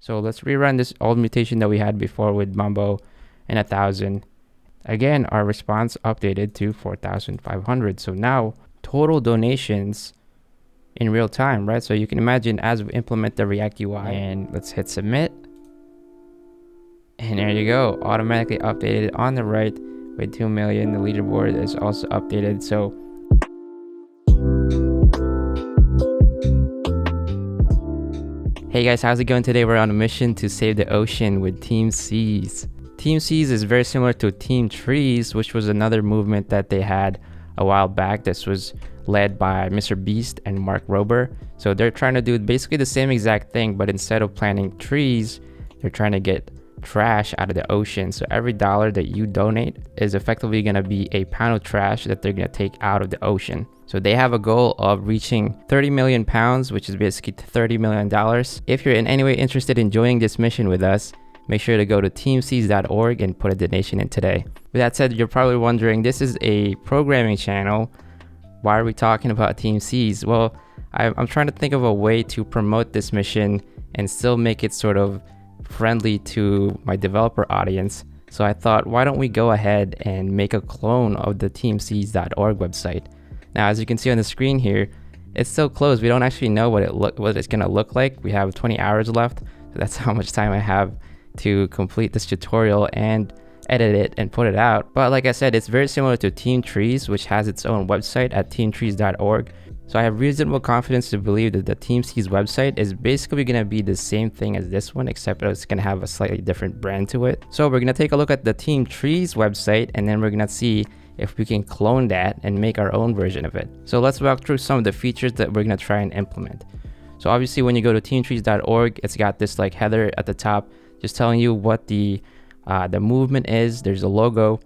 So let's rerun this old mutation that we had before with Mambo and 1,000. Again, our response updated to 4,500. So now total donations in real time, right? So you can imagine as we implement the React UI, and let's hit submit. And there you go, automatically updated on the right with 2 million. The leaderboard is also updated. So hey guys, how's it going today? We're on a mission to save the ocean with TeamSeas. TeamSeas is very similar to TeamTrees, which was another movement that they had a while back. This was led by Mr. Beast and Mark Rober. So they're trying to do basically the same exact thing, but instead of planting trees, they're trying to get trash out of the ocean. So every dollar that you donate is effectively going to be a pound of trash that they're going to take out of the ocean. So they have a goal of reaching 30 million pounds, which is basically $30 million. If you're in any way interested in joining this mission with us, make sure to go to teamseas.org and put a donation in today. With that said, you're probably wondering, this is a programming channel. Why are we talking about TeamSeas? Well, I'm trying to think of a way to promote this mission and still make it sort of friendly to my developer audience. So I thought, why don't we go ahead and make a clone of the teamseas.org website. Now, as you can see on the screen here, it's still closed. We don't actually know what it's going to look like. We have 20 hours left. So that's how much time I have to complete this tutorial and edit it and put it out. But like I said, it's very similar to TeamTrees, which has its own website at teamtrees.org. So I have reasonable confidence to believe that the TeamSeas website is basically going to be the same thing as this one, except it's going to have a slightly different brand to it. So we're going to take a look at the TeamTrees website, and then we're going to see if we can clone that and make our own version of it. So let's walk through some of the features that we're going to try and implement. So obviously when you go to teamtrees.org, it's got this like header at the top just telling you what the movement is. There's a logo,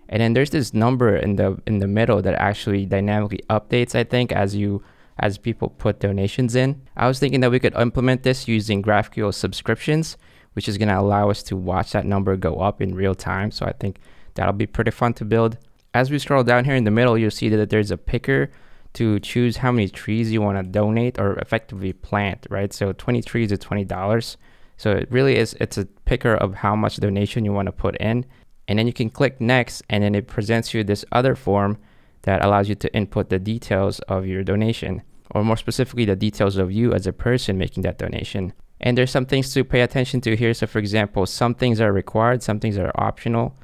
and then there's this number in the middle that actually dynamically updates, I think, as people put donations in. I was thinking that we could implement this using GraphQL subscriptions, which is going to allow us to watch that number go up in real time. So I think that'll be pretty fun to build. As we scroll down here in the middle, you'll see that there's a picker to choose how many trees you want to donate or effectively plant, right? So 20 trees is $20. So it really is, it's a picker of how much donation you want to put in. And then you can click next, and then it presents you this other form that allows you to input the details of your donation, or more specifically, the details of you as a person making that donation. And there's some things to pay attention to here. So for example, some things are required, some things are optional.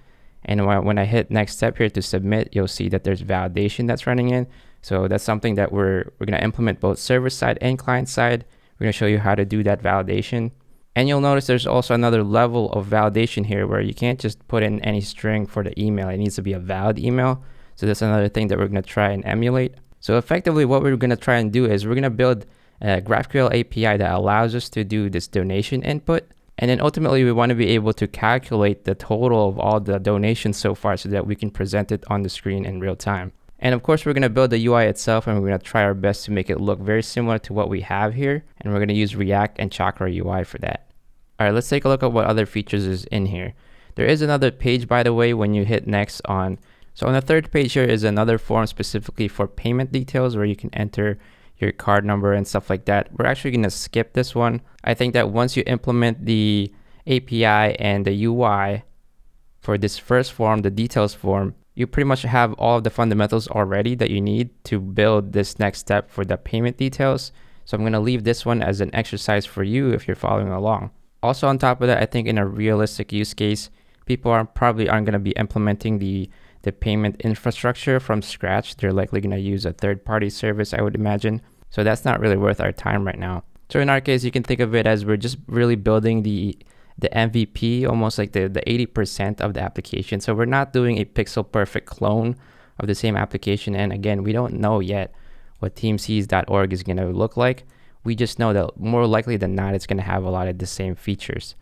And when I hit next step here to submit, you'll see that there's validation that's running in. So that's something that we're going to implement both server side and client side. We're going to show you how to do that validation. And you'll notice there's also another level of validation here where you can't just put in any string for the email. It needs to be a valid email. So that's another thing that we're going to try and emulate. So effectively what we're going to try and do is we're going to build a GraphQL API that allows us to do this donation input. And then ultimately we want to be able to calculate the total of all the donations so far so that we can present it on the screen in real time. And of course, we're going to build the UI itself, and we're going to try our best to make it look very similar to what we have here. And we're going to use React and Chakra UI for that. All right, let's take a look at what other features is in here. There is another page, by the way, when you hit next on. So on the third page here is another form specifically for payment details where you can enter your card number and stuff like that. We're actually going to skip this one. I think that once you implement the API and the UI for this first form, the details form, you pretty much have all of the fundamentals already that you need to build this next step for the payment details. So I'm going to leave this one as an exercise for you if you're following along. Also on top of that, I think in a realistic use case, people probably aren't going to be implementing the payment infrastructure from scratch. They're likely going to use a third-party service, I would imagine. So that's not really worth our time right now. So in our case, you can think of it as we're just really building the MVP, almost like the 80% of the application. So we're not doing a pixel perfect clone of the same application. And again, we don't know yet what teamseas.org is going to look like. We just know that more likely than not, it's going to have a lot of the same features.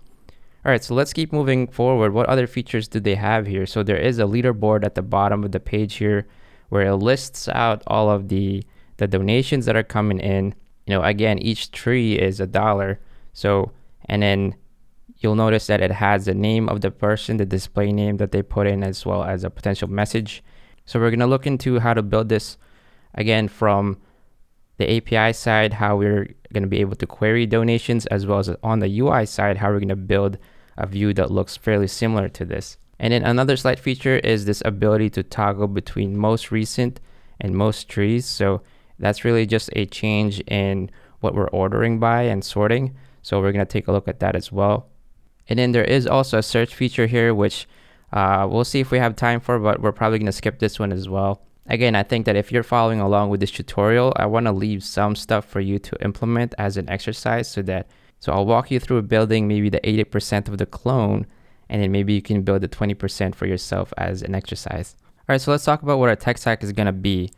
All right, so let's keep moving forward. What other features do they have here? So there is a leaderboard at the bottom of the page here where it lists out all of the donations that are coming in. You know, again, each tree is $1. So, and then you'll notice that it has the name of the person, the display name that they put in, as well as a potential message. So we're going to look into how to build this again from the API side, how we're going to be able to query donations, as well as on the UI side, how we're going to build a view that looks fairly similar to this. And then another slight feature is this ability to toggle between most recent and most trees. So that's really just a change in what we're ordering by and sorting. So we're going to take a look at that as well. And then there is also a search feature here, which we'll see if we have time for, but we're probably going to skip this one as well. Again, I think that if you're following along with this tutorial, I want to leave some stuff for you to implement as an exercise so I'll walk you through building maybe the 80% of the clone, and then maybe you can build the 20% for yourself as an exercise. All right, so let's talk about what our tech stack is going to be.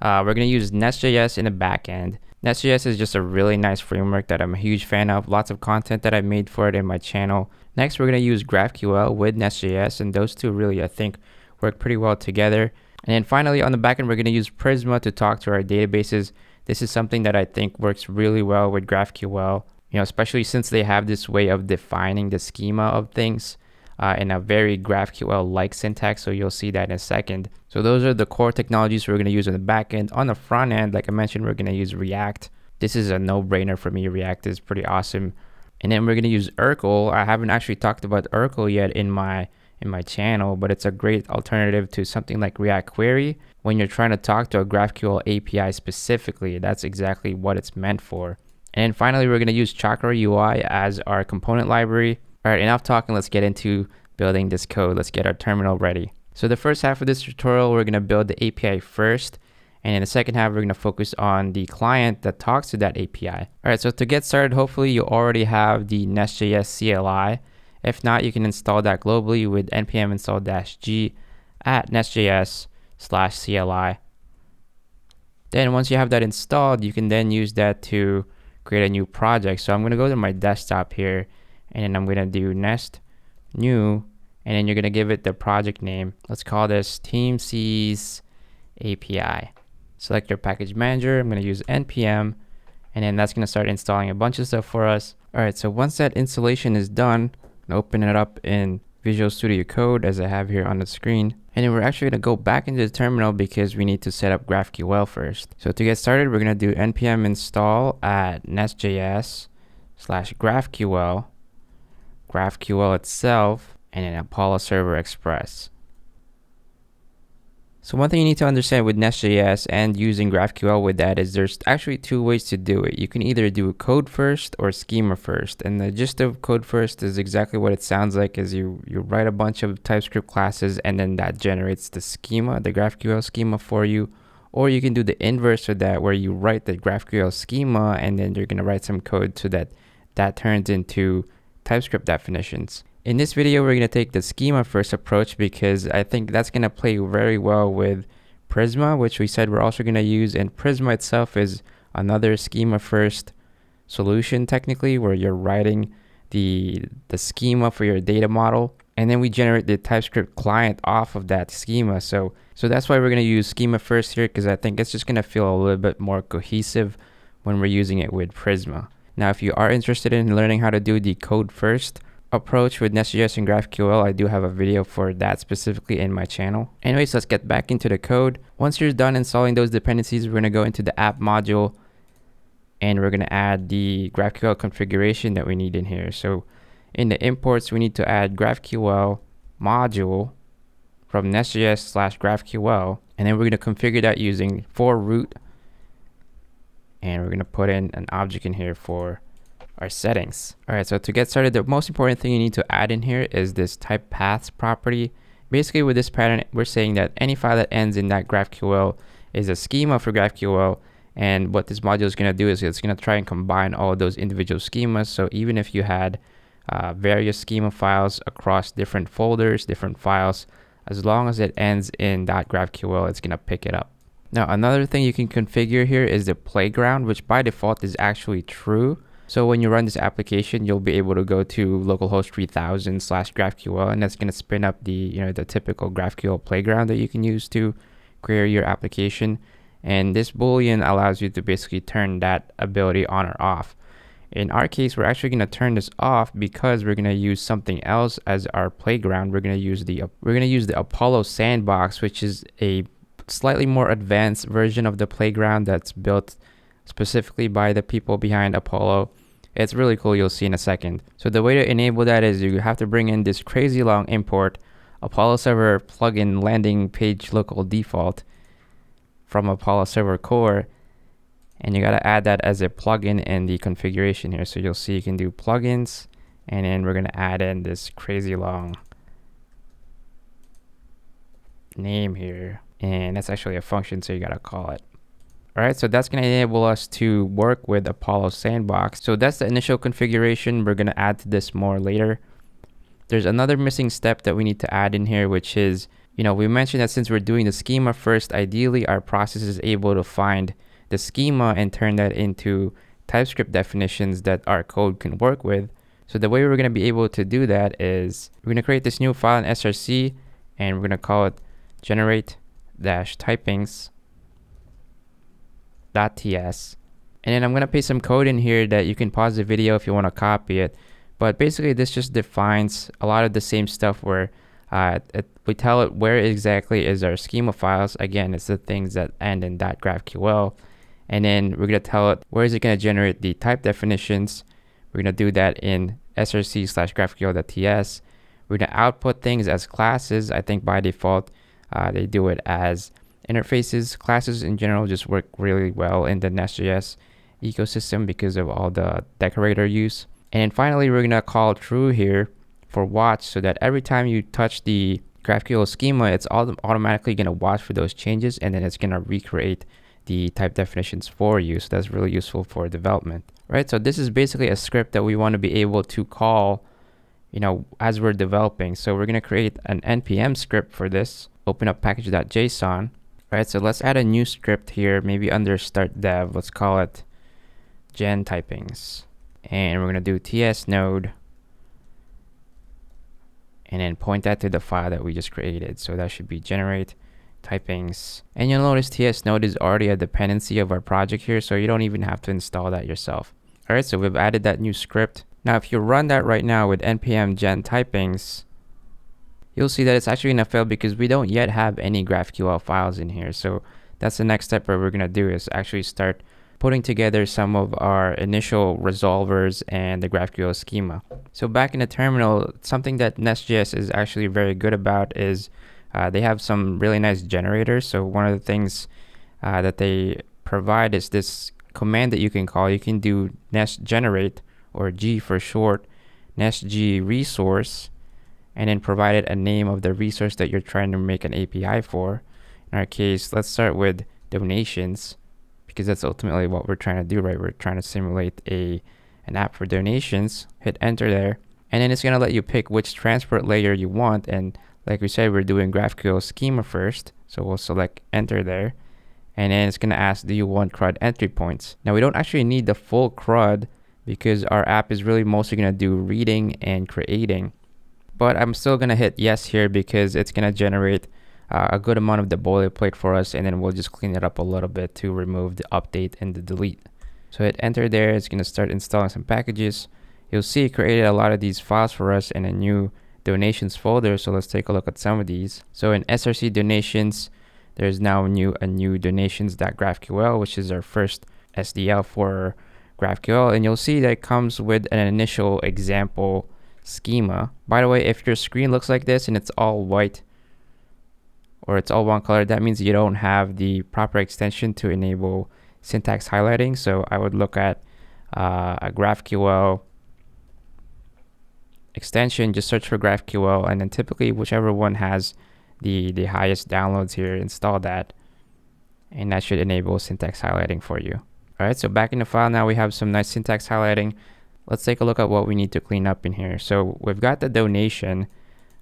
We're going to use NestJS in the backend. NestJS is just a really nice framework that I'm a huge fan of. Lots of content that I made for it in my channel. Next, we're going to use GraphQL with NestJS, and those two really, I think, work pretty well together. And then finally, on the backend, we're going to use Prisma to talk to our databases. This is something that I think works really well with GraphQL, especially since they have this way of defining the schema of things in a very GraphQL-like syntax. So you'll see that in a second. So those are the core technologies we're going to use on the backend. On the front end, like I mentioned, we're going to use React. This is a no-brainer for me. React is pretty awesome. And then we're going to use URQL. I haven't actually talked about URQL yet in my channel, but it's a great alternative to something like React Query. When you're trying to talk to a GraphQL API specifically, that's exactly what it's meant for. And finally, we're going to use Chakra UI as our component library. All right, enough talking. Let's get into building this code. Let's get our terminal ready. So the first half of this tutorial, we're going to build the API first. And in the second half, we're going to focus on the client that talks to that API. All right, so to get started, hopefully you already have the NestJS CLI. If not, you can install that globally with npm install -g at nestjs/CLI. Then once you have that installed, you can then use that to create a new project. So I'm going to go to my desktop here, and then I'm going to do nest new, and then you're going to give it the project name. Let's call this TeamSeas API. Select your package manager. I'm going to use npm, and then that's going to start installing a bunch of stuff for us. All right, so once that installation is done, open it up in Visual Studio Code as I have here on the screen. And then we're actually going to go back into the terminal because we need to set up GraphQL first. So to get started, we're going to do npm install at nestjs/GraphQL, GraphQL itself, and then Apollo Server Express. So one thing you need to understand with NestJS and using GraphQL with that is there's actually two ways to do it. You can either do code first or schema first. And the gist of code first is exactly what it sounds like, is you write a bunch of TypeScript classes and then that generates the schema, the GraphQL schema for you. Or you can do the inverse of that, where you write the GraphQL schema and then you're going to write some code so that turns into TypeScript definitions. In this video, we're going to take the schema first approach because I think that's going to play very well with Prisma, which we said we're also going to use. And Prisma itself is another schema first solution technically, where you're writing the schema for your data model, and then we generate the TypeScript client off of that schema. So that's why we're going to use schema first here, because I think it's just going to feel a little bit more cohesive when we're using it with Prisma. Now, if you are interested in learning how to do the code first approach with NestJS and GraphQL, I do have a video for that specifically in my channel. Anyways, let's get back into the code. Once you're done installing those dependencies, we're going to go into the app module, and we're going to add the GraphQL configuration that we need in here. So in the imports, we need to add GraphQL module from NestJS/GraphQL, and then we're going to configure that using for root, and we're going to put in an object in here for our settings. All right, so to get started, the most important thing you need to add in here is this type paths property. Basically, with this pattern, we're saying that any file that ends in that GraphQL is a schema for GraphQL. And what this module is going to do is it's going to try and combine all of those individual schemas. So even if you had various schema files across different folders, different files, as long as it ends in .GraphQL, it's going to pick it up. Now, another thing you can configure here is the playground, which by default is actually true. So when you run this application, you'll be able to go to localhost 3000/GraphQL, and that's going to spin up the typical GraphQL playground that you can use to query your application. And this boolean allows you to basically turn that ability on or off. In our case, we're actually going to turn this off because we're going to use something else as our playground. We're going to use the Apollo Sandbox, which is a slightly more advanced version of the playground that's built specifically by the people behind Apollo. It's really cool, you'll see in a second. So the way to enable that is you have to bring in this crazy long import Apollo server plugin landing page local default from Apollo server core, and you got to add that as a plugin in the configuration here. So you'll see you can do plugins, and then we're going to add in this crazy long name here, and that's actually a function, so you got to call it. All right, so that's going to enable us to work with Apollo Sandbox. So that's the initial configuration. We're going to add to this more later. There's another missing step that we need to add in here, which is, we mentioned that since we're doing the schema first, ideally our process is able to find the schema and turn that into TypeScript definitions that our code can work with. So the way we're going to be able to do that is we're going to create this new file in src, and we're going to call it generate-typings.ts. And then I'm going to paste some code in here that you can pause the video if you want to copy it. But basically this just defines a lot of the same stuff where we tell it where exactly is our schema files. Again, it's the things that end in .graphql. And then we're going to tell it where is it going to generate the type definitions. We're going to do that in src/graphql.ts. We're going to output things as classes. I think by default, they do it as interfaces. Classes in general just work really well in the NestJS ecosystem because of all the decorator use. And then finally, we're going to call true here for watch, so that every time you touch the GraphQL schema, it's automatically going to watch for those changes, and then it's going to recreate the type definitions for you. So that's really useful for development, right? So this is basically a script that we want to be able to call, as we're developing. So we're going to create an npm script for this, open up package.json, right? So let's add a new script here, maybe under start dev. Let's call it gen typings. And we're going to do ts node, and then point that to the file that we just created. So that should be generate typings. And you'll notice ts node is already a dependency of our project here, so you don't even have to install that yourself. All right, so we've added that new script. Now, if you run that right now with npm gen typings, you'll see that it's actually going to fail because we don't yet have any GraphQL files in here. So that's the next step where we're going to do is actually start putting together some of our initial resolvers and the GraphQL schema. So back in the terminal, something that NestJS is actually very good about is they have some really nice generators. So one of the things that they provide is this command that you can call. You can do nest generate, or G for short, nestg resource, and then provide it a name of the resource that you're trying to make an API for. In our case, let's start with donations, because that's ultimately what we're trying to do, right? We're trying to simulate an app for donations. Hit enter there, and then it's going to let you pick which transport layer you want. And like we said, we're doing GraphQL schema first, so we'll select enter there, and then it's going to ask, do you want CRUD entry points? Now, we don't actually need the full CRUD because our app is really mostly going to do reading and creating, but I'm still going to hit yes here because it's going to generate a good amount of the boilerplate for us, and then we'll just clean it up a little bit to remove the update and the delete. So hit enter there. It's going to start installing some packages. You'll see it created a lot of these files for us in a new donations folder. So let's take a look at some of these. So in src donations, there's now a new donations.graphql, which is our first SDL for GraphQL, and you'll see that it comes with an initial example schema. By the way, if your screen looks like this and it's all white, or it's all one color, that means you don't have the proper extension to enable syntax highlighting. So I would look at a GraphQL extension, just search for GraphQL, and then typically whichever one has the highest downloads here, install that, and that should enable syntax highlighting for you. All right, so back in the file now, we have some nice syntax highlighting. Let's take a look at what we need to clean up in here. So we've got the donation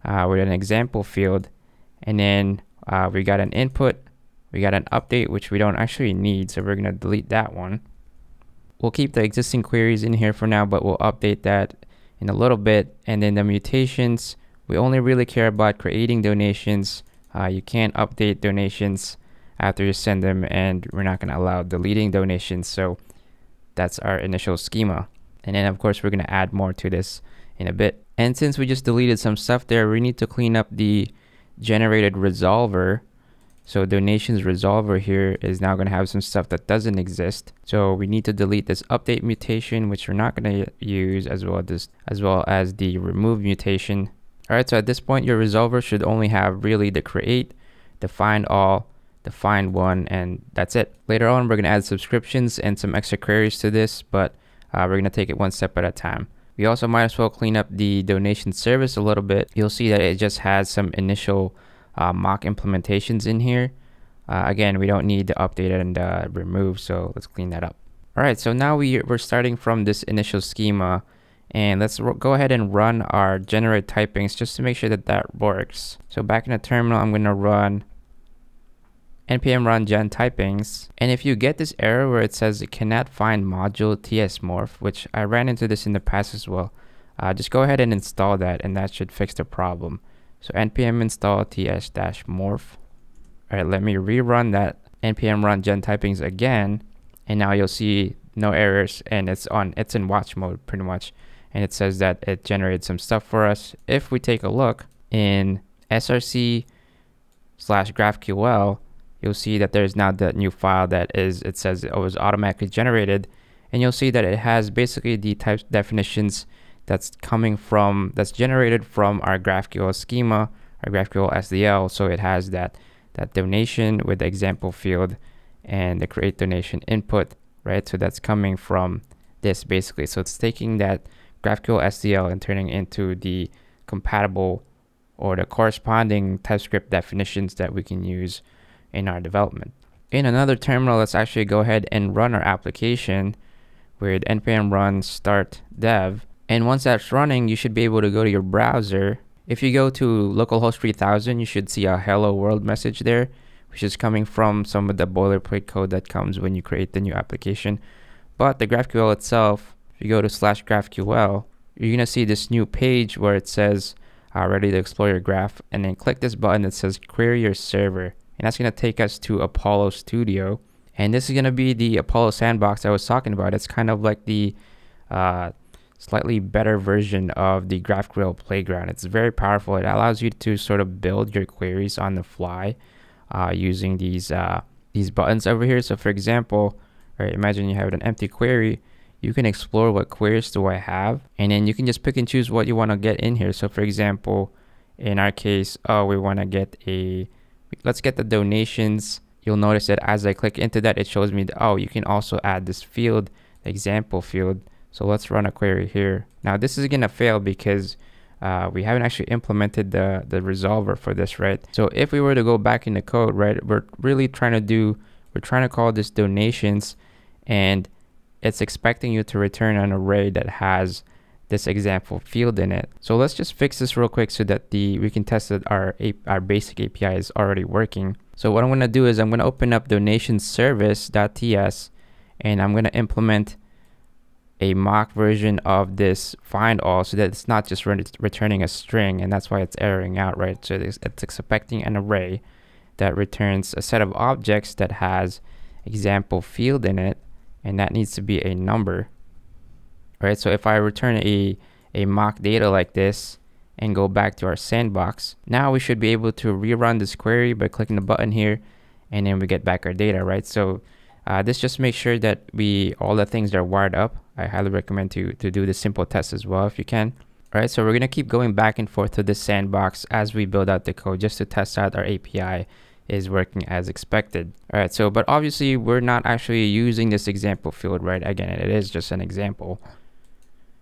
with an example field, and then we got an input, we got an update, which we don't actually need, so we're going to delete that one. We'll keep the existing queries in here for now, but we'll update that in a little bit. And then the mutations, we only really care about creating donations. You can't update donations after you send them, and we're not going to allow deleting donations. So that's our initial schema. And then of course, we're going to add more to this in a bit. And since we just deleted some stuff there, we need to clean up the generated resolver. So donations resolver here is now going to have some stuff that doesn't exist. So we need to delete this update mutation, which we're not going to use, as well as the remove mutation. All right, so at this point, your resolver should only have really the create, the findAll, the findOne, and that's it. Later on, we're going to add subscriptions and some extra queries to this, but we're going to take it one step at a time. We also might as well clean up the donation service a little bit. You'll see that it just has some initial mock implementations in here. Again, we don't need to update and remove, so let's clean that up. All right, so now we're starting from this initial schema, and let's go ahead and run our generate typings just to make sure that that works. So back in the terminal, I'm going to run npm run gen typings, and if you get this error where it says it cannot find module tsmorph, which I ran into this in the past as well, just go ahead and install that, and that should fix the problem. So npm install ts-morph. All right, let me rerun that npm run gen typings again, and now you'll see no errors, and it's in watch mode pretty much, and it says that it generated some stuff for us. If we take a look in src/GraphQL, you'll see that there's now the new file that it says it was automatically generated, and you'll see that it has basically the type definitions that's generated from our GraphQL schema, our GraphQL SDL. So it has that donation with the example field and the create donation input, right? So that's coming from this basically. So it's taking that GraphQL SDL and turning into the compatible or the corresponding TypeScript definitions that we can use in our development. In another terminal, let's actually go ahead and run our application with npm run start dev. And once that's running, you should be able to go to your browser. If you go to localhost 3000, you should see a hello world message there, which is coming from some of the boilerplate code that comes when you create the new application. But the GraphQL itself, if you go to /GraphQL, you're going to see this new page where it says ready to explore your graph, and then click this button that says query your server. And that's going to take us to Apollo Studio. And this is going to be the Apollo Sandbox I was talking about. It's kind of like the slightly better version of the GraphQL playground. It's very powerful. It allows you to sort of build your queries on the fly using these buttons over here. So for example, right, imagine you have an empty query. You can explore what queries do I have, and then you can just pick and choose what you want to get in here. So for example, in our case, we want to get let's get the donations. You'll notice that as I click into that, it shows me that, you can also add this field, the example field. So let's run a query here. Now this is gonna fail because we haven't actually implemented the resolver for this, right? So if we were to go back in the code, right, we're trying to call this donations, and it's expecting you to return an array that has this example field in it. So let's just fix this real quick so that we can test that our basic API is already working. So what I'm going to do is I'm going to open up donation service.ts, and I'm going to implement a mock version of this findAll so that it's not just returning a string, and that's why it's erroring out, right? So it's expecting an array that returns a set of objects that has example field in it, and that needs to be a number. Right, so if I return a mock data like this and go back to our sandbox, now we should be able to rerun this query by clicking the button here, and then we get back our data, right? So this just makes sure that all the things are wired up. I highly recommend to do this simple test as well if you can. All right, so we're gonna keep going back and forth to this sandbox as we build out the code just to test out our API is working as expected. All right, so but obviously we're not actually using this example field, right? Again, it is just an example.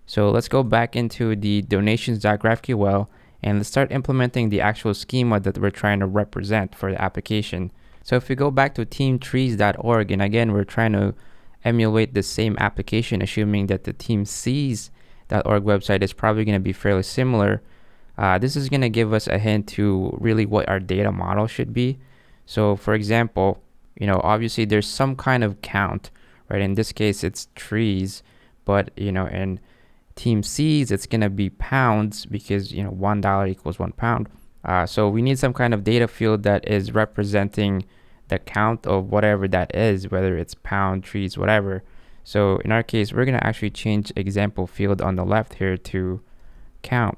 So let's go back into the donations.graphql and let's start implementing the actual schema that we're trying to represent for the application. So if we go back to teamtrees.org, and again, we're trying to emulate the same application, assuming that the TeamSeas.org website is probably going to be fairly similar. This is going to give us a hint to really what our data model should be. So for example, obviously there's some kind of count, right? In this case, it's trees, but in TeamSeas, it's going to be pounds because, $1 equals 1 pound. So we need some kind of data field that is representing the count of whatever that is, whether it's pound, trees, whatever. So in our case, we're going to actually change example field on the left here to count.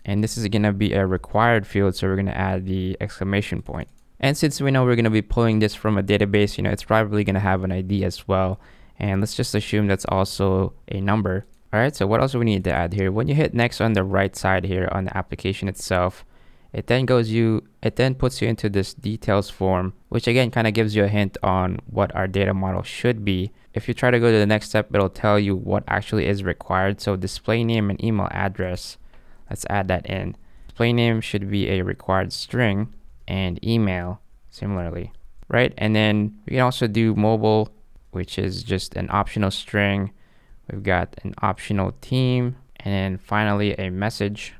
And this is going to be a required field, so we're going to add the exclamation point. And since we know we're going to be pulling this from a database, it's probably going to have an ID as well. And let's just assume that's also a number. All right, so what else do we need to add here? When you hit next on the right side here on the application itself, it then puts you into this details form, which again kind of gives you a hint on what our data model should be. If you try to go to the next step, it'll tell you what actually is required. So display name and email address, let's add that in. Display name should be a required string, and email similarly, right? And then we can also do mobile, which is just an optional string. We've got an optional team, and then finally a message.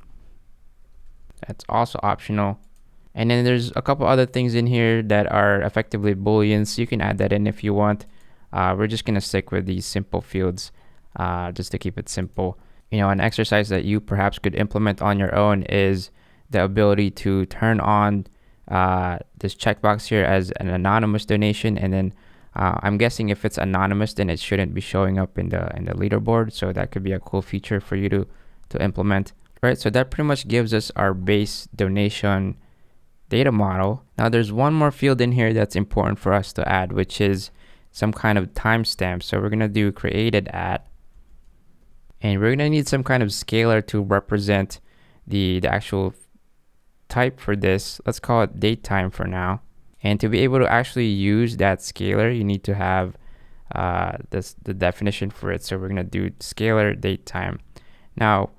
That's also optional. And then there's a couple other things in here that are effectively booleans. You can add that in if you want. We're just gonna stick with these simple fields just to keep it simple. An exercise that you perhaps could implement on your own is the ability to turn on this checkbox here as an anonymous donation, and then I'm guessing if it's anonymous, then it shouldn't be showing up in the leaderboard. So that could be a cool feature for you to implement. Right, so that pretty much gives us our base donation data model. Now there's one more field in here that's important for us to add, which is some kind of timestamp. So we're gonna do created at, and we're gonna need some kind of scalar to represent the actual type for this. Let's call it date time for now. And to be able to actually use that scalar, you need to have the definition for it. So we're gonna do scalar date time. Now,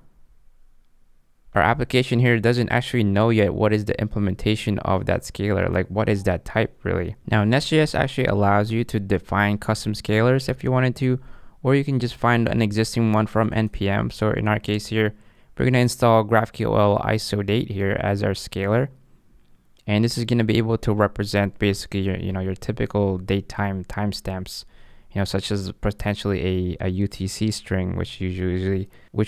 our application here doesn't actually know yet what is the implementation of that scalar, like what is that type really. Now NestJS actually allows you to define custom scalars if you wanted to, or you can just find an existing one from npm. So in our case here, we're going to install GraphQL ISO date here as our scalar, and this is going to be able to represent basically your typical date timestamps, such as potentially a UTC string, which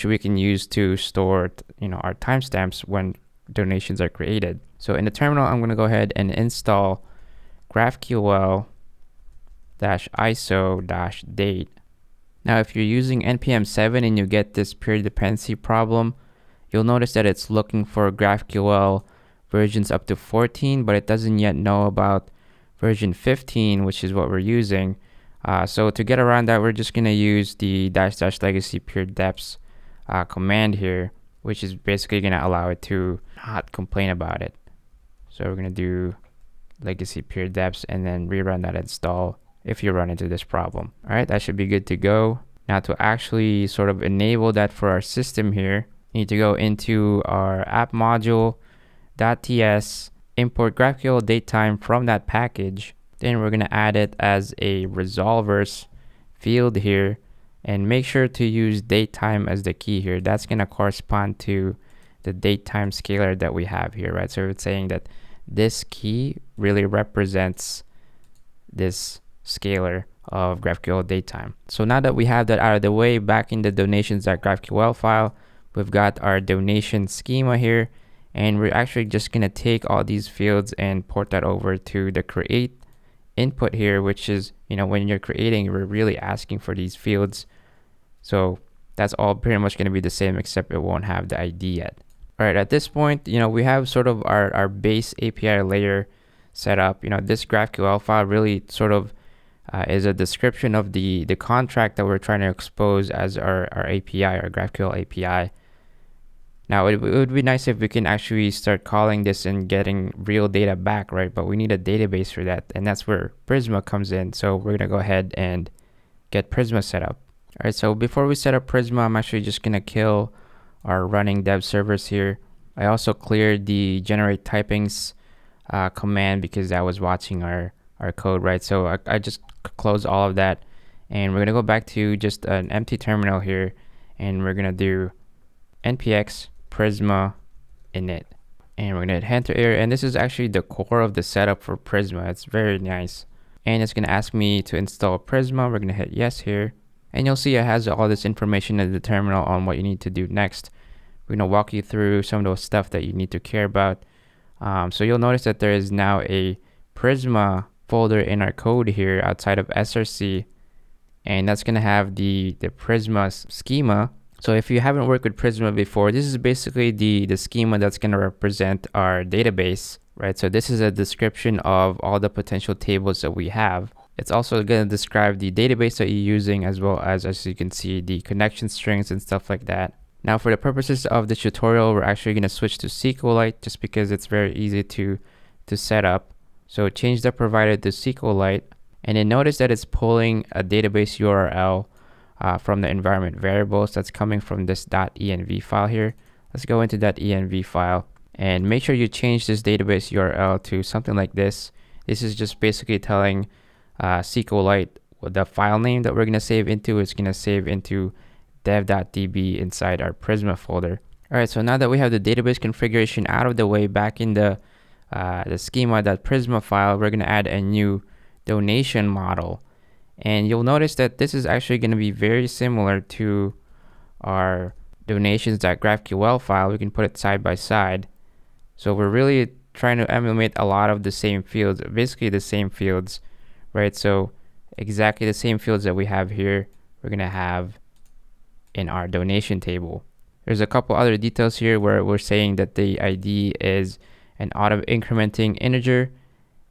we can use to store our timestamps when donations are created. So in the terminal, I'm going to go ahead and install GraphQL-ISO-date. Now if you're using npm 7 and you get this period dependency problem, you'll notice that it's looking for GraphQL versions up to 14, but it doesn't yet know about version 15, which is what we're using. So to get around that, we're just going to use the --legacy period deps command here, which is basically going to allow it to not complain about it. So we're going to do legacy period deps and then rerun that install if you run into this problem. All right, that should be good to go. Now to actually sort of enable that for our system here, you need to go into our app module.ts, import GraphQL datetime from that package. Then we're going to add it as a resolvers field here, and make sure to use datetime as the key here. That's going to correspond to the datetime scalar that we have here, right? So it's saying that this key really represents this scalar of GraphQL datetime. So now that we have that out of the way, back in the donations.graphql file, we've got our donation schema here, and we're actually just going to take all these fields and port that over to the create input here, which is, when you're creating, we're really asking for these fields. So that's all pretty much going to be the same, except it won't have the ID yet. All right, at this point, we have sort of our base API layer set up. This GraphQL file really sort of is a description of the contract that we're trying to expose as our API, our GraphQL API. Now, it would be nice if we can actually start calling this and getting real data back, right? But we need a database for that, and that's where Prisma comes in. So we're gonna go ahead and get Prisma set up. All right, so before we set up Prisma, I'm actually just gonna kill our running dev servers here. I also cleared the generate typings command because I was watching our code, right? So I just closed all of that, and we're gonna go back to just an empty terminal here, and we're gonna do npx Prisma init, and we're gonna hit enter here, and this is actually the core of the setup for Prisma. It's very nice, and it's gonna ask me to install Prisma. We're gonna hit yes here, and you'll see it has all this information in the terminal on what you need to do next. We're gonna walk you through some of those stuff that you need to care about. So you'll notice that there is now a Prisma folder in our code here outside of src, and that's gonna have the Prisma schema. So if you haven't worked with Prisma before, this is basically the schema that's going to represent our database, right? So this is a description of all the potential tables that we have. It's also going to describe the database that you're using, as well as you can see, the connection strings and stuff like that. Now, for the purposes of this tutorial, we're actually going to switch to SQLite just because it's very easy to set up. So change the provider to SQLite, and then notice that it's pulling a database URL from the environment variables that's coming from this .env file here. Let's go into that env file and make sure you change this database URL to something like this. This is just basically telling SQLite the file name that we're going to save into. It's going to save into dev.db inside our Prisma folder. All right, so now that we have the database configuration out of the way, back in the schema.prisma file, we're going to add a new donation model. And you'll notice that this is actually going to be very similar to our donations.graphql file. We can put it side by side. So we're really trying to emulate a lot of the same fields, basically the same fields, right? So exactly the same fields that we have here, we're going to have in our donation table. There's a couple other details here where we're saying that the ID is an auto incrementing integer,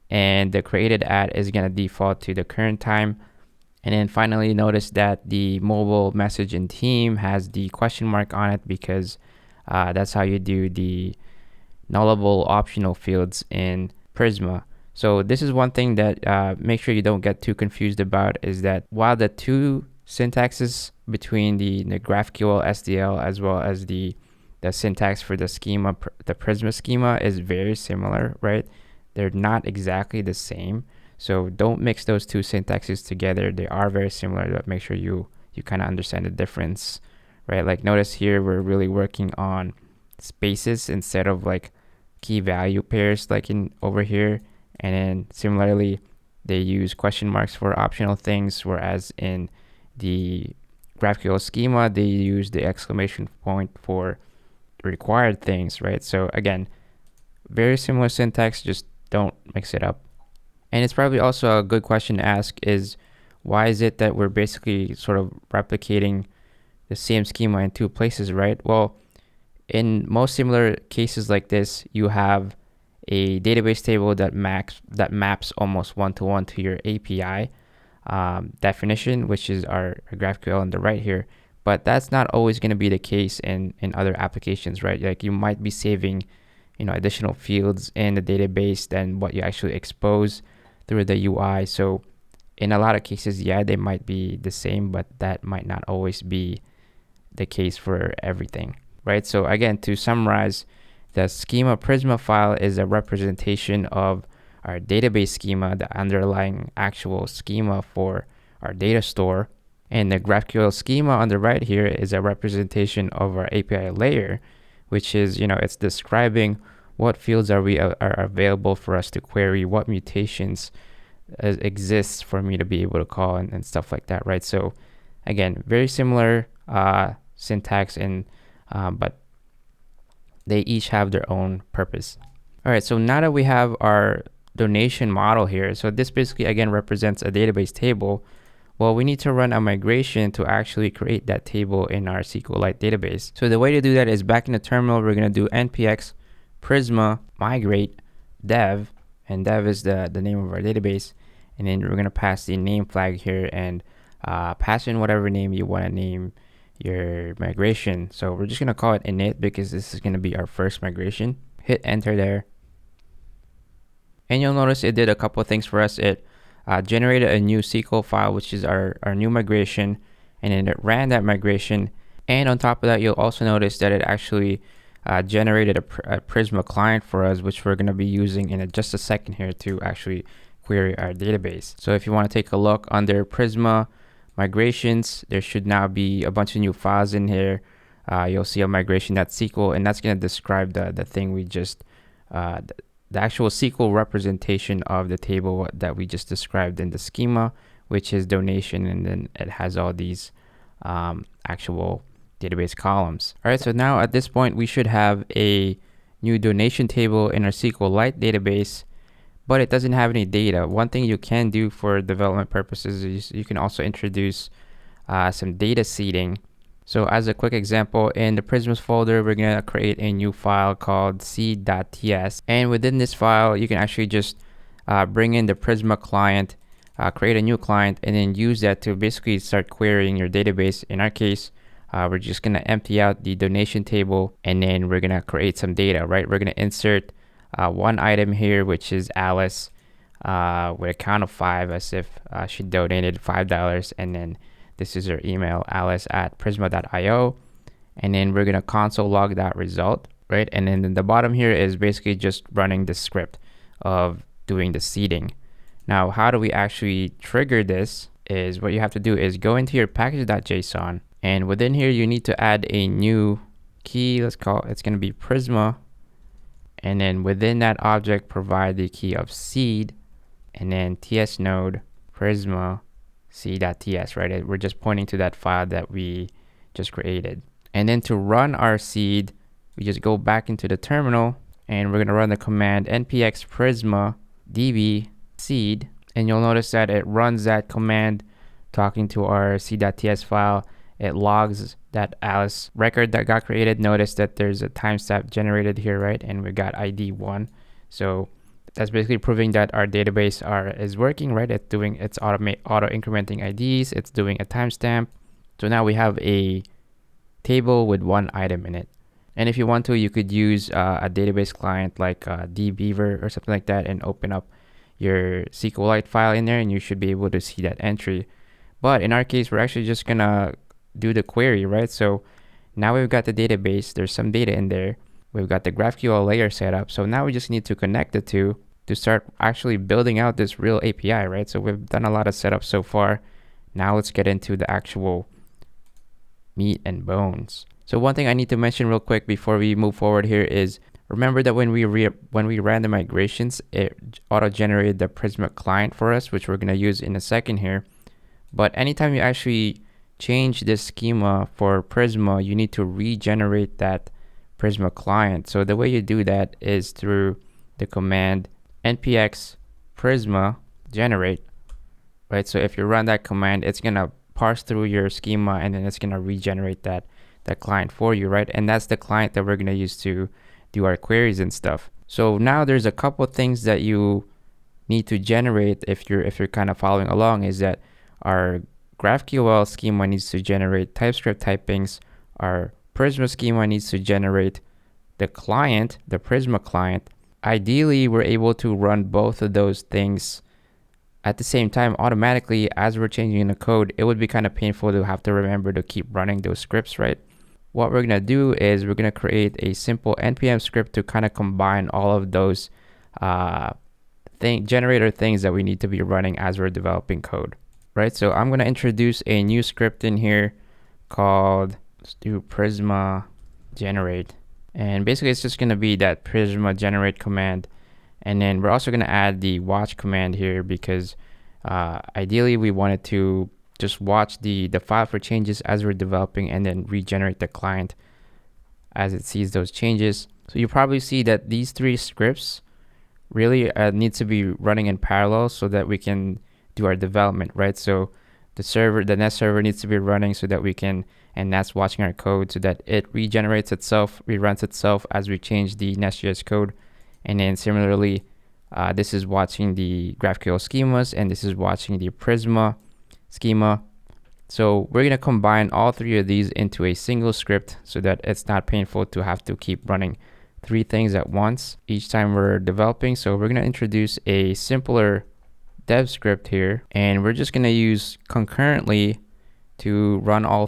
and the created at is going to default to the current time. And then finally, notice that the mobile message in team has the question mark on it because that's how you do the nullable optional fields in Prisma. So this is one thing that make sure you don't get too confused about, is that while the two syntaxes between the GraphQL SDL as well as the syntax for the schema, the Prisma schema, is very similar, right? They're not exactly the same. So don't mix those two syntaxes together. They are very similar, but make sure you kind of understand the difference, right? Like notice here, we're really working on spaces instead of like key value pairs like in over here. And then similarly, they use question marks for optional things, whereas in the GraphQL schema, they use the exclamation point for required things, right? So again, very similar syntax, just don't mix it up. And it's probably also a good question to ask is, why is it that we're basically sort of replicating the same schema in two places, right? Well, in most similar cases like this, you have a database table that maps almost one-to-one to your API definition, which is our GraphQL on the right here. But that's not always going to be the case in other applications, right? Like you might be saving, additional fields in the database than what you actually expose through the UI. So in a lot of cases, yeah, they might be the same, but that might not always be the case for everything, right? So again, to summarize, the schema Prisma file is a representation of our database schema, the underlying actual schema for our data store. And the GraphQL schema on the right here is a representation of our API layer, which is, it's describing what fields are available for us to query, what mutations exists for me to be able to call and stuff like that, right? So again, very similar syntax, but they each have their own purpose. All right, so now that we have our donation model here, so this basically again represents a database table. Well, we need to run a migration to actually create that table in our SQLite database. So the way to do that is back in the terminal, we're going to do npx prisma migrate dev, and dev is the name of our database. And then we're going to pass the name flag here and pass in whatever name you want to name your migration. So we're just going to call it init because this is going to be our first migration. Hit enter there. And you'll notice it did a couple of things for us. It generated a new SQL file, which is our new migration, and then it ran that migration. And on top of that, you'll also notice that it actually generated a Prisma client for us, which we're going to be using in just a second here to actually query our database. So if you want to take a look under Prisma migrations, there should now be a bunch of new files in here. You'll see a migration.sql, and that's going to describe the thing we just the actual SQL representation of the table that we just described in the schema, which is donation, and then it has all these actual database columns. All right, so now at this point, we should have a new donation table in our SQLite database, but it doesn't have any data. One thing you can do for development purposes is you can also introduce some data seeding. So as a quick example, in the Prismas folder, we're gonna create a new file called seed.ts. And within this file, you can actually just bring in the Prisma client, create a new client, and then use that to basically start querying your database. In our case, we're just gonna empty out the donation table, and then we're gonna create some data, right? We're gonna insert one item here, which is Alice, with a count of 5, as if she donated $5, and then this is her email, alice@prisma.io, and then we're gonna console log that result, right? And then in the bottom here is basically just running the script of doing the seeding. Now, how do we actually trigger this? Is what you have to do is go into your package.json, and within here you need to add a new key. Let's call it's gonna be Prisma, and then within that object provide the key of seed, and then ts node Prisma c.ts, right? We're just pointing to that file that we just created. And then to run our seed, we just go back into the terminal, and we're gonna run the command npx prisma db seed, and you'll notice that it runs that command talking to our c.ts file. It logs that Alice record that got created. Notice that there's a timestamp generated here, right? And we got ID 1. So that's basically proving that our database is working, right? It's auto incrementing IDs. It's doing a timestamp. So now we have a table with one item in it. And if you want to, you could use a database client like dbeaver or something like that, and open up your SQLite file in there, and you should be able to see that entry. But in our case, we're actually just gonna do the query, right? So now we've got the database. There's some data in there. We've got the GraphQL layer set up. So now we just need to connect the two to start actually building out this real API, right? So we've done a lot of setup so far. Now let's get into the actual meat and bones. So one thing I need to mention real quick before we move forward here is, remember that when we ran the migrations, it auto-generated the Prisma client for us, which we're gonna use in a second here. But anytime you actually change this schema for Prisma, you need to regenerate that Prisma client. So the way you do that is through the command npx prisma generate, right? So if you run that command, it's gonna parse through your schema, and then it's gonna regenerate that client for you, right? And that's the client that we're gonna use to do our queries and stuff. So now there's a couple of things that you need to generate if you're kind of following along. Is that our GraphQL schema needs to generate TypeScript typings. Our Prisma schema needs to generate the client, the Prisma client. Ideally, we're able to run both of those things at the same time automatically as we're changing the code. It would be kind of painful to have to remember to keep running those scripts, right? What we're gonna do is we're gonna create a simple npm script to kind of combine all of those generator things that we need to be running as we're developing code, right? So I'm gonna introduce a new script in here called, let's do Prisma generate. And basically it's just gonna be that Prisma generate command. And then we're also gonna add the watch command here, because ideally we wanted to just watch the file for changes as we're developing, and then regenerate the client as it sees those changes. So you probably see that these three scripts really need to be running in parallel so that we can do our development, right? So the Nest server needs to be running so that we can, and that's watching our code so that it regenerates itself, reruns itself as we change the NestJS code. And then similarly, this is watching the GraphQL schemas, and this is watching the Prisma schema. So we're gonna combine all three of these into a single script so that it's not painful to have to keep running three things at once each time we're developing. So we're gonna introduce a simpler dev script here, and we're just gonna use concurrently to run all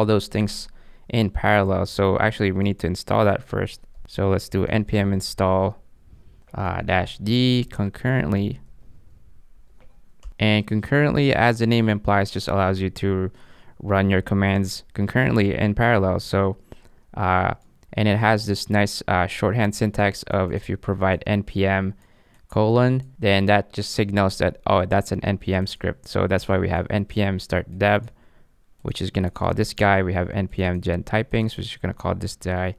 those things in parallel. So actually we need to install that first. So let's do npm install -d concurrently. And concurrently, as the name implies, just allows you to run your commands concurrently in parallel. So and it has this nice shorthand syntax of, if you provide npm : then that just signals that, oh, that's an npm script. So that's why we have npm start dev, which is going to call this guy. We have npm gen typings, which is going to call this guy,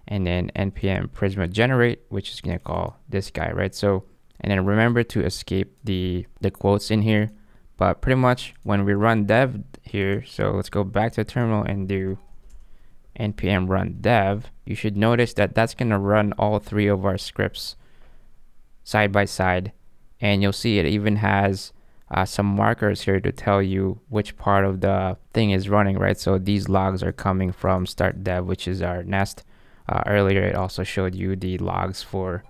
and then npm prisma generate, which is going to call this guy, right? So, and then remember to escape the quotes in here. But pretty much when we run dev here, so let's go back to the terminal and do npm run dev, you should notice that that's going to run all three of our scripts side by side. And you'll see it even has some markers here to tell you which part of the thing is running, right? So these logs are coming from start dev, which is our nest. Earlier, it also showed you the logs for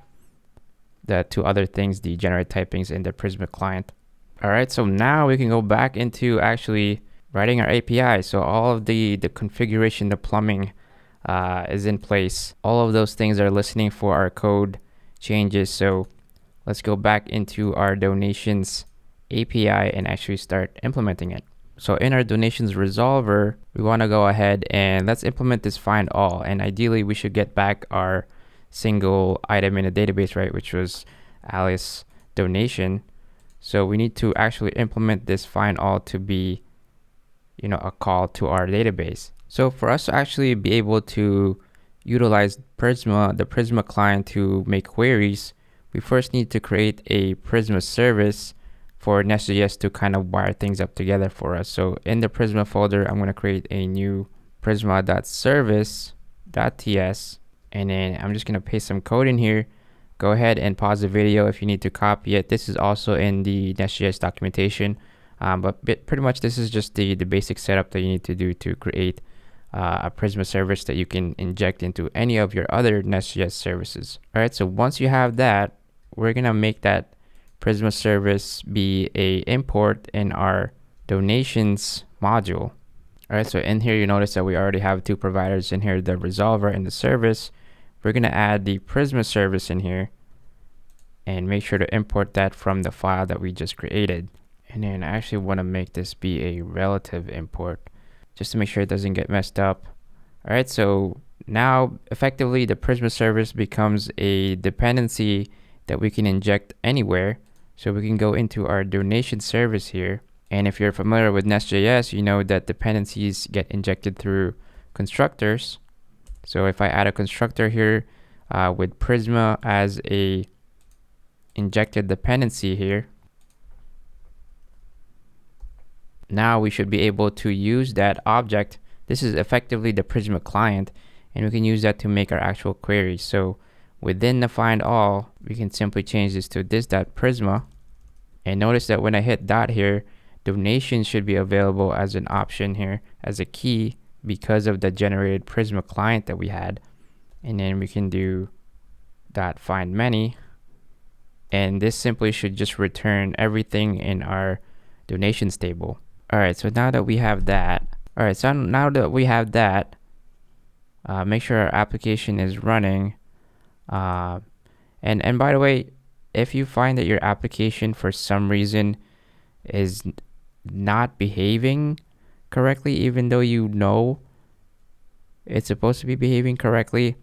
the two other things, the generate typings and the Prisma client. All right, so now we can go back into actually writing our API. So all of the configuration, the plumbing is in place. All of those things are listening for our code changes. So let's go back into our donations API and actually start implementing it. So in our donations resolver, we want to go ahead and let's implement this findAll. And ideally, we should get back our single item in the database, right, which was Alice donation. So we need to actually implement this findAll to be, a call to our database. So for us to actually be able to utilize Prisma, the Prisma client, to make queries, we first need to create a PrismaService for NestJS to kind of wire things up together for us. So in the Prisma folder, I'm going to create a new prisma.service.ts, and then I'm just going to paste some code in here. Go ahead and pause the video if you need to copy it. This is also in the NestJS documentation, but pretty much this is just the basic setup that you need to do to create a Prisma service that you can inject into any of your other NestJS services. All right, so once you have that, we're going to make that Prisma service be a import in our donations module. All right, so in here, you notice that we already have two providers in here, the resolver and the service. We're going to add the Prisma service in here and make sure to import that from the file that we just created. And then I actually want to make this be a relative import just to make sure it doesn't get messed up. All right, so now effectively the Prisma service becomes a dependency that we can inject anywhere. So we can go into our donation service here. And if you're familiar with NestJS, you know that dependencies get injected through constructors. So if I add a constructor here with Prisma as a injected dependency here, now we should be able to use that object. This is effectively the Prisma client, and we can use that to make our actual query. So within the findAll, we can simply change this to this.prisma. And notice that when I hit dot here, donation should be available as an option here as a key because of the generated Prisma client that we had. And then we can do dot find many. And this simply should just return everything in our donations table. All right, so now that we have that, make sure our application is running. And by the way, if you find that your application for some reason is not behaving correctly, even though you know it's supposed to be behaving correctly,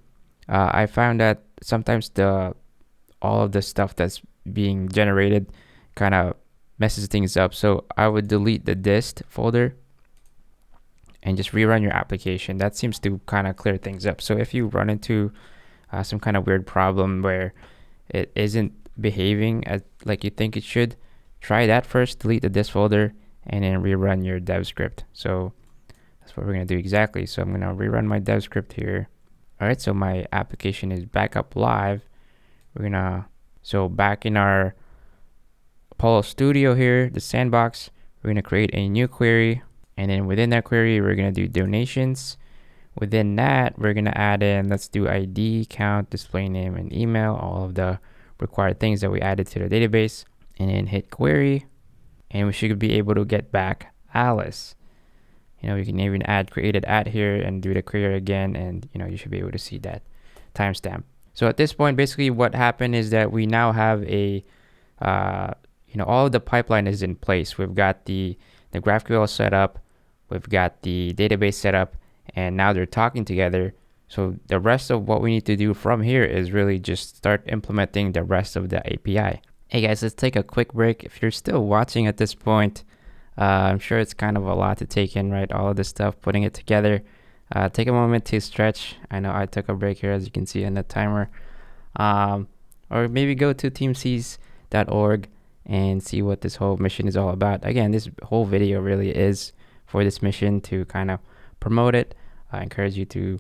I found that sometimes all of the stuff that's being generated kind of messes things up. So I would delete the dist folder and just rerun your application. That seems to kind of clear things up. So if you run into some kind of weird problem where it isn't behaving as like you think it should, try that first, delete the dist folder, and then rerun your dev script. So that's what we're going to do exactly. So I'm going to rerun my dev script here. All right, so my application is back up live. So back in our Apollo Studio here, the Sandbox, we're going to create a new query. And then within that query, we're going to do donations. Within that, we're going to add in, let's do ID, count, display name, and email, all of the required things that we added to the database. And then hit query. And we should be able to get back Alice. We can even add created at here and do the query again. And, you should be able to see that timestamp. So at this point, basically what happened is that we now have a, all of the pipeline is in place. We've got the GraphQL set up, we've got the database set up, and now they're talking together. So the rest of what we need to do from here is really just start implementing the rest of the API. Hey guys, let's take a quick break. If you're still watching at this point, I'm sure it's kind of a lot to take in, right? All of this stuff, putting it together. Take a moment to stretch. I know I took a break here, as you can see in the timer. Or maybe go to TeamSeas.org and see what this whole mission is all about. Again, this whole video really is for this mission to kind of promote it. I encourage you to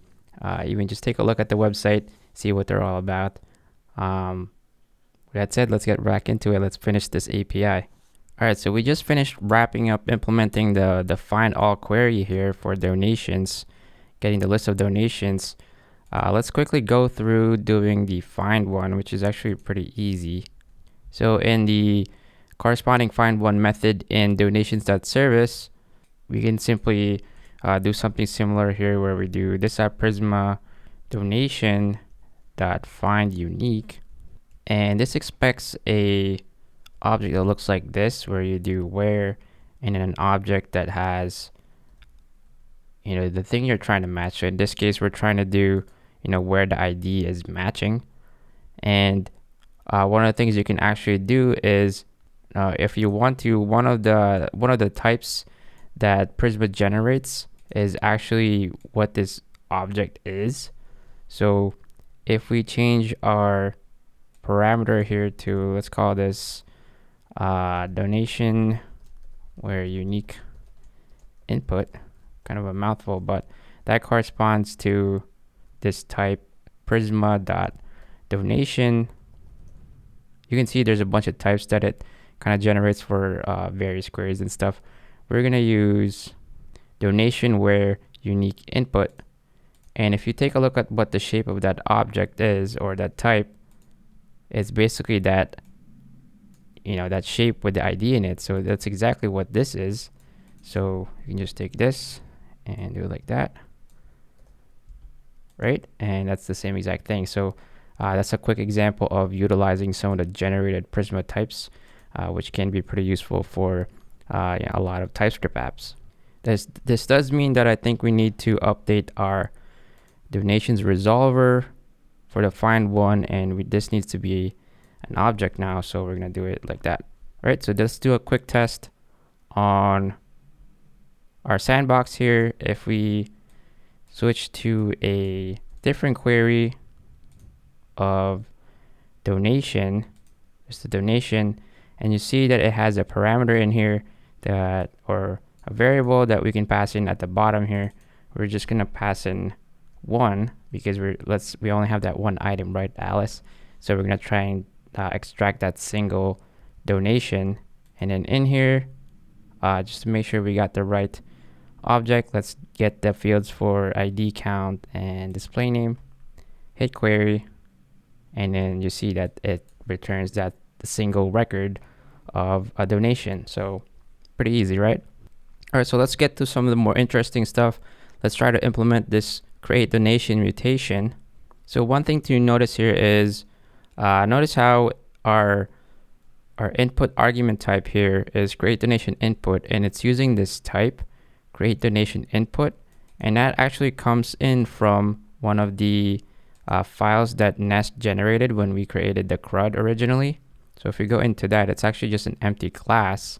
even just take a look at the website, see what they're all about. With that said, let's get back into it. Let's finish this API. All right, so we just finished wrapping up implementing the findAll query here for donations, getting the list of donations. Let's quickly go through doing the findOne, which is actually pretty easy. So in the corresponding findOne method in donations.service, we can simply do something similar here where we do this at Prisma donation.findUnique, and this expects a object that looks like this, where you do where and then an object that has, you know, the thing you're trying to match. So in this case, we're trying to do, you know, where the ID is matching. And one of the things you can actually do is if you want to, one of the types that Prisma generates is actually what this object is. So if we change our parameter here to, let's call this donation where unique input, kind of a mouthful, but that corresponds to this type Prisma.donation. You can see there's a bunch of types that it kind of generates for various queries and stuff. We're going to use donation where unique input. And if you take a look at what the shape of that object is, or that type, it's basically that, you know, that shape with the ID in it. So that's exactly what this is. So you can just take this and do it like that, right? And that's the same exact thing. So that's a quick example of utilizing some of the generated Prisma types, which can be pretty useful for a lot of TypeScript apps. This does mean that I think we need to update our donations resolver for the findOne, and this needs to be an object now, so we're gonna do it like that. All right, so let's do a quick test on our sandbox here. If we switch to a different query of donation, just the donation, and you see that it has a parameter in here that, or a variable that we can pass in at the bottom here. We're just gonna pass in 1 because we only have that one item, right, Alice? So we're gonna try and extract that single donation, and then in here, just to make sure we got the right object, let's get the fields for ID count and display name, hit query, and then you see that it returns that the single record of a donation. So pretty easy, right? All right, so let's get to some of the more interesting stuff. Let's try to implement this create donation mutation. So one thing to notice here is notice how our input argument type here is create donation input, and it's using this type create donation input, and that actually comes in from one of the files that Nest generated when we created the CRUD originally. So if we go into that, it's actually just an empty class.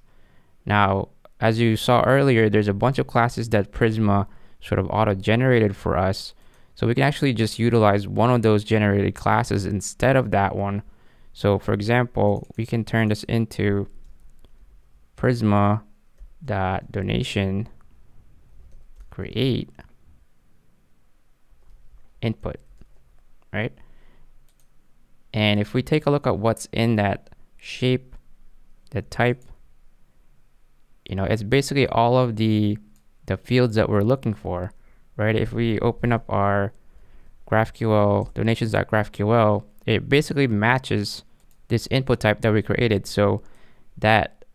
Now, as you saw earlier, there's a bunch of classes that Prisma sort of auto-generated for us. So we can actually just utilize one of those generated classes instead of that one. So for example, we can turn this into Prisma.donation create input, right? And if we take a look at what's in that shape, the type, you know, it's basically all of the fields that we're looking for, right? If we open up our GraphQL, donations.graphql, it basically matches this input type that we created. So that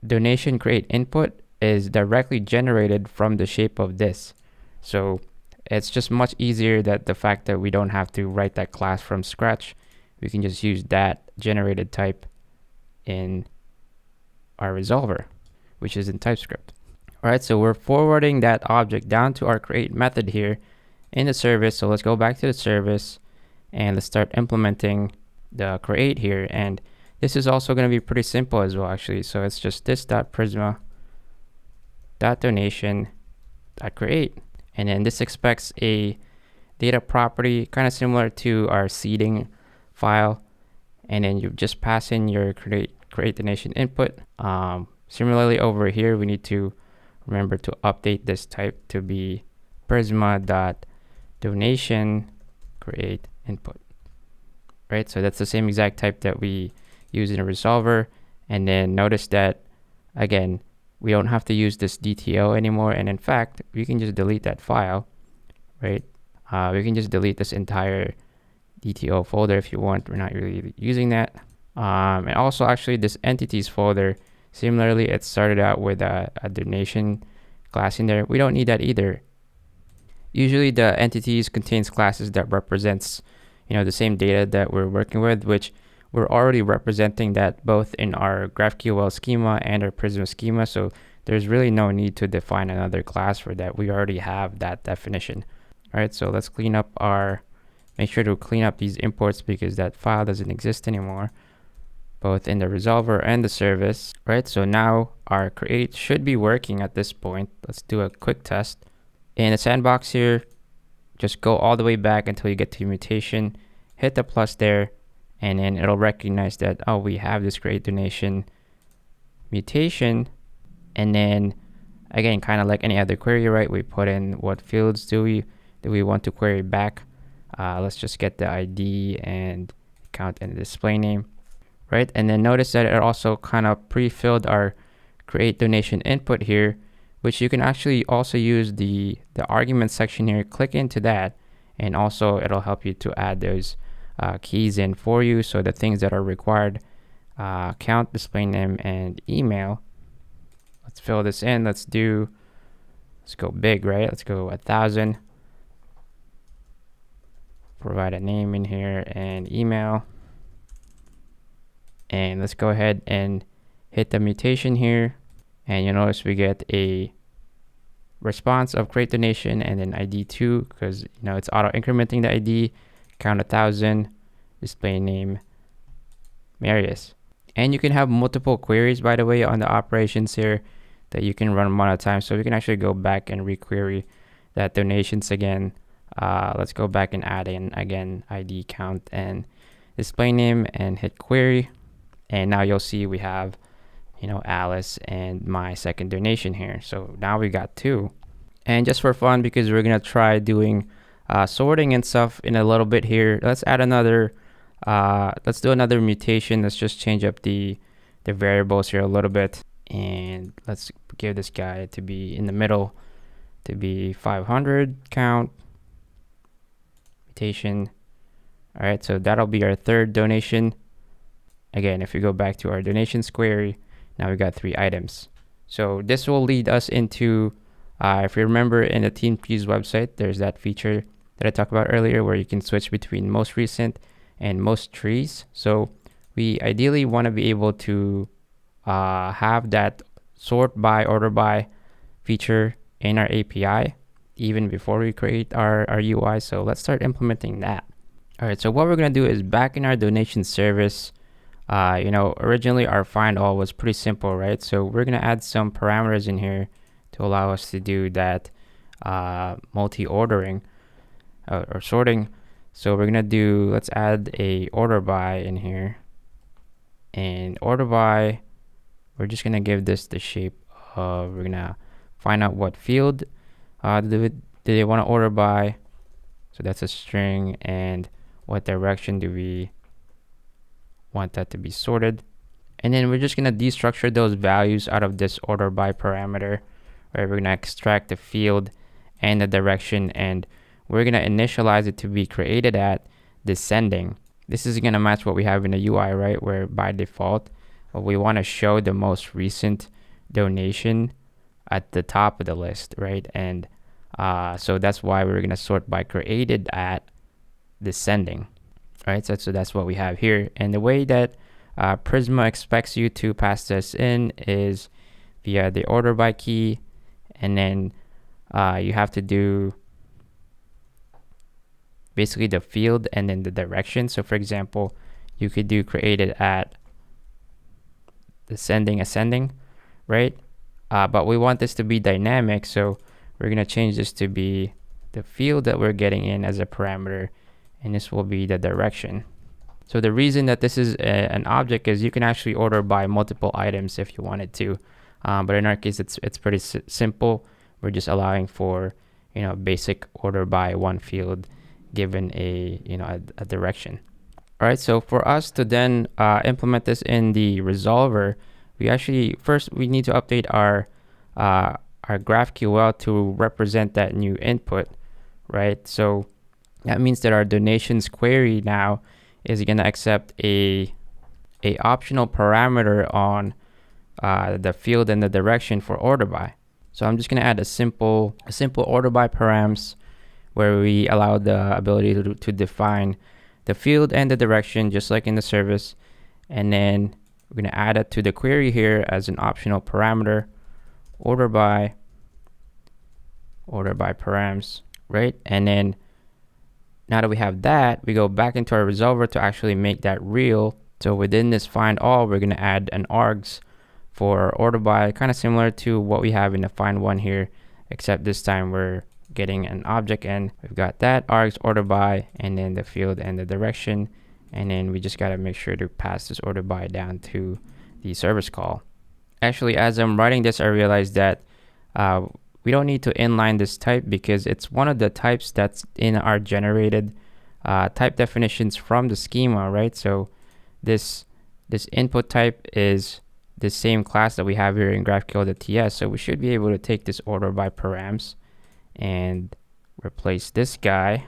donation create input is directly generated from the shape of this. So it's just much easier that the fact that we don't have to write that class from scratch. We can just use that generated type in our resolver, which is in TypeScript. All right, so we're forwarding that object down to our create method here in the service. So let's go back to the service and let's start implementing the create here. And this is also going to be pretty simple as well, actually. So it's just this.prisma.donation.create. And then this expects a data property kind of similar to our seeding file. And then you just pass in your create donation input. Similarly over here, we need to remember to update this type to be Prisma.donation create input, right? So that's the same exact type that we use in a resolver. And then notice that, again, we don't have to use this DTO anymore. And in fact, we can just delete that file, right? We can just delete this entire DTO folder if you want. We're not really using that. And also actually this entities folder, similarly, it started out with a donation class in there. We don't need that either. Usually the entities contains classes that represents, the same data that we're working with, which we're already representing that both in our GraphQL schema and our Prisma schema. So there's really no need to define another class for that. We already have that definition. All right, so let's make sure to clean up these imports because that file doesn't exist anymore, both in the resolver and the service. Right, so now our create should be working at this point. Let's do a quick test. In the sandbox here, just go all the way back until you get to mutation, hit the plus there, and then it'll recognize that, oh, we have this create donation mutation. And then again, kind of like any other query, right? We put in what fields do we want to query back. Let's just get the ID and account and the display name, right? And then notice that it also kind of pre-filled our create donation input here, which you can actually also use the argument section here. Click into that, and also it'll help you to add those keys in for you. So the things that are required, account, display name, and email. Let's fill this in. Let's go big, right? Let's go 1,000. Provide a name in here and email. And let's go ahead and hit the mutation here. And you'll notice we get a response of create donation and then ID 2 because it's auto incrementing the ID, count 1,000, display name Marius. And you can have multiple queries, by the way, on the operations here that you can run one at a time. So we can actually go back and requery that donations again. Let's go back and add in again ID, count, and display name and hit query. And now you'll see we have Alice and my second donation here. So now we got 2. And just for fun, because we're gonna try doing sorting and stuff in a little bit here, let's add another let's do another mutation. Let's just change up the variables here a little bit, and let's give this guy to be in the middle, to be 500 count mutation. All right, so that'll be our third donation. Again, if we go back to our donations query, now we got 3 items. So this will lead us into, if you remember in the TeamSeas website, there's that feature that I talked about earlier where you can switch between most recent and most trees. So we ideally want to be able to have that sort by, order by feature in our API even before we create our UI. So let's start implementing that. All right, so what we're going to do is back in our donation service, originally our findAll was pretty simple, right? So we're going to add some parameters in here to allow us to do that multi-ordering or sorting. So we're going to let's add a orderBy in here. And orderBy, we're just going to give this the shape of, we're going to find out what field do they want to order by. So that's a string, and what direction do we want that to be sorted. And then we're just going to destructure those values out of this orderBy parameter, where we're going to extract the field and the direction, and we're going to initialize it to be created at descending. This is going to match what we have in the UI, right? Where by default, we want to show the most recent donation at the top of the list, right? And so that's why we're going to sort by created at descending, right? So that's what we have here. And the way that Prisma expects you to pass this in is via the orderBy key, and then you have to do basically the field and then the direction. So for example, you could do created at descending, ascending, right? But we want this to be dynamic, so we're going to change this to be the field that we're getting in as a parameter, and this will be the direction. So the reason that this is an object is you can actually order by multiple items if you wanted to, but in our case it's pretty simple. We're just allowing for basic order by one field given a direction. All right, so for us to then implement this in the resolver, we need to update our GraphQL to represent that new input, right? So that means that our donations query now is going to accept a optional parameter on the field and the direction for order by. So I'm just going to add a simple order by params where we allow the ability to define the field and the direction just like in the service, and then we're going to add it to the query here as an optional parameter, order by params, right? And then now that we have that, we go back into our resolver to actually make that real. So within this findAll, we're going to add an args for order by, kind of similar to what we have in the findOne here, except this time we're getting an object, and we've got that args order by, and then the field and the direction, and then we just got to make sure to pass this order by down to the service call. Actually, as I'm writing this, I realized that we don't need to inline this type because it's one of the types that's in our generated type definitions from the schema, right? So this input type is the same class that we have here in GraphQL.ts. So we should be able to take this order by params and replace this guy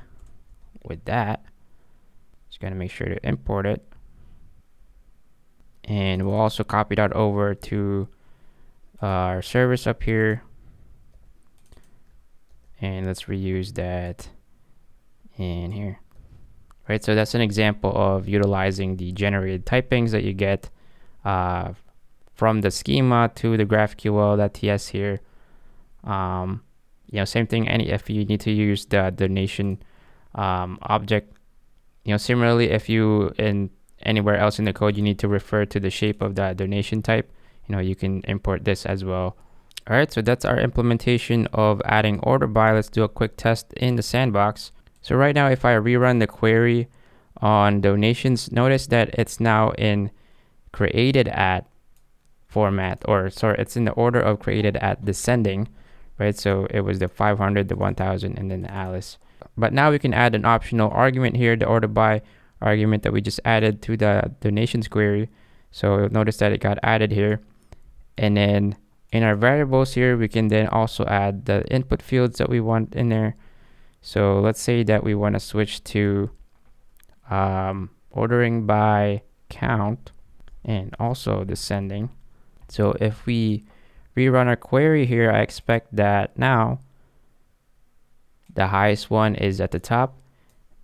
with that. Just gonna make sure to import it. And we'll also copy that over to our service up here. And let's reuse that in here. Right, so that's an example of utilizing the generated typings that you get from the schema to the GraphQL.ts here. Same thing. If you need to use the donation object, similarly, if you in anywhere else in the code you need to refer to the shape of that donation type, you can import this as well. All right, so that's our implementation of adding order by. Let's do a quick test in the sandbox. So right now, if I rerun the query on donations, notice that it's now in created at format, or sorry, it's in the order of created at descending, right? So it was the 500, the 1000, and then the Alice. But now we can add an optional argument here, the order by argument that we just added to the donations query. So notice that it got added here. And then in our variables here, we can then also add the input fields that we want in there. So let's say that we want to switch to ordering by count and also descending. So if we rerun our query here, I expect that now the highest one is at the top,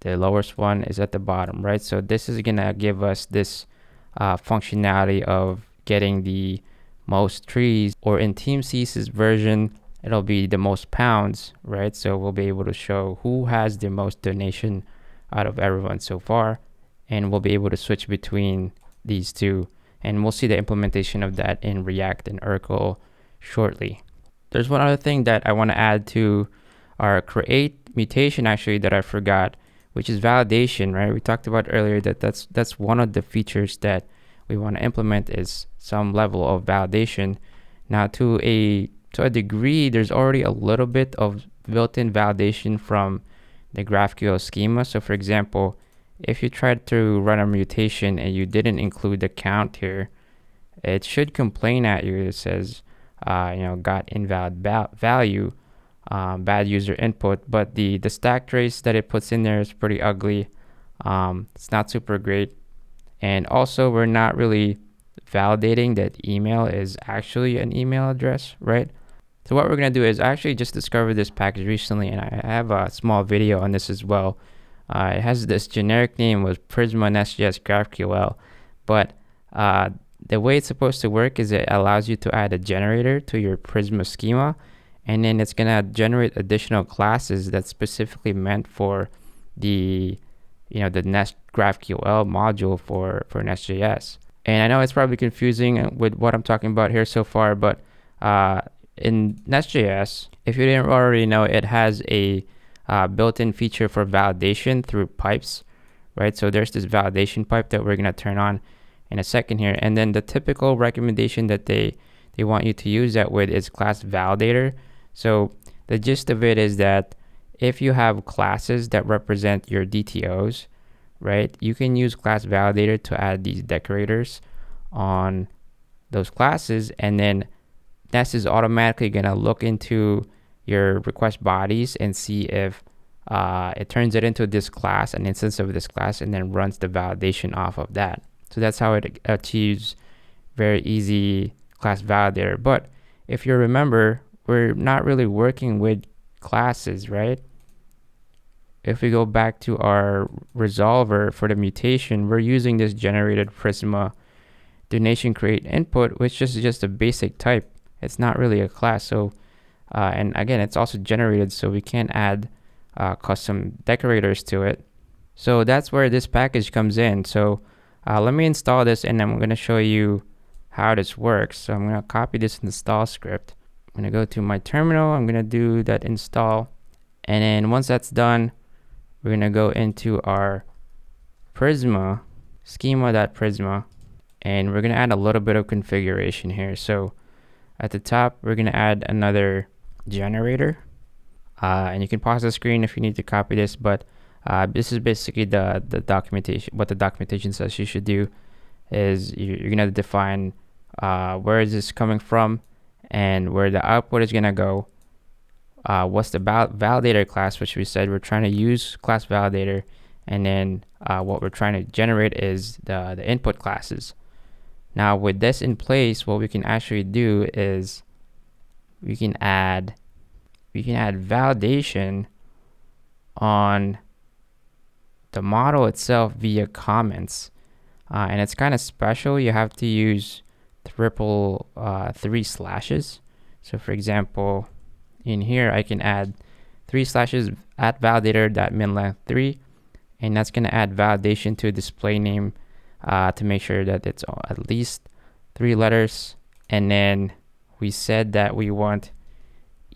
the lowest one is at the bottom, right? So this is gonna give us this functionality of getting the most trees, or in TeamSeas' version, it'll be the most pounds, right? So we'll be able to show who has the most donation out of everyone so far, and we'll be able to switch between these two. And we'll see the implementation of that in React and URQL shortly. There's one other thing that I want to add to our create mutation actually that I forgot, which is validation, right? We talked about earlier that that's one of the features that we want to implement, is some level of validation. Now to a degree, there's already a little bit of built-in validation from the GraphQL schema. So for example, if you tried to run a mutation and you didn't include the count here, it should complain at you. It says, got invalid value, bad user input. But the stack trace that it puts in there is pretty ugly. It's not super great. And also, we're not really validating that email is actually an email address, right? So what we're going to do is, I actually just discovered this package recently, and I have a small video on this as well. It has this generic name with Prisma NestJS GraphQL, but the way it's supposed to work is it allows you to add a generator to your Prisma schema, and then it's going to generate additional classes that's specifically meant for the Nest GraphQL module for NestJS. And I know it's probably confusing with what I'm talking about here so far, but in NestJS, if you didn't already know, it has a built-in feature for validation through pipes, right? So there's this validation pipe that we're going to turn on in a second here. And then the typical recommendation that they want you to use that with is class-validator. So the gist of it is that if you have classes that represent your DTOs, right, you can use class-validator to add these decorators on those classes, and then Nest is automatically going to look into your request bodies and see if it turns it into this class, an instance of this class, and then runs the validation off of that. So that's how it achieves very easy class validator. But if you remember, we're not really working with classes, right? If we go back to our resolver for the mutation, we're using this generated Prisma donation create input, which is just a basic type. It's not really a class. So, and again, it's also generated, so we can't add custom decorators to it. So that's where this package comes in. So let me install this, and I'm going to show you how this works. So I'm going to copy this install script. I'm going to go to my terminal. I'm going to do that install. And then once that's done, we're going to go into our Prisma, schema.prisma, and we're going to add a little bit of configuration here. So at the top, we're going to add another generator. And you can pause the screen if you need to copy this, but this is basically the documentation. What the documentation says you should do is you're going to define where is this coming from and where the output is going to go. What's the validator class, which we said we're trying to use class validator, and then what we're trying to generate is the input classes. Now with this in place, what we can actually do is we can add validation on the model itself via comments, and it's kind of special. You have to use three slashes. So for example, in here I can add 3 slashes at validator.minLength 3, and that's going to add validation to display name to make sure that it's at least 3 letters. And then we said that we want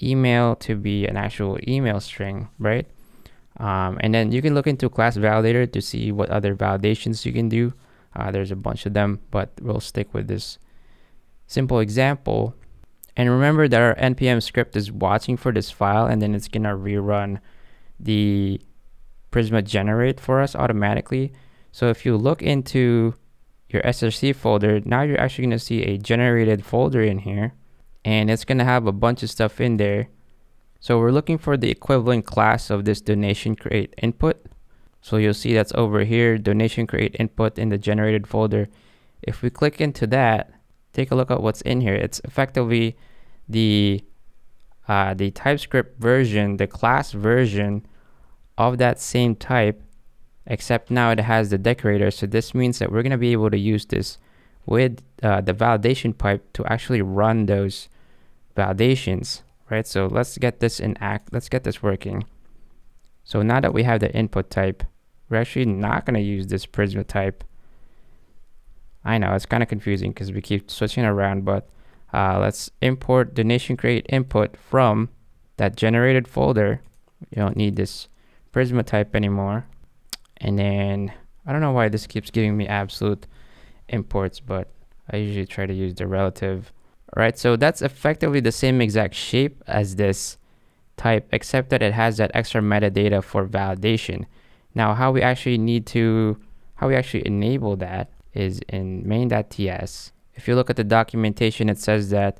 email to be an actual email string, right? And then you can look into class validator to see what other validations you can do. There's a bunch of them, but we'll stick with this simple example. And remember that our npm script is watching for this file, and then it's gonna rerun the Prisma generate for us automatically. So if you look into your src folder, now you're actually gonna see a generated folder in here, and it's gonna have a bunch of stuff in there. So we're looking for the equivalent class of this donation create input. So you'll see that's over here, donation create input in the generated folder. If we click into that, take a look at what's in here. It's effectively the TypeScript version, the class version of that same type, except now it has the decorator. So this means that we're going to be able to use this with the validation pipe to actually run those validations, right? So let's get this let's get this working. So now that we have the input type, we're actually not going to use this Prisma type. I know it's kind of confusing because we keep switching around, but let's import donation create input from that generated folder. You don't need this Prisma type anymore. And then I don't know why this keeps giving me absolute imports, but I usually try to use the relative. All right, so that's effectively the same exact shape as this type, except that it has that extra metadata for validation. Now, how we actually enable that is in main.ts. If you look at the documentation, it says that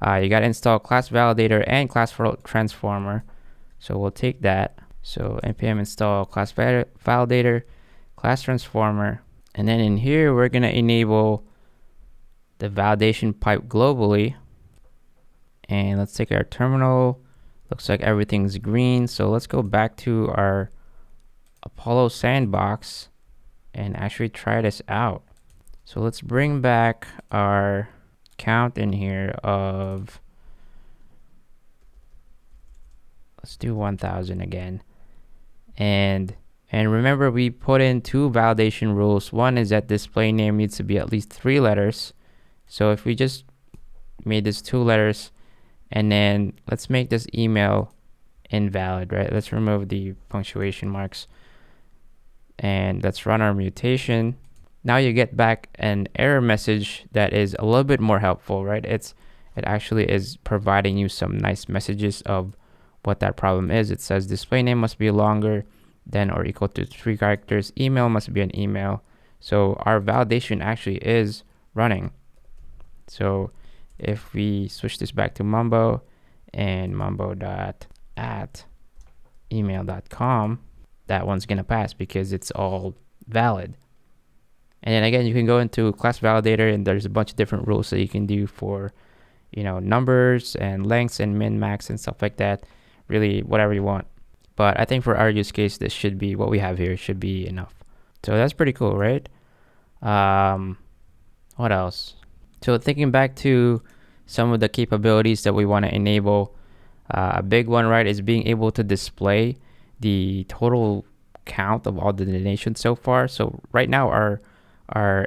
you got to install class validator and class transformer. So we'll take that. So npm install class validator, class transformer, and then in here we're going to enable the validation pipe globally. And let's take our terminal. Looks like everything's green. So let's go back to our Apollo Sandbox and actually try this out. So let's bring back our count in here of, let's do 1000 again. And remember, we put in 2 validation rules. One is that display name needs to be at least 3 letters. So if we just made this 2 letters, and then let's make this email invalid, right? Let's remove the punctuation marks, and let's run our mutation. Now you get back an error message that is a little bit more helpful, right? It actually is providing you some nice messages of what that problem is. It says display name must be longer than or equal to 3 characters. Email must be an email. So our validation actually is running. So if we switch this back to Mumbo and mumbo.@email.com, that one's gonna pass because it's all valid. And then again, you can go into class-validator, and there's a bunch of different rules that you can do for, numbers and lengths and min, max, and stuff like that. Really, whatever you want. But I think for our use case, this should be what we have here should be enough. So that's pretty cool, right? What else? So thinking back to some of the capabilities that we want to enable, a big one, right, is being able to display the total count of all the donations so far. So right now, our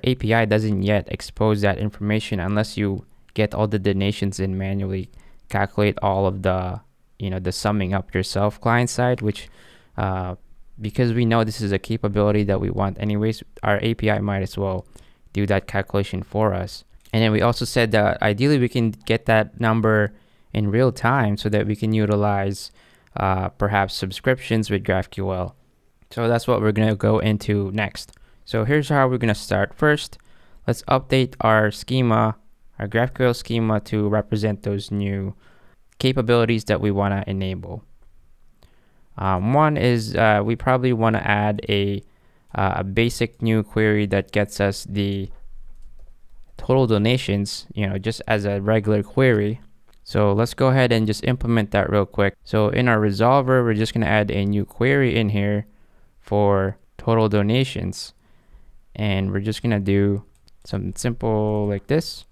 API doesn't yet expose that information unless you get all the donations and manually calculate all of the, the summing up yourself client side, which, because we know this is a capability that we want anyways, our API might as well do that calculation for us. And then we also said that ideally we can get that number in real time so that we can utilize perhaps subscriptions with GraphQL. So that's what we're going to go into next. So here's how we're going to start. First, let's update our schema, our GraphQL schema, to represent those new capabilities that we want to enable. One is we probably want to add a basic new query that gets us the total donations, just as a regular query. So let's go ahead and just implement that real quick. So in our resolver, we're just going to add a new query in here for total donations. And we're just going to do something simple like this,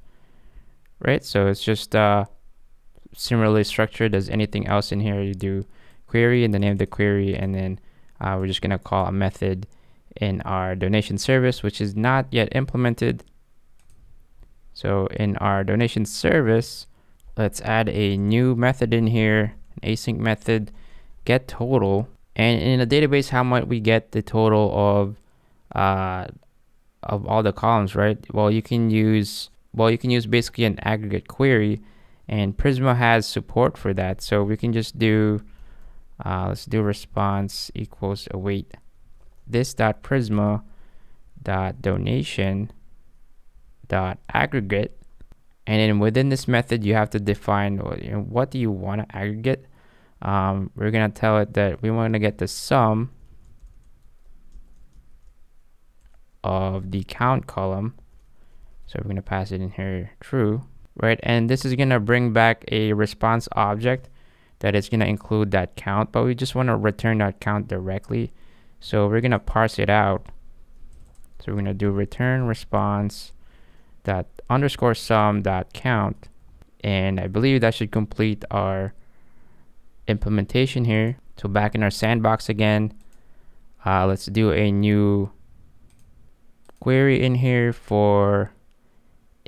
right? So it's just similarly structured as anything else in here. You do query and the name of the query, and then we're just going to call a method in our donation service, which is not yet implemented. So in our donation service, let's add a new method in here, an async method, get total. And in a database, how might we get the total of all the columns, right? Well, you can use basically an aggregate query, and Prisma has support for that. So we can just do let's do response equals await this dot Prisma dot donation dot aggregate, and then within this method you have to define what do you want to aggregate. We're gonna tell it that we want to get the sum of the count column, so we're gonna pass it in here true, right? And this is gonna bring back a response object that is gonna include that count, but we just want to return that count directly, so we're gonna parse it out. So we're gonna do return response dot underscore sum dot count, and I believe that should complete our implementation here. So back in our sandbox again, let's do a new query in here for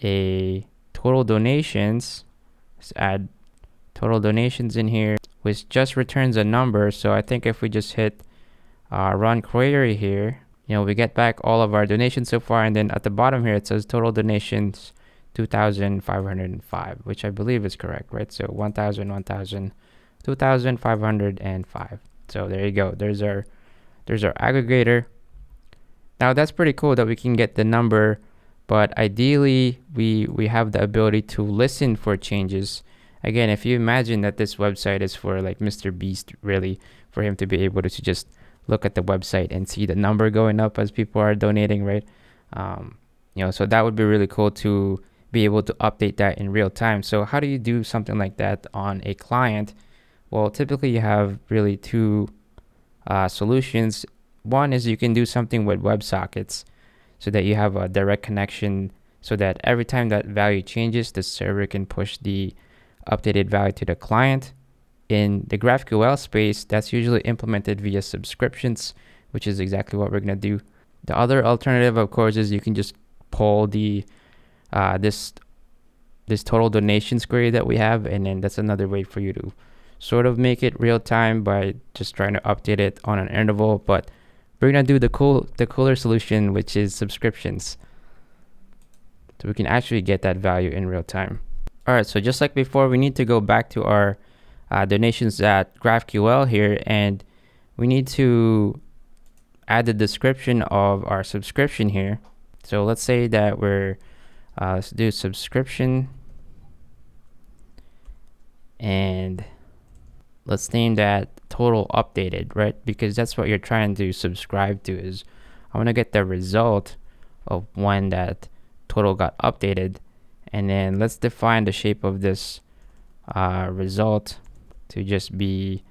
a total donations. Let's add total donations in here, which just returns a number. So I think if we just hit run query here, we get back all of our donations so far, and then at the bottom here it says total donations 2,505, which I believe is correct, right? So 1,000, 1,000, 2,505. So there you go. There's our aggregator. Now that's pretty cool that we can get the number, but ideally we have the ability to listen for changes. Again, if you imagine that this website is for like Mr. Beast, really, for him to be able to just look at the website and see the number going up as people are donating, right? So that would be really cool to be able to update that in real time. So how do you do something like that on a client? Well, typically you have really two solutions. One is you can do something with WebSockets so that you have a direct connection, so that every time that value changes, the server can push the updated value to the client. In the GraphQL space, that's usually implemented via subscriptions, which is exactly what we're going to do. The other alternative, of course, is you can just pull the this total donations query that we have, and then that's another way for you to sort of make it real time by just trying to update it on an interval. But we're going to do the cooler solution, which is subscriptions, so we can actually get that value in real time. All right, so just like before, we need to go back to our donations.graphql here, and we need to add the description of our subscription here. So let's say that we're let's do subscription, and let's name that total updated, right? Because that's what you're trying to subscribe to, is I want to get the result of when that total got updated. And then let's define the shape of this result to just be,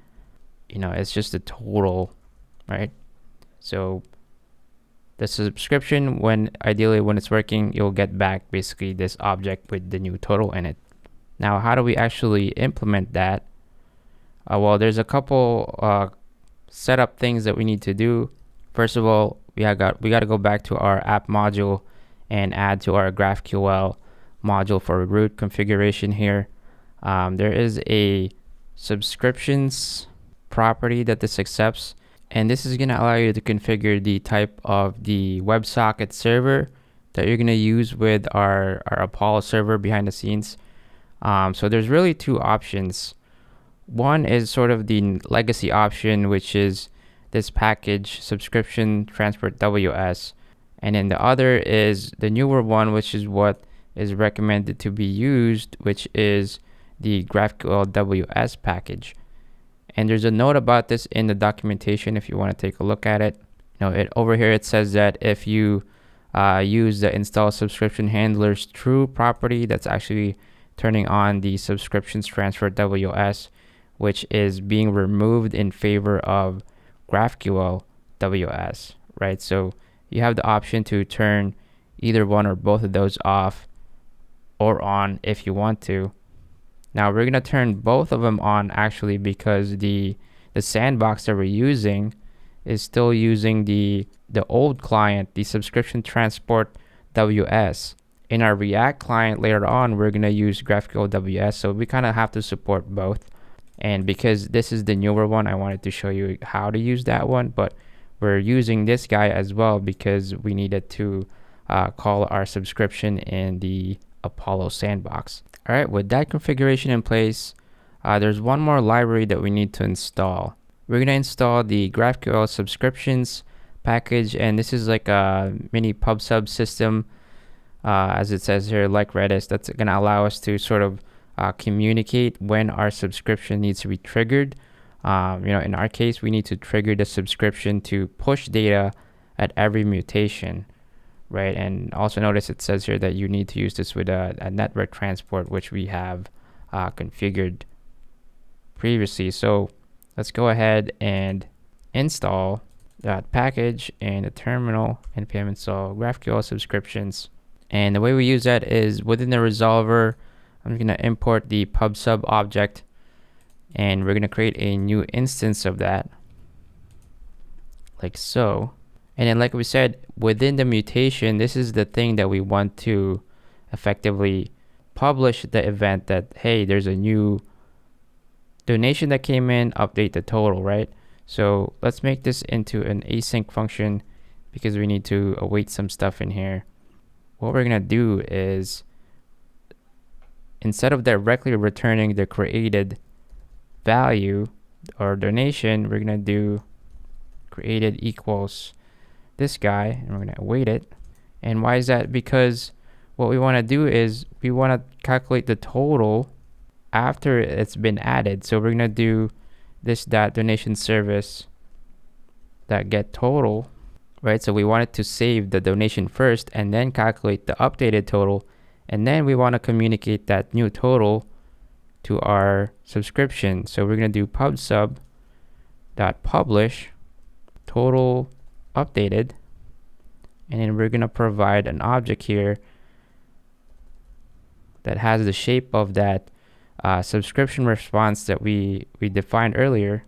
it's just the total, right? So the subscription, ideally when it's working, you'll get back basically this object with the new total in it. Now, how do we actually implement that? Well, there's a couple setup things that we need to do. First of all, we got to go back to our app module and add to our GraphQL module for root configuration here. There is a subscriptions property that this accepts, and this is going to allow you to configure the type of the WebSocket server that you're going to use with our Apollo server behind the scenes. So there's really two options. One is sort of the legacy option, which is this package subscription transport WS, and then the other is the newer one, which is what is recommended to be used, which is the GraphQL WS package. And there's a note about this in the documentation if you want to take a look at it. Over here it says that if you use the install subscription handlers true property, that's actually turning on the subscriptions transfer WS, which is being removed in favor of GraphQL WS, right? So you have the option to turn either one or both of those off or on if you want to. Now we're going to turn both of them on actually, because the sandbox that we're using is still using the old client, the subscription transport WS. In our React client later on, we're going to use GraphQL WS, so we kind of have to support both. And because this is the newer one, I wanted to show you how to use that one, but we're using this guy as well because we needed to call our subscription in the Apollo sandbox. All right, with that configuration in place, there's one more library that we need to install. We're going to install the GraphQL subscriptions package, and this is like a mini pub sub system, as it says here, like Redis. That's going to allow us to sort of communicate when our subscription needs to be triggered. In our case, we need to trigger the subscription to push data at every mutation, right? And also notice it says here that you need to use this with a network transport, which we have configured previously. So let's go ahead and install that package in the terminal, npm install GraphQL subscriptions. And the way we use that is within the resolver. I'm going to import the pub sub object, and we're going to create a new instance of that, like so. And then like we said, within the mutation, this is the thing that we want to effectively publish the event that, hey, there's a new donation that came in, update the total, right? So let's make this into an async function because we need to await some stuff in here. What we're going to do is, instead of directly returning the created value or donation, we're going to do created equals this guy, and we're going to await it. And why is that? Because what we want to do is we want to calculate the total after it's been added. So we're going to do this dot donation service that get total, right? So we wanted to save the donation first and then calculate the updated total. And then we want to communicate that new total to our subscription. So we're going to do pub sub dot publish total updated, and then we're going to provide an object here that has the shape of that subscription response that we defined earlier.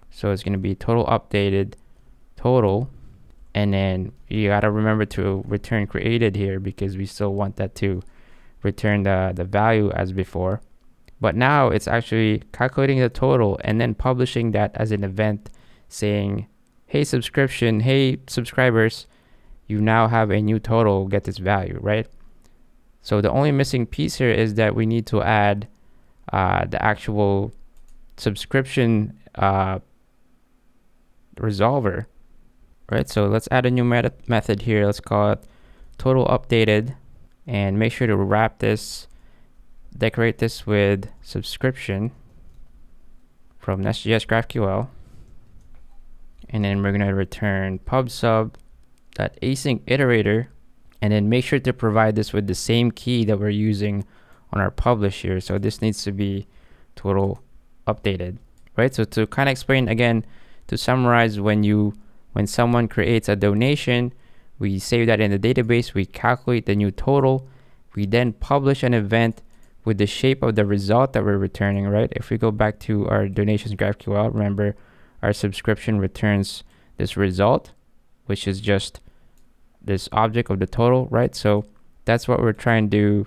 So it's going to be total updated total. And then you got to remember to return created here because we still want that to return the value as before. But now it's actually calculating the total and then publishing that as an event saying, hey subscription, hey subscribers, you now have a new total, get this value, right? So the only missing piece here is that we need to add the actual subscription resolver, right? So let's add a new method here. Let's call it total updated, and make sure to wrap this, decorate this with subscription from NestJS GraphQL. And then we're gonna return pub/sub.async iterator, and then make sure to provide this with the same key that we're using on our publish here. So this needs to be total updated, right? So to kind of explain again, to summarize, when someone creates a donation, we save that in the database, we calculate the new total, we then publish an event with the shape of the result that we're returning, right? If we go back to our donations GraphQL, remember our subscription returns this result, which is just this object of the total, right? So that's what we're trying to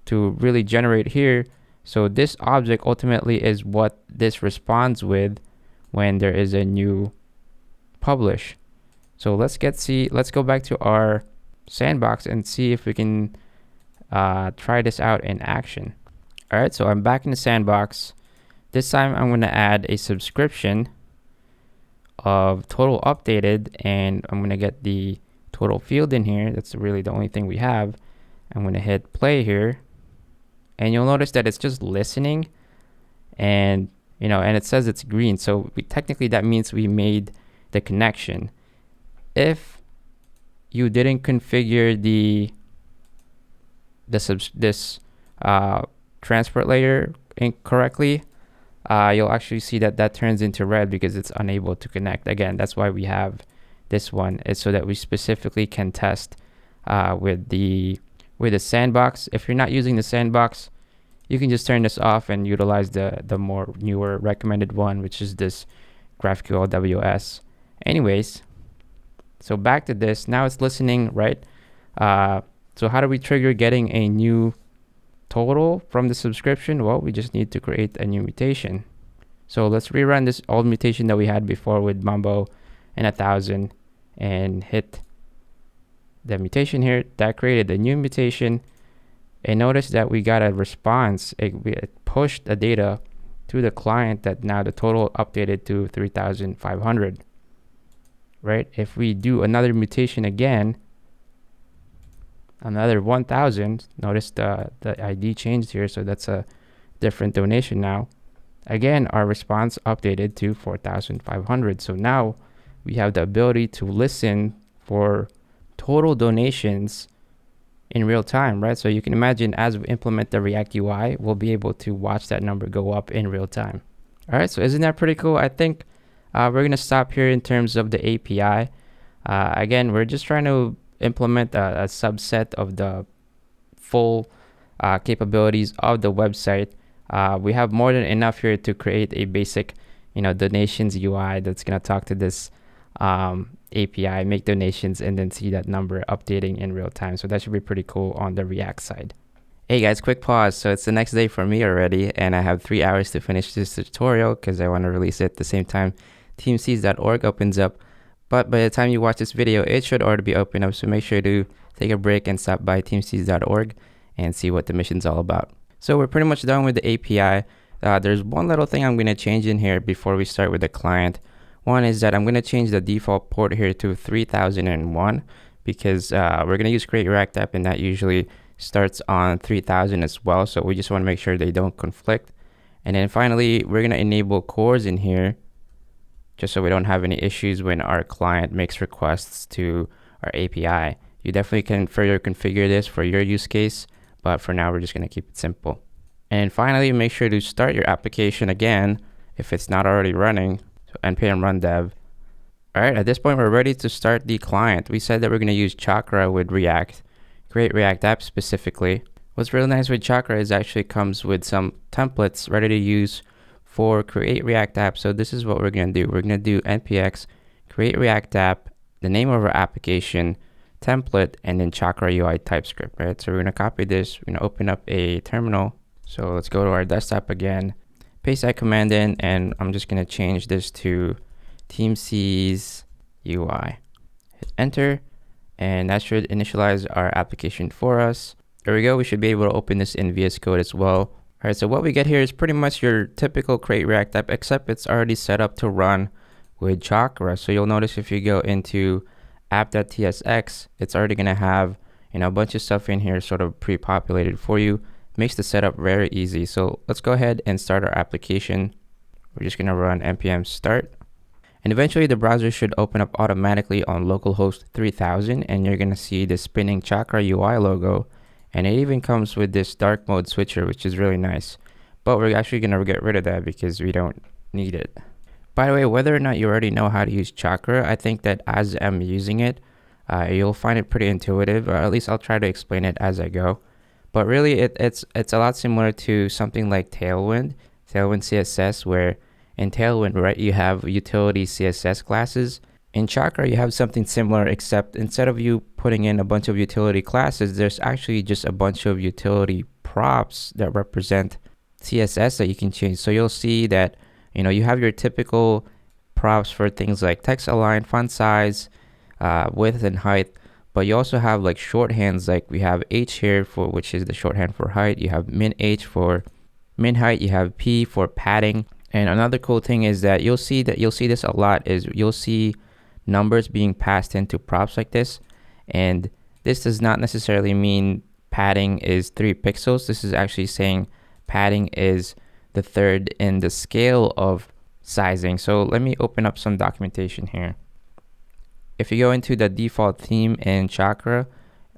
really generate here. So this object ultimately is what this responds with when there is a new publish. So let's go back to our sandbox and see if we can try this out in action. All right, so I'm back in the sandbox. This time I'm going to add a subscription of total updated, and I'm going to get the total field in here. That's really the only thing we have. I'm going to hit play here, and you'll notice that it's just listening, and and it says it's green. So technically that means we made the connection. If you didn't configure this transport layer incorrectly, you'll actually see that turns into red because it's unable to connect. Again, that's why we have this one, is so that we specifically can test with the sandbox. If you're not using the sandbox, you can just turn this off and utilize the more newer recommended one, which is this GraphQL WS. Anyways, so back to this. Now it's listening, right? So how do we trigger getting a new total from the subscription? Well, we just need to create a new mutation. So let's rerun this old mutation that we had before with Mambo and 1000 and hit the mutation here. That created a new mutation. And notice that we got a response. It pushed the data to the client that now the total updated to 3,500, right? If we do another mutation again, another 1,000, notice the ID changed here, so that's a different donation now. Again, our response updated to 4,500. So now we have the ability to listen for total donations in real time, right? So you can imagine as we implement the React UI, we'll be able to watch that number go up in real time. All right, so isn't that pretty cool? I think we're gonna stop here in terms of the API. Again, we're just trying to implement a subset of the full capabilities of the website. We have more than enough here to create a basic, donations UI that's gonna talk to this API, make donations, and then see that number updating in real time. So that should be pretty cool on the React side. Hey guys, quick pause. So it's the next day for me already, and I have 3 hours to finish this tutorial because I want to release it at the same time TeamSeas.org opens up. But by the time you watch this video, it should already be open up. So make sure to take a break and stop by TeamSeas.org and see what the mission's all about. So we're pretty much done with the API. There's one little thing I'm going to change in here before we start with the client. One is that I'm going to change the default port here to 3001 because we're going to use Create React App, and that usually starts on 3000 as well. So we just want to make sure they don't conflict. And then finally, we're going to enable cores in here just so we don't have any issues when our client makes requests to our API. You definitely can further configure this for your use case, but for now, we're just going to keep it simple. And finally, make sure to start your application again if it's not already running. So npm run dev. All right, at this point, we're ready to start the client. We said that we're going to use Chakra with React, Create React App specifically. What's really nice with Chakra is actually comes with some templates ready to use for Create React App. So this is what we're going to do. We're going to do npx Create React App, the name of our application, template, and then Chakra UI TypeScript, right? So we're going to copy this. We're going to open up a terminal. So let's go to our desktop again, paste that command in, and I'm just going to change this to TeamSeas UI. Hit enter, and that should initialize our application for us. There we go. We should be able to open this in VS Code as well. All right, so what we get here is pretty much your typical create React app, except it's already set up to run with Chakra. So you'll notice if you go into app.tsx, it's already going to have, a bunch of stuff in here sort of pre-populated for you. Makes the setup very easy. So let's go ahead and start our application. We're just going to run npm start. And eventually the browser should open up automatically on localhost 3000, and you're going to see the spinning Chakra UI logo. And it even comes with this dark mode switcher, which is really nice. But we're actually going to get rid of that because we don't need it. By the way, whether or not you already know how to use Chakra, I think that as I'm using it, you'll find it pretty intuitive, or at least I'll try to explain it as I go. But really, it's a lot similar to something like Tailwind CSS, where in Tailwind, right, you have utility CSS classes. In Chakra, you have something similar, except instead of you putting in a bunch of utility classes, there's actually just a bunch of utility props that represent CSS that you can change. So you'll see that, you have your typical props for things like text align, font size, width and height, but you also have like shorthands, like we have H here for, which is the shorthand for height. You have min H for min height. You have P for padding. And another cool thing is that you'll see this a lot is you'll see numbers being passed into props like this. And this does not necessarily mean padding is 3 pixels. This is actually saying padding is the third in the scale of sizing. So let me open up some documentation here. If you go into the default theme in Chakra,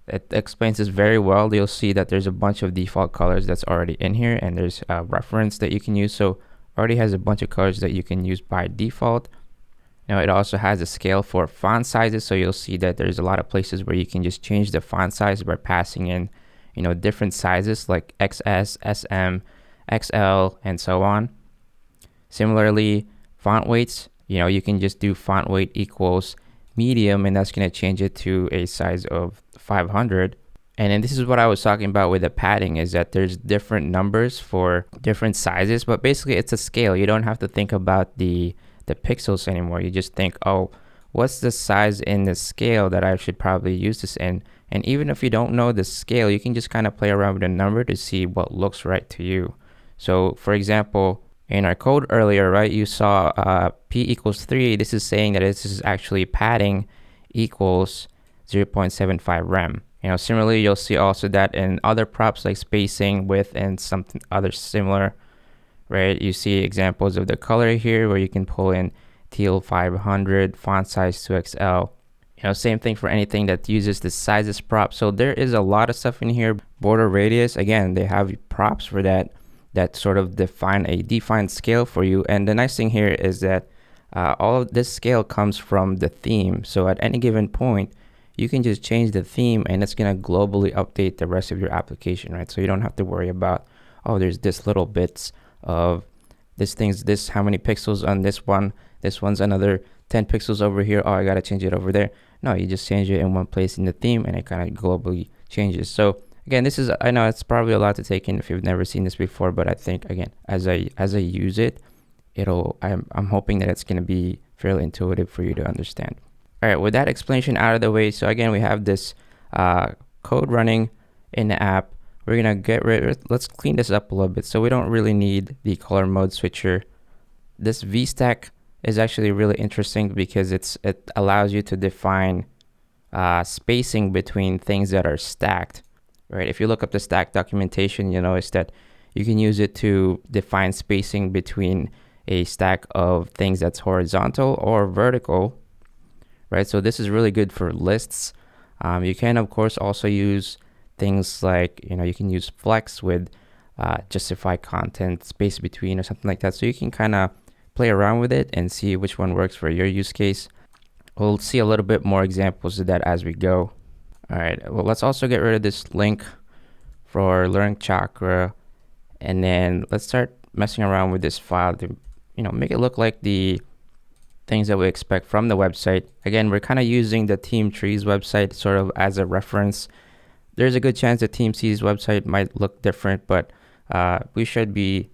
it explains this very well. You'll see that there's a bunch of default colors that's already in here, and there's a reference that you can use. So already has a bunch of colors that you can use by default. Now it also has a scale for font sizes, so you'll see that there's a lot of places where you can just change the font size by passing in, different sizes like XS, SM, XL, and so on. Similarly, font weights, you can just do font weight equals medium, and that's going to change it to a size of 500. And then this is what I was talking about with the padding, is that there's different numbers for different sizes, but basically it's a scale. You don't have to think about the pixels anymore. You just think, oh, what's the size in the scale that I should probably use this in? And even if you don't know the scale, you can just kind of play around with a number to see what looks right to you. So for example, in our code earlier, right, you saw P equals 3. This is saying that this is actually padding equals 0.75 rem. Similarly, you'll see also that in other props like spacing, width, and something other similar, right? You see examples of the color here where you can pull in teal 500, font size 2XL. Same thing for anything that uses the sizes prop. So there is a lot of stuff in here. Border radius, again, they have props for that sort of define a defined scale for you. And the nice thing here is that all of this scale comes from the theme. So at any given point, you can just change the theme and it's going to globally update the rest of your application, right? So you don't have to worry about, oh, there's this little bits of this how many pixels on this one, this one's another 10 pixels over here, oh, I got to change it over there. No, you just change it in one place in the theme and it kind of globally changes. So again, I know it's probably a lot to take in if you've never seen this before, but I think, again, as I use it, I'm hoping that it's going to be fairly intuitive for you to understand. All right, with that explanation out of the way, so again, we have this code running in the app. We're going to let's clean this up a little bit. So we don't really need the color mode switcher. This VStack is actually really interesting because it allows you to define spacing between things that are stacked, right? If you look up the stack documentation, you'll notice that you can use it to define spacing between a stack of things that's horizontal or vertical, right? So this is really good for lists. You can, of course, also use things like, you can use flex with justify content, space between, or something like that. So you can kind of play around with it and see which one works for your use case. We'll see a little bit more examples of that as we go. All right, well, let's also get rid of this link for learn Chakra, and then let's start messing around with this file to, make it look like the things that we expect from the website. Again, we're kind of using the TeamTrees website sort of as a reference. There's a good chance that TeamSeas website might look different, but we should be,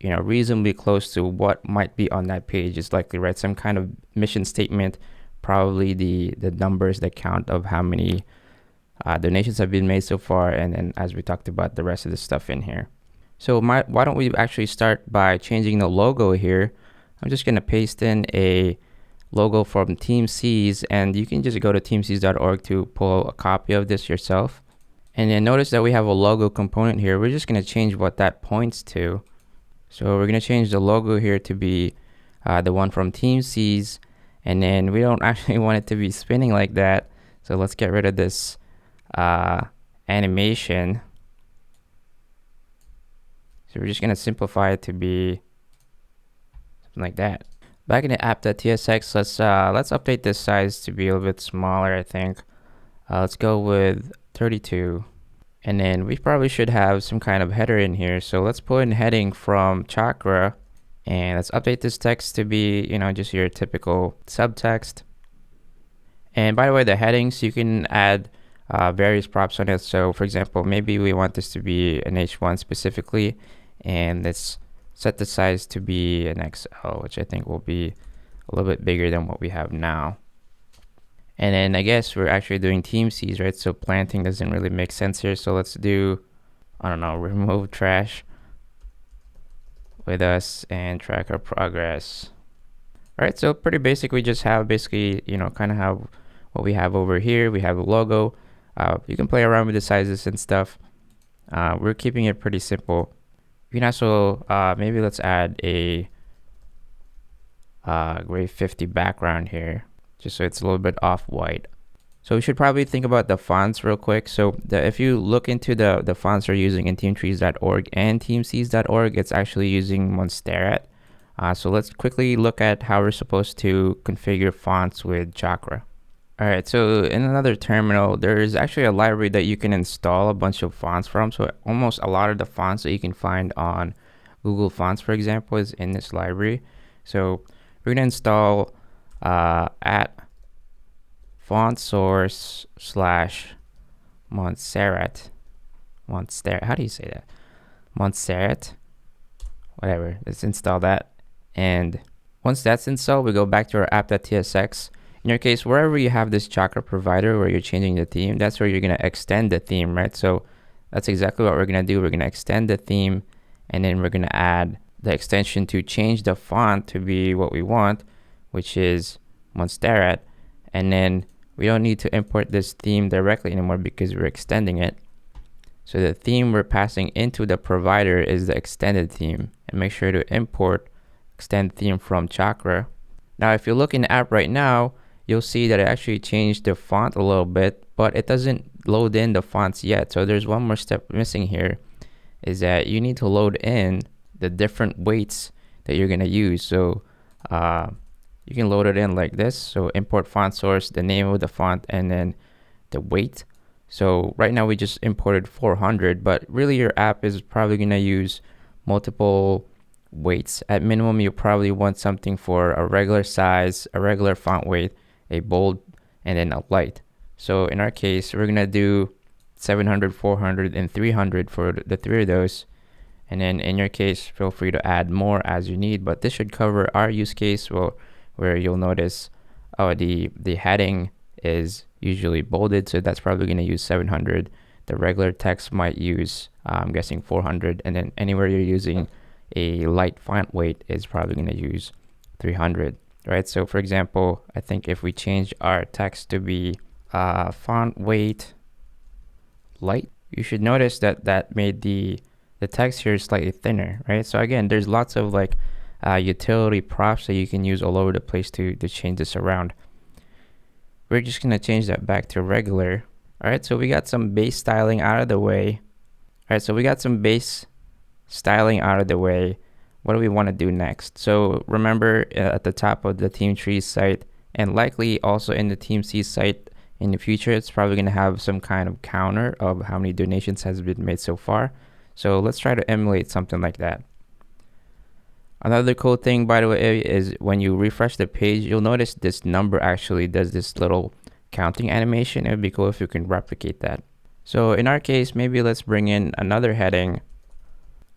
reasonably close to what might be on that page is likely, right? Some kind of mission statement, probably the numbers that count of how many donations have been made so far, and then as we talked about, the rest of the stuff in here. So why don't we actually start by changing the logo here. I'm just going to paste in a logo from TeamSeas, and you can just go to teamseas.org to pull a copy of this yourself. And then notice that we have a logo component here. We're just going to change what that points to. So we're going to change the logo here to be the one from TeamSeas, and then we don't actually want it to be spinning like that. So let's get rid of this animation. So we're just going to simplify it to be something like that. Back in the app.tsx, let's update this size to be a little bit smaller, I think. Let's go with 32. And then we probably should have some kind of header in here. So let's put in heading from Chakra, and let's update this text to be, just your typical subtext. And by the way, the headings, you can add various props on it. So for example, maybe we want this to be an H1 specifically, and let's set the size to be an XL, which I think will be a little bit bigger than what we have now. And then I guess we're actually doing TeamSeas, right? So planting doesn't really make sense here. So let's do, I don't know, remove trash with us and track our progress. All right, so pretty basic. We just have basically, kind of have what we have over here. We have a logo. You can play around with the sizes and stuff. We're keeping it pretty simple. You can also, maybe let's add a gray 50 background here, just so it's a little bit off-white. So we should probably think about the fonts real quick. So if you look into the fonts we're using in teamtrees.org and teamseas.org, it's actually using Monstera. So let's quickly look at how we're supposed to configure fonts with Chakra. All right, so in another terminal, there is actually a library that you can install a bunch of fonts from. So almost a lot of the fonts that you can find on Google Fonts, for example, is in this library. So we're gonna install at font source / Montserrat. How do you say that? Montserrat, whatever. Let's install that. And once that's installed, we go back to our app.tsx. In your case, wherever you have this Chakra provider where you're changing the theme, that's where you're going to extend the theme, right? So that's exactly what we're going to do. We're going to extend the theme, and then we're going to add the extension to change the font to be what we want, which is Montserrat. And then we don't need to import this theme directly anymore because we're extending it. So the theme we're passing into the provider is the extended theme. And make sure to import extend theme from Chakra. Now, if you look in the app right now, you'll see that it actually changed the font a little bit, but it doesn't load in the fonts yet. So there's one more step missing here, is that you need to load in the different weights that you're going to use. So you can load it in like this. So import font source, the name of the font, and then the weight. So right now we just imported 400, but really your app is probably going to use multiple weights. At minimum, you probably want something for a regular size, a regular font weight, a bold, and then a light. So in our case, we're gonna do 700, 400, and 300 for the three of those. And then in your case, feel free to add more as you need, but this should cover our use case where you'll notice, oh, the heading is usually bolded, so that's probably gonna use 700. The regular text might use, I'm guessing 400, and then anywhere you're using a light font weight is probably going to use 300, right? So for example, I think if we change our text to be font weight light, you should notice that that made the text here slightly thinner, right? So again, there's lots of like utility props that you can use all over the place to change this around. We're just going to change that back to regular. All right, so we got some base styling out of the way. All right, so we got some base styling out of the way. What do we want to do next? So remember at the top of the Team Trees site, and likely also in the TeamSeas site in the future, it's probably going to have some kind of counter of how many donations has been made so far. So let's try to emulate something like that. Another cool thing, by the way, is when you refresh the page, you'll notice this number actually does this little counting animation. It would be cool if you can replicate that. So in our case, maybe let's bring in another heading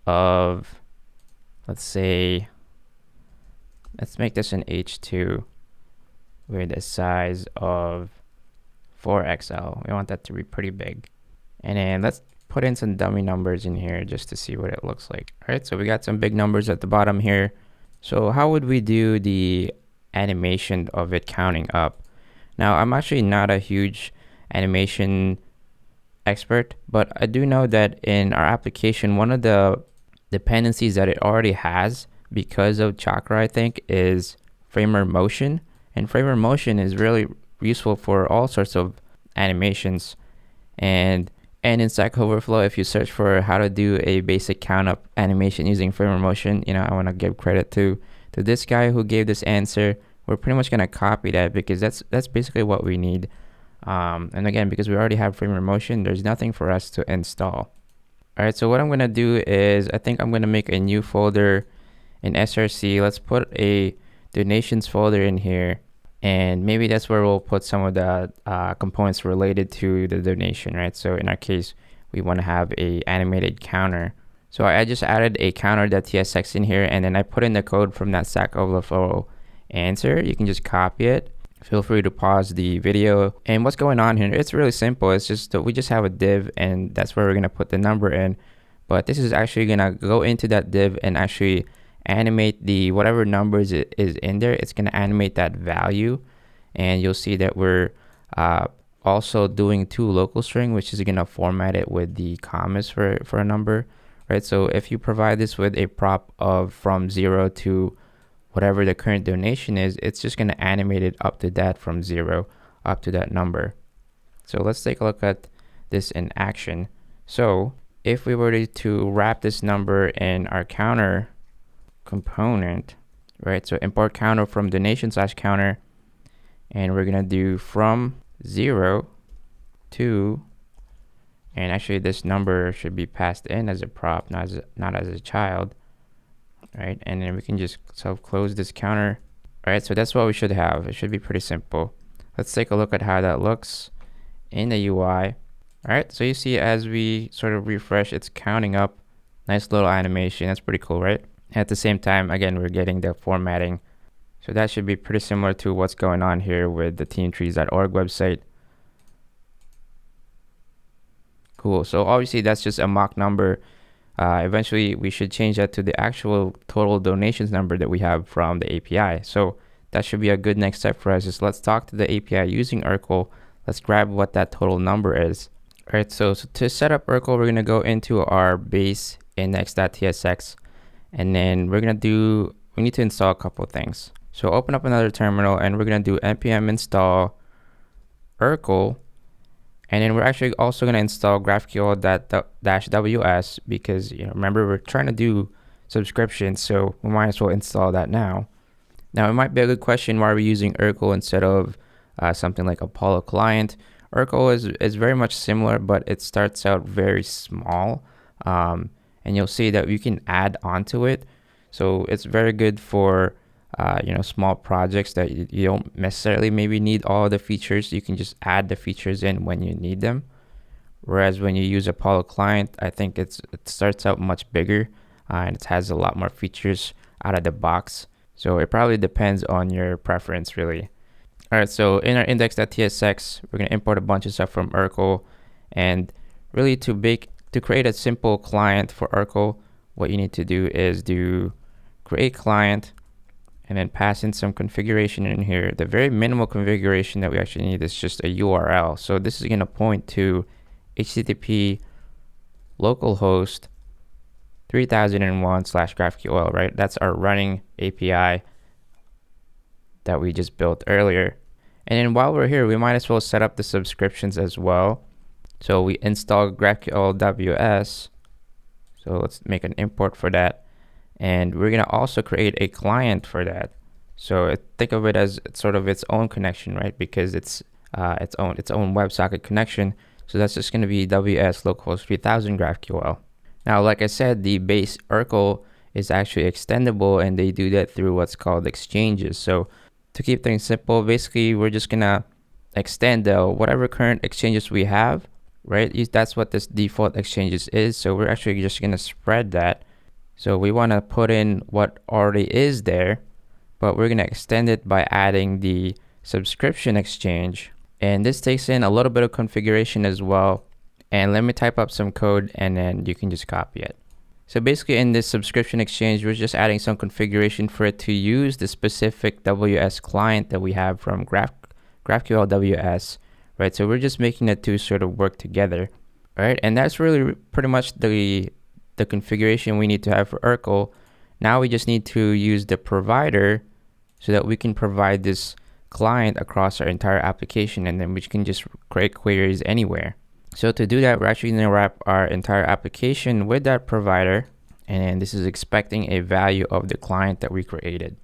of, let's say, let's make this an H2 with a size of 4XL. We want that to be pretty big. And then let's put in some dummy numbers in here just to see what it looks like. All right, so we got some big numbers at the bottom here. So how would we do the animation of it counting up? Now, I'm actually not a huge animation expert, but I do know that in our application, one of the dependencies that it already has because of Chakra, I think, is framer motion. And framer motion is really useful for all sorts of animations. And in Stack Overflow, if you search for how to do a basic count up animation using framer motion, you know, I want to give credit to this guy who gave this answer. We're pretty much going to copy that because that's basically what we need. And again, because we already have framer motion, there's nothing for us to install. All right, so what I'm going to do is I think I'm going to make a new folder in SRC. Let's put a donations folder in here. And maybe that's where we'll put some of the components related to the donation, right? So in our case, we want to have a animated counter. So I just added a counter.tsx in here, and then I put in the code from that Stack Overflow answer. You can just copy it. Feel free to pause the video. And what's going on here, it's really simple. It's just that we just have a div, and that's where we're going to put the number in. But this is actually going to go into that div and actually animate the whatever numbers it is in there. It's going to animate that value, and you'll see that we're also doing to local string, which is going to format it with the commas for a number, right? So if you provide this with a prop of from 0 to whatever the current donation is, it's just going to animate it up to that, from 0 up to that number. So let's take a look at this in action. So if we were to wrap this number in our counter component, right? So import counter from donation/counter, and we're gonna do from 0 to, and actually this number should be passed in as a prop, not as a child, right? And then we can just self-close this counter. All right, so that's what we should have. It should be pretty simple. Let's take a look at how that looks in the UI. All right, so you see as we sort of refresh, it's counting up. Nice little animation. That's pretty cool, right? At the same time, again, we're getting the formatting. So that should be pretty similar to what's going on here with the teamtrees.org website. Cool. So obviously that's just a mock number. Eventually we should change that to the actual total donations number that we have from the API. So that should be a good next step for us. Is let's talk to the API using URQL. Let's grab what that total number is. All right, so to set up URQL, we're going to go into our base index.tsx, and then we need to install a couple of things. So open up another terminal, and we're going to do npm install URQL, and then we're actually also going to install GraphQL-WS because, you know, remember, we're trying to do subscriptions, so we might as well install that now. Now, it might be a good question, why are we using URQL instead of something like Apollo Client? URQL is very much similar, but it starts out very small, and you'll see that you can add onto it. So it's very good for small projects that you don't necessarily maybe need all the features. You can just add the features in when you need them. Whereas when you use Apollo Client, I think it starts out much bigger, and it has a lot more features out of the box. So it probably depends on your preference, really. All right, so in our index.tsx, we're going to import a bunch of stuff from URQL, and really to create a simple client for URQL, what you need to do is do create client, and then pass in some configuration in here. The very minimal configuration that we actually need is just a URL. So this is going to point to HTTP localhost 3001/GraphQL, right? That's our running API that we just built earlier. And then while we're here, we might as well set up the subscriptions as well. So we install GraphQL WS. So let's make an import for that. And we're gonna also create a client for that. So think of it as sort of its own connection, right? Because it's its own WebSocket connection. So that's just gonna be WS localhost 3000 GraphQL. Now, like I said, the base URQL is actually extendable, and they do that through what's called exchanges. So to keep things simple, basically we're just gonna extend whatever current exchanges we have, right? That's what this default exchanges is. So we're actually just gonna spread that. So we want to put in what already is there, but we're going to extend it by adding the subscription exchange. And this takes in a little bit of configuration as well. And let me type up some code and then you can just copy it. So basically in this subscription exchange, we're just adding some configuration for it to use the specific WS client that we have from GraphQL WS, right? So we're just making the two sort of work together, right? And that's really pretty much the configuration we need to have for URQL. Now we just need to use the provider so that we can provide this client across our entire application, and then we can just create queries anywhere. So to do that, we're actually going to wrap our entire application with that provider, and this is expecting a value of the client that we created.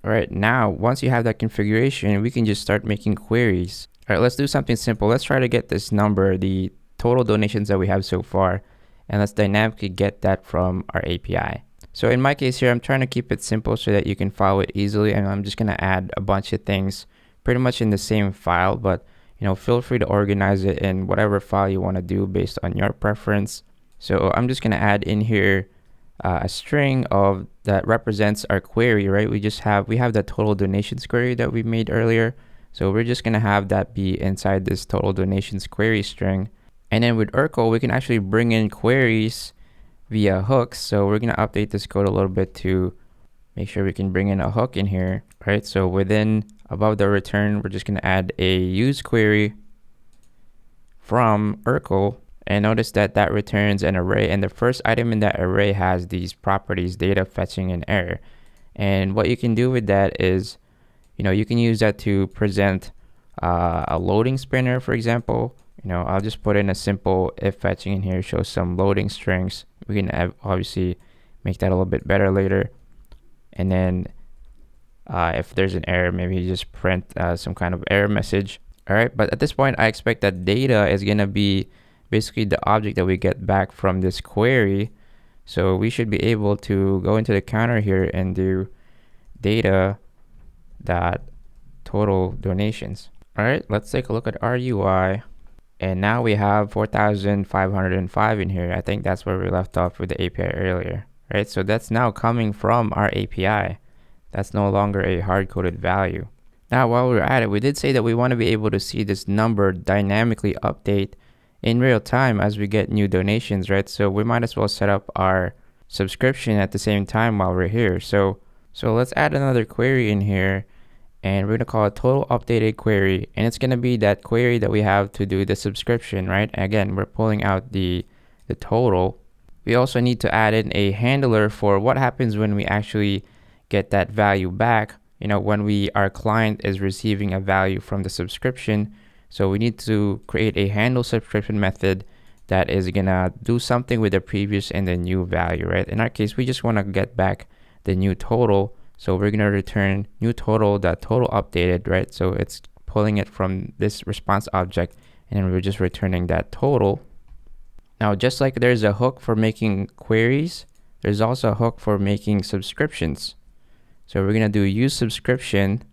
All right, now once you have that configuration, we can just start making queries. All right, let's do something simple. Let's try to get this number, the total donations that we have so far, and let's dynamically get that from our API. So in my case here, I'm trying to keep it simple so that you can follow it easily, and I'm just going to add a bunch of things pretty much in the same file, but feel free to organize it in whatever file you want to do based on your preference. So I'm just going to add in here a string of that represents our query, right? We have that total donations query that we made earlier. So we're just going to have that be inside this total donations query string. And then with URQL, we can actually bring in queries via hooks. So we're going to update this code a little bit to make sure we can bring in a hook in here, right? So above the return, we're just going to add a useQuery from URQL, and notice that that returns an array, and the first item in that array has these properties, data, fetching, and error. And what you can do with that is, you can use that to present a loading spinner, for example. I'll just put in a simple if fetching in here, show some loading strings. We can obviously make that a little bit better later. And then if there's an error, maybe just print some kind of error message. All right, but at this point, I expect that data is going to be basically the object that we get back from this query. So we should be able to go into the counter here and do data dot total donations. All right, let's take a look at our UI. And now we have 4,505 in here. I think that's where we left off with the API earlier, right? So that's now coming from our API. That's no longer a hard-coded value. Now, while we're at it, we did say that we want to be able to see this number dynamically update in real time as we get new donations, right? So we might as well set up our subscription at the same time while we're here. So let's add another query in here, and we're going to call it total updated query, and it's going to be that query that we have to do the subscription, right? Again, we're pulling out the total. We also need to add in a handler for what happens when we actually get that value back, when our client is receiving a value from the subscription. So we need to create a handle subscription method that is gonna do something with the previous and the new value, right? In our case, we just want to get back the new total. So we're gonna return new total, that total updated, right? So it's pulling it from this response object, and then we're just returning that total. Now, just like there's a hook for making queries, there's also a hook for making subscriptions. So we're going to do use subscription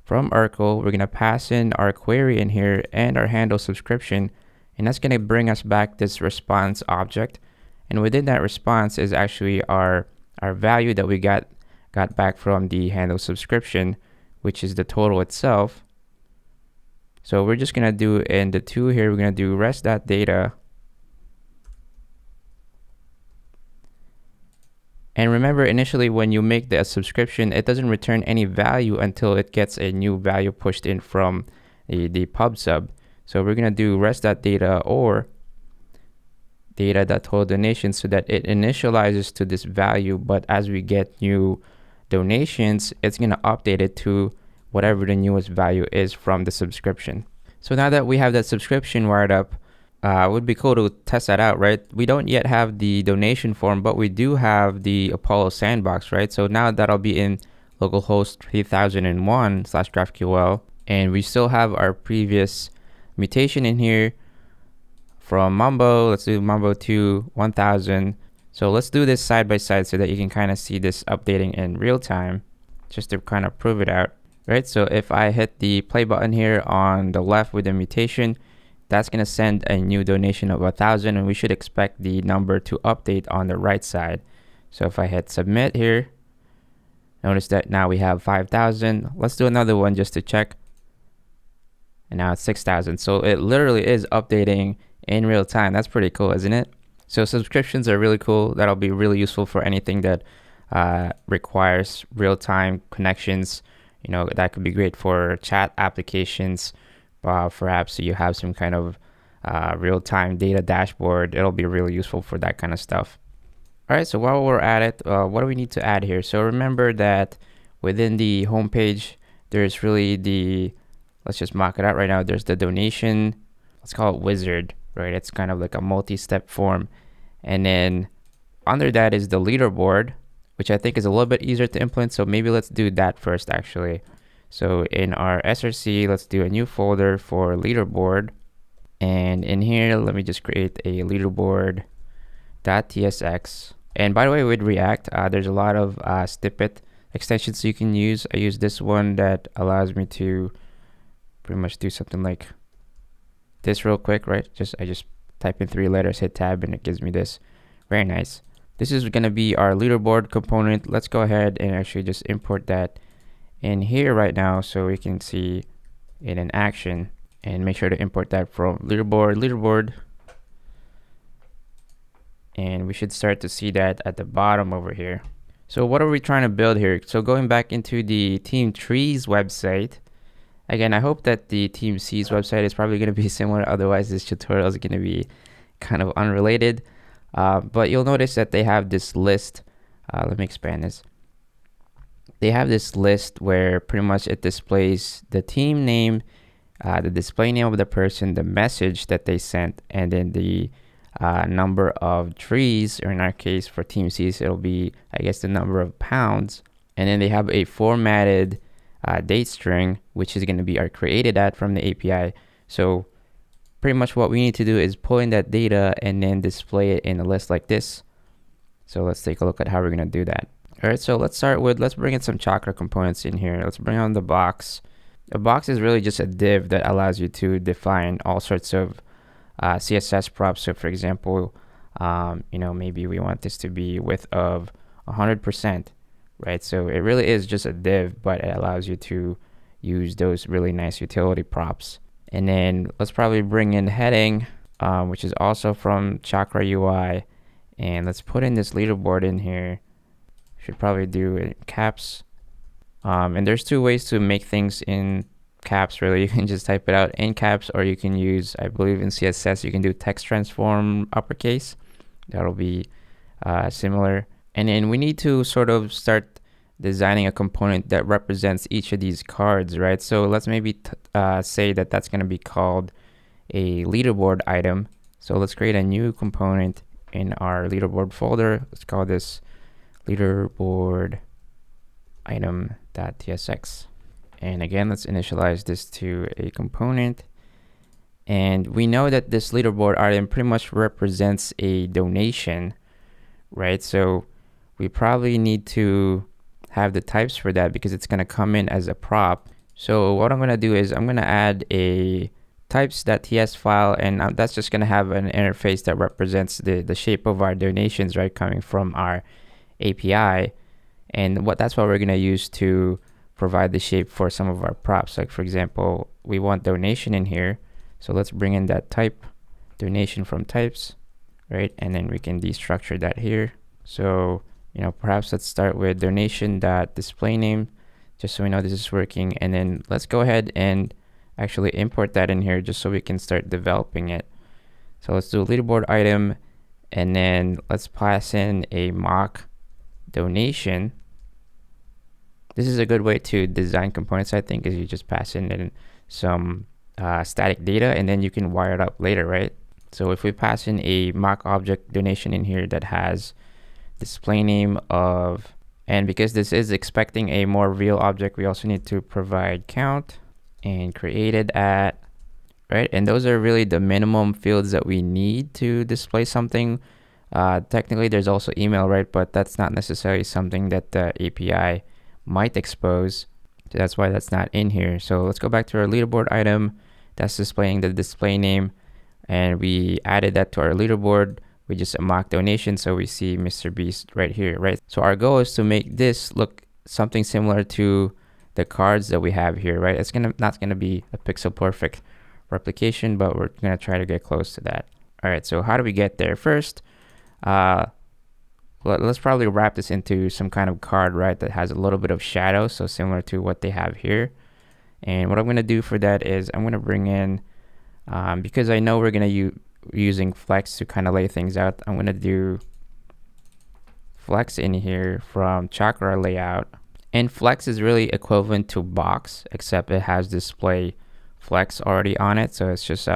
from URQL. We're going to pass in our query in here and our handle subscription, and that's going to bring us back this response object. And within that response is actually our value that we got back from the handle subscription, which is the total itself. So we're just going to do in the two here, we're going to do rest.data. And remember, initially when you make the subscription, it doesn't return any value until it gets a new value pushed in from the pub sub. So we're going to do rest.data or data.total donations so that it initializes to this value, but as we get new donations, it's going to update it to whatever the newest value is from the subscription. So now that we have that subscription wired up, it would be cool to test that out, right? We don't yet have the donation form, but we do have the Apollo sandbox, right? So now that'll be in localhost 3001/GraphQL, and we still have our previous mutation in here from Mambo. Let's do Mambo to 1000. So let's do this side by side so that you can kind of see this updating in real time, just to kind of prove it out, right? So if I hit the play button here on the left with the mutation, that's going to send a new donation of 1000, and we should expect the number to update on the right side. So if I hit submit here, notice that now we have 5000. Let's do another one just to check. And now it's 6000. So it literally is updating in real time. That's pretty cool, isn't it? So subscriptions are really cool. That'll be really useful for anything that requires real-time connections. You know, that could be great for chat applications. Perhaps you have some kind of real-time data dashboard. It'll be really useful for that kind of stuff. All right, so while we're at it, what do we need to add here? So remember that within the homepage, there's really the, let's just mock it out right now. There's the donation, let's call it wizard, right? It's kind of like a multi-step form. And then under that is the leaderboard, which I think is a little bit easier to implement. So maybe let's do that first, actually. So in our SRC, let's do a new folder for leaderboard. And in here, let me just create a leaderboard.tsx. And by the way, with React, there's a lot of snippet extensions you can use. I use this one that allows me to pretty much do something like this real quick, right? I just type in 3 letters, hit tab, and it gives me this. Very nice. This is going to be our leaderboard component. Let's go ahead and actually just import that in here right now so we can see it in action, and make sure to import that from leaderboard. And we should start to see that at the bottom over here. So what are we trying to build here? So going back into the TeamTrees website, again, I hope that the TeamSeas website is probably going to be similar. Otherwise, this tutorial is going to be kind of unrelated. But you'll notice that they have this list. Let me expand this. They have this list where pretty much it displays the team name, the display name of the person, the message that they sent, and then the number of trees, or in our case for TeamSeas, it'll be, I guess, the number of pounds. And then they have a formatted date string, which is going to be our created at from the API. So pretty much what we need to do is pull in that data and then display it in a list like this. So let's take a look at how we're going to do that. All right, so let's bring in some Chakra components in here. Let's bring on the box. A box is really just a div that allows you to define all sorts of CSS props. So for example, you know, maybe we want this to be width of 100%, right? So it really is just a div, but it allows you to use those really nice utility props. And then let's probably bring in heading, which is also from Chakra UI. And let's put in this leaderboard in here. Should probably do it in caps. And there's 2 ways to make things in caps, really. You can just type it out in caps, or you can use, I believe in CSS, you can do text transform uppercase. That'll be similar. And then we need to sort of start designing a component that represents each of these cards, right? So let's maybe say that that's going to be called a leaderboard item. So let's create a new component in our leaderboard folder. Let's call this leaderboard item.tsx. And again, let's initialize this to a component. And we know that this leaderboard item pretty much represents a donation, right? So we probably need to have the types for that because it's going to come in as a prop. So what I'm going to do is I'm going to add a types.ts file, and that's just going to have an interface that represents the shape of our donations, right, coming from our API. And that's what we're going to use to provide the shape for some of our props. Like for example, we want donation in here. So let's bring in that type, donation from types, right? And then we can destructure that here. So, you know, perhaps let's start with donation.displayName, just so we know this is working. And then let's go ahead and actually import that in here just so we can start developing it. So let's do a leaderboard item, and then let's pass in a mock donation. This is a good way to design components, I think, is you just pass in some static data, and then you can wire it up later, right? So if we pass in a mock object donation in here that has display name of, and because this is expecting a more real object, we also need to provide count and created at, right? And those are really the minimum fields that we need to display something. Technically there's also email, right? But that's not necessarily something that the API might expose. So that's why that's not in here. So let's go back to our leaderboard item that's displaying the display name, and we added that to our leaderboard with just a mock donation. So we see Mr. Beast right here, right? So our goal is to make this look something similar to the cards that we have here, right? It's not gonna be a pixel perfect replication, but we're going to try to get close to that. All right, so how do we get there? First, let's probably wrap this into some kind of card, right, that has a little bit of shadow, so similar to what they have here. And what I'm going to do for that is I'm going to bring in, because I know we're going to using flex to kind of lay things out, I'm going to do flex in here from Chakra layout. And flex is really equivalent to box, except it has display flex already on it. So it's just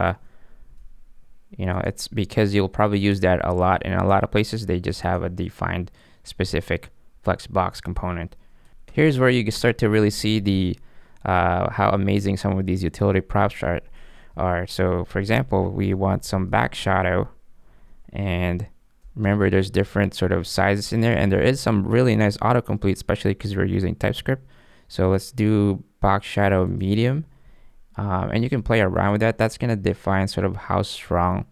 it's because you'll probably use that a lot in a lot of places. They just have a defined specific flex box component. Here's where you can start to really see the how amazing some of these utility props are. So for example, we want some back shadow, and remember there's different sort of sizes in there, and there is some really nice autocomplete, especially because we're using TypeScript. So let's do box shadow medium, and you can play around with that. That's going to define sort of how strong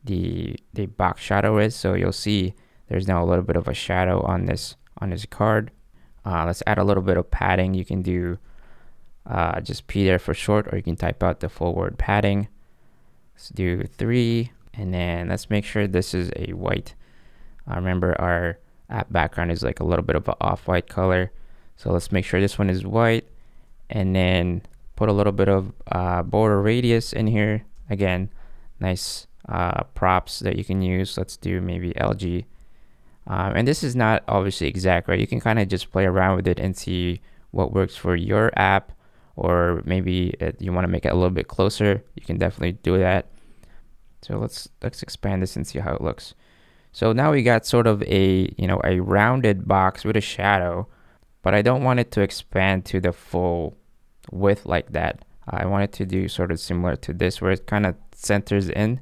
the box shadow is. So you'll see there's now a little bit of a shadow on this card. Let's add a little bit of padding. You can do just P there for short, or you can type out the full word padding. Let's do 3, and then let's make sure this is a white. Remember our app background is like a little bit of an off-white color, so let's make sure this one is white, and then put a little bit of border radius in here. Again, nice props that you can use. Let's do maybe LG, and this is not obviously exact, right? You can kind of just play around with it and see what works for your app, or maybe you want to make it a little bit closer. You can definitely do that. So let's expand this and see how it looks. So now we got sort of a rounded box with a shadow, but I don't want it to expand to the full width like that. I want it to do sort of similar to this, where it kind of centers in,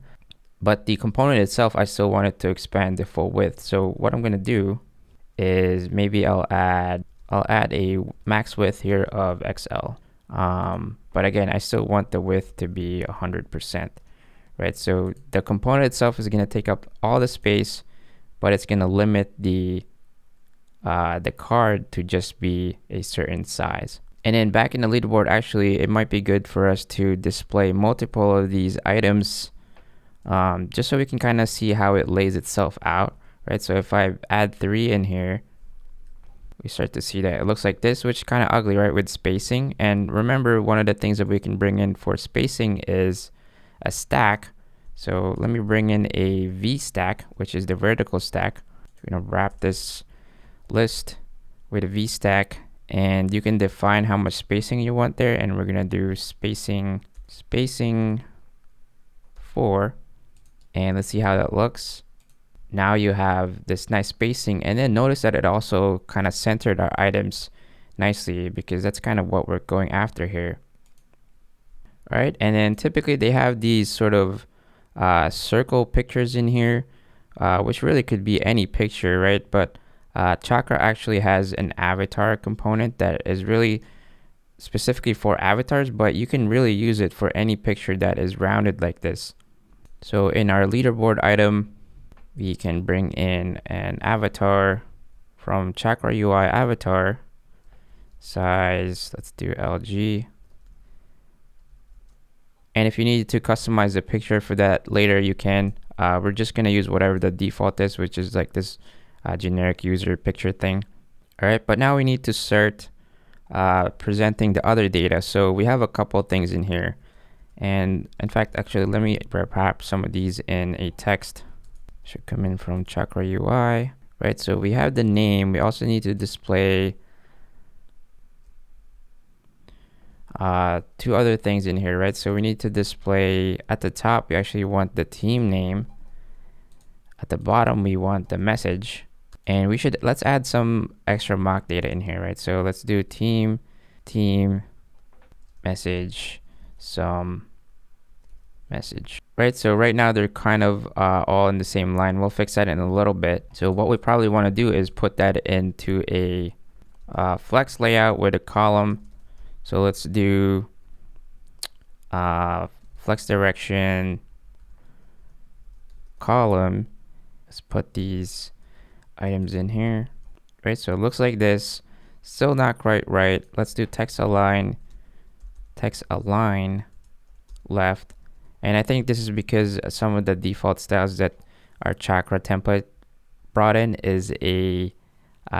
but the component itself, I still want it to expand the full width. So what I'm going to do is maybe I'll add a max width here of XL. But again, I still want the width to be 100%. Right, so the component itself is going to take up all the space, but it's going to limit the card to just be a certain size. And then back in the leaderboard, actually, it might be good for us to display multiple of these items, just so we can kind of see how it lays itself out. Right, so if I add 3 in here, we start to see that it looks like this, which is kind of ugly, right, with spacing. And remember, one of the things that we can bring in for spacing is a stack. So let me bring in a V stack, which is the vertical stack. We're going to wrap this list with a V stack, and you can define how much spacing you want there, and we're going to do spacing 4, and let's see how that looks. Now you have this nice spacing, and then notice that it also kind of centered our items nicely, because that's kind of what we're going after here. All right, and then typically they have these sort of circle pictures in here, which really could be any picture, right? But Chakra actually has an avatar component that is really specifically for avatars, but you can really use it for any picture that is rounded like this. So in our leaderboard item, we can bring in an avatar from Chakra UI avatar size. Let's do LG. And if you need to customize the picture for that later, you can. We're just going to use whatever the default is, which is like this generic user picture thing. All right, but now we need to start presenting the other data. So we have a couple of things in here. And in fact, actually, let me perhaps some of these in a text. Should come in from Chakra UI, right? So we have the name. We also need to display 2 other things in here, right? So we need to display at the top, we actually want the team name. At the bottom, we want the message. And let's add some extra mock data in here, right? So let's do team message, some message, right? So right now they're kind of all in the same line. We'll fix that in a little bit. So what we probably want to do is put that into a flex layout with a column. So let's do flex direction column. Let's put these items in here, right? So it looks like this. Still not quite right. Let's do text align left. And I think this is because some of the default styles that our Chakra template brought in is a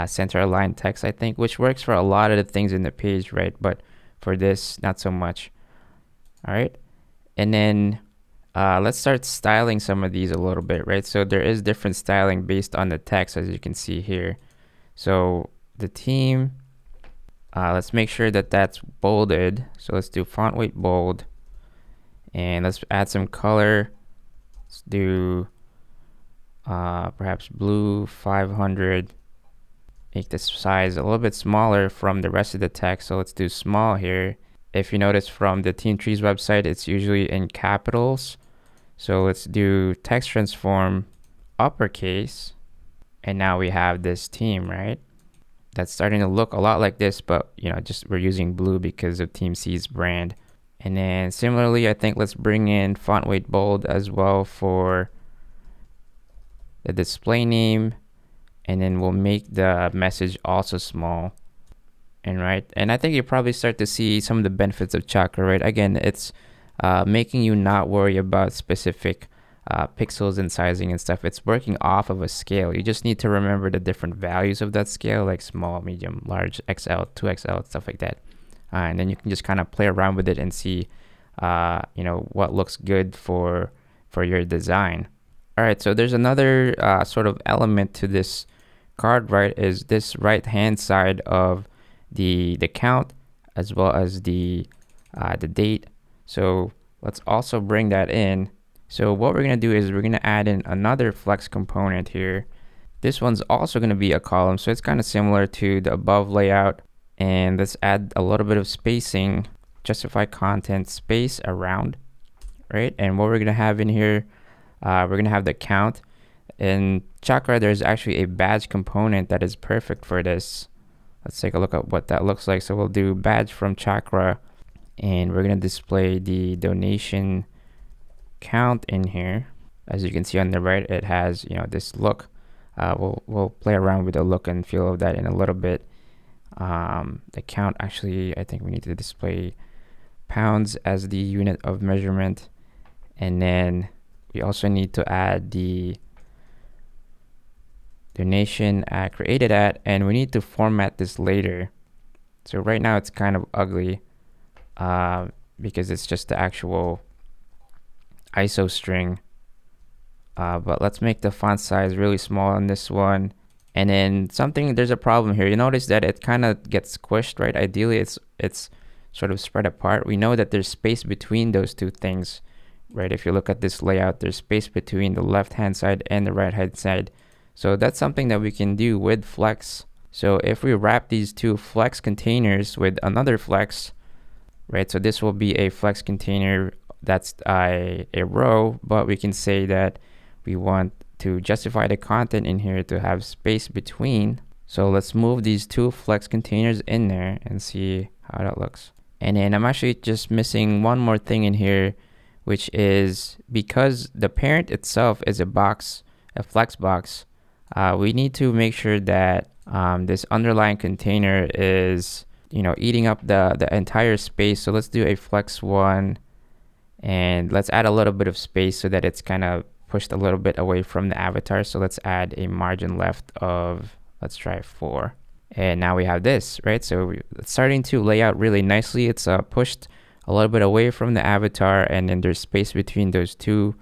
center aligned text, I think, which works for a lot of the things in the page, right? But for this, not so much. All right. And then let's start styling some of these a little bit, right? So there is different styling based on the text, as you can see here. So the theme, let's make sure that that's bolded. So let's do font weight bold, and let's add some color. Let's do perhaps blue 500. Make this size a little bit smaller from the rest of the text. So let's do small here. If you notice from the TeamTrees website, it's usually in capitals. So let's do text transform uppercase. And now we have this theme, right? That's starting to look a lot like this, but just we're using blue because of TeamSeas brand. And then similarly, I think let's bring in font weight bold as well for the display name. And then we'll make the message also small. And I think you probably start to see some of the benefits of Chakra, right? Again, it's making you not worry about specific pixels and sizing and stuff. It's working off of a scale. You just need to remember the different values of that scale, like small, medium, large, XL, 2XL, stuff like that. And then you can just kind of play around with it and see, what looks good for your design. All right, so there's another sort of element to this card, right? Is this right-hand side of the count as well as the date. So let's also bring that in. So what we're gonna do is we're gonna add in another flex component here. This one's also gonna be a column, so it's kind of similar to the above layout. And let's add a little bit of spacing, justify content space around, right? And what we're gonna have in here, we're gonna have the count. In Chakra, there's actually a badge component that is perfect for this. Let's take a look at what that looks like. So we'll do badge from Chakra, and we're gonna display the donation count in here. As you can see on the right, it has this look. We'll play around with the look and feel of that in a little bit. The count, actually, I think we need to display pounds as the unit of measurement, and then we also need to add the donation created at, and we need to format this later. So right now it's kind of ugly because it's just the actual ISO string. But let's make the font size really small on this one. And then there's a problem here. You notice that it kind of gets squished, right? Ideally it's sort of spread apart. We know that there's space between those two things, right? If you look at this layout, there's space between the left hand side and the right hand side. So that's something that we can do with flex. So if we wrap these two flex containers with another flex, right? So this will be a flex container that's a row, but we can say that we want to justify the content in here to have space between. So let's move these two flex containers in there and see how that looks. And then I'm actually just missing one more thing in here, which is because the parent itself is a box, a flex box, we need to make sure that this underlying container is eating up the entire space. So let's do a flex one, and let's add a little bit of space so that it's kind of pushed a little bit away from the avatar. So let's add a margin left of, let's try 4. And now we have this, right? So it's starting to lay out really nicely. It's pushed a little bit away from the avatar, and then there's space between those two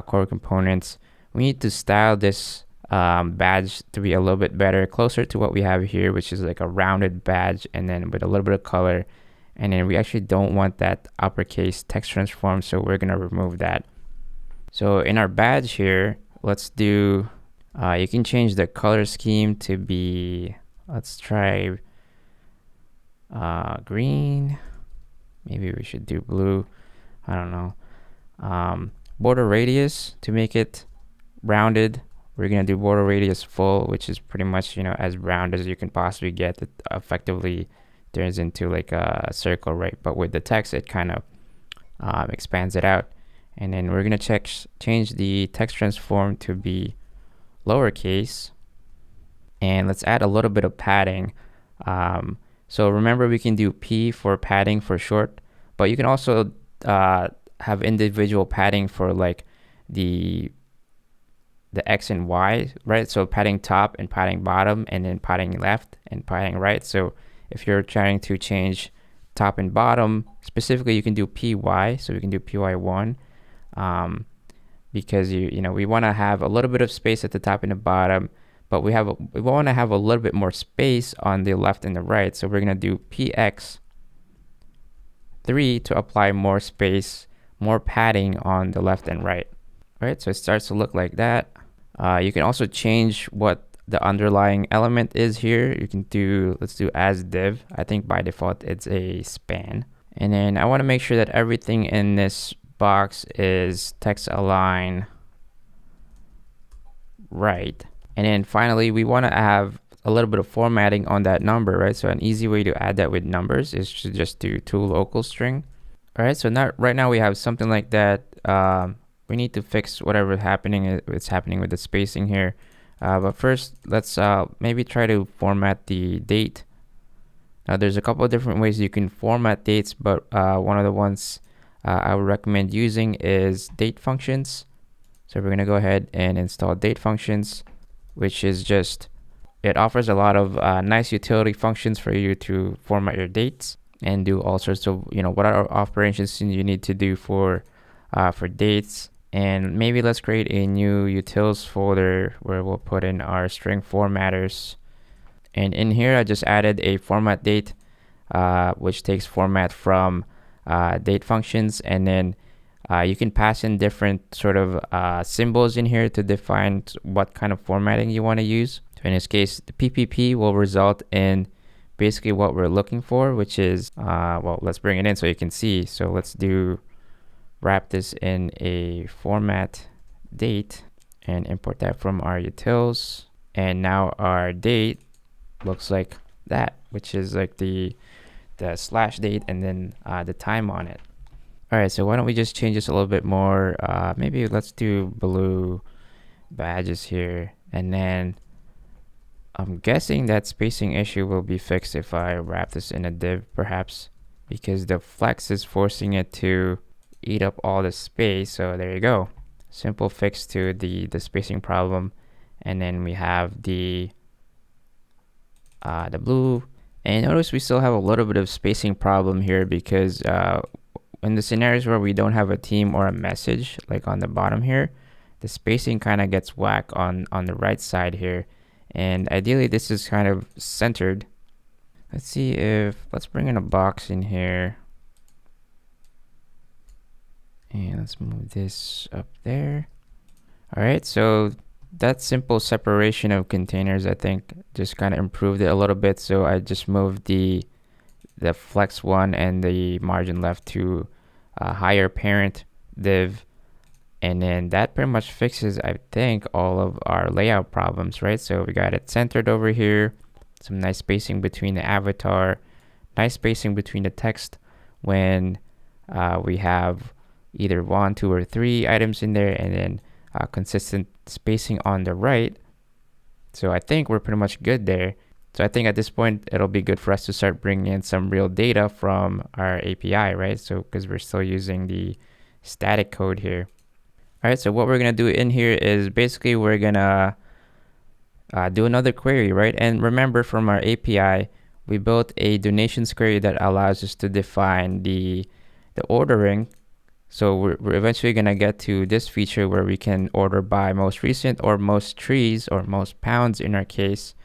core components. We need to style this badge to be a little bit better, closer to what we have here, which is like a rounded badge and then with a little bit of color. And then we actually don't want that uppercase text transform, so we're gonna remove that. So in our badge here, let's do, you can change the color scheme to be, let's try green. Maybe we should do blue. I don't know. Border radius, to make it rounded, we're gonna do border radius full, which is pretty much as round as you can possibly get. It effectively turns into like a circle, right? But with the text, it kind of expands it out. And then we're gonna change the text transform to be lowercase, and let's add a little bit of padding. So remember, we can do P for padding for short, but you can also have individual padding for like the X and Y, right? So padding top and padding bottom, and then padding left and padding right. So if you're trying to change top and bottom, specifically you can do PY. So we can do PY1 because we want to have a little bit of space at the top and the bottom, but we want to have a little bit more space on the left and the right. So we're going to do PX3 to apply more space, more padding on the left and right. Right, so it starts to look like that. You can also change what the underlying element is here. You can do, let's do as div. I think by default it's a span. And then I want to make sure that everything in this box is text align right. And then finally, we want to have a little bit of formatting on that number, right? So an easy way to add that with numbers is to just do tool local string. All right, so now right now we have something like that. We need to fix whatever is happening with the spacing here. But first, let's maybe try to format the date. Now, there's a couple of different ways you can format dates, but one of the ones I would recommend using is date functions. So we're going to go ahead and install date functions, which is just, it offers a lot of nice utility functions for you to format your dates and do all sorts of, what are operations you need to do for dates. And maybe let's create a new utils folder where we'll put in our string formatters. And in here, I just added a format date, which takes format from date functions. And then you can pass in different sort of symbols in here to define what kind of formatting you want to use. So in this case, the PPP will result in basically what we're looking for, which is, well, let's bring it in so you can see. So let's wrap this in a format date and import that from our utils. And now our date looks like that, which is like the slash date and then the time on it. All right, so why don't we just change this a little bit more? Maybe let's do blue badges here. And then I'm guessing that spacing issue will be fixed if I wrap this in a div, perhaps, because the flex is forcing it to eat up all the space. So there you go, simple fix to the spacing problem. And then we have the blue, and notice we still have a little bit of spacing problem here because in the scenarios where we don't have a theme or a message, like on the bottom here, the spacing kind of gets whack on the right side here, and ideally this is kind of centered. Let's see if, let's bring in a box in here. And let's move this up there. All right, so that simple separation of containers, I think, just kind of improved it a little bit. So I just moved the flex one and the margin left to a higher parent div. And then that pretty much fixes, I think, all of our layout problems, right? So we got it centered over here, some nice spacing between the avatar, nice spacing between the text when we have either 1, 2, or 3 items in there, and then consistent spacing on the right. So I think we're pretty much good there. So I think at this point, it'll be good for us to start bringing in some real data from our API, right? So because we're still using the static code here. All right, so what we're gonna do in here is basically we're gonna do another query, right? And remember, from our API, we built a donations query that allows us to define the ordering. So we're eventually going to get to this feature where we can order by most recent or most trees or most pounds in our case.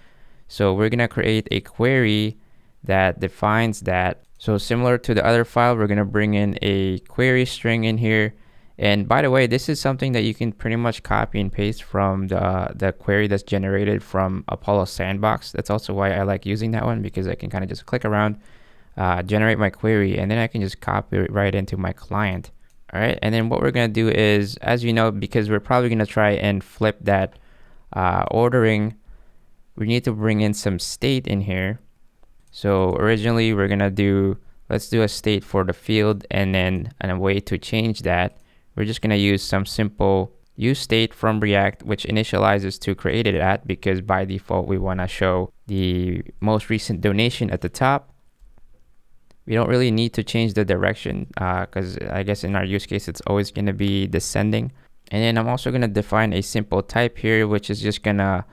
So we're going to create a query that defines that. So similar to the other file, we're going to bring in a query string in here. And by the way, this is something that you can pretty much copy and paste from the query that's generated from Apollo Sandbox. That's also why I like using that one, because I can kind of just click around, generate my query, and then I can just copy it right into my client. All right, and then what we're gonna do is, as you know, because we're probably gonna try and flip that ordering, we need to bring in some state in here. So originally we're gonna do, let's do a state for the field, and then a way to change that, we're just gonna use some simple useState from React, which initializes to created at, because by default we wanna show the most recent donation at the top. We don't really need to change the direction because I guess in our use case, it's always going to be descending. And then I'm also going to define a simple type here, which is just gonna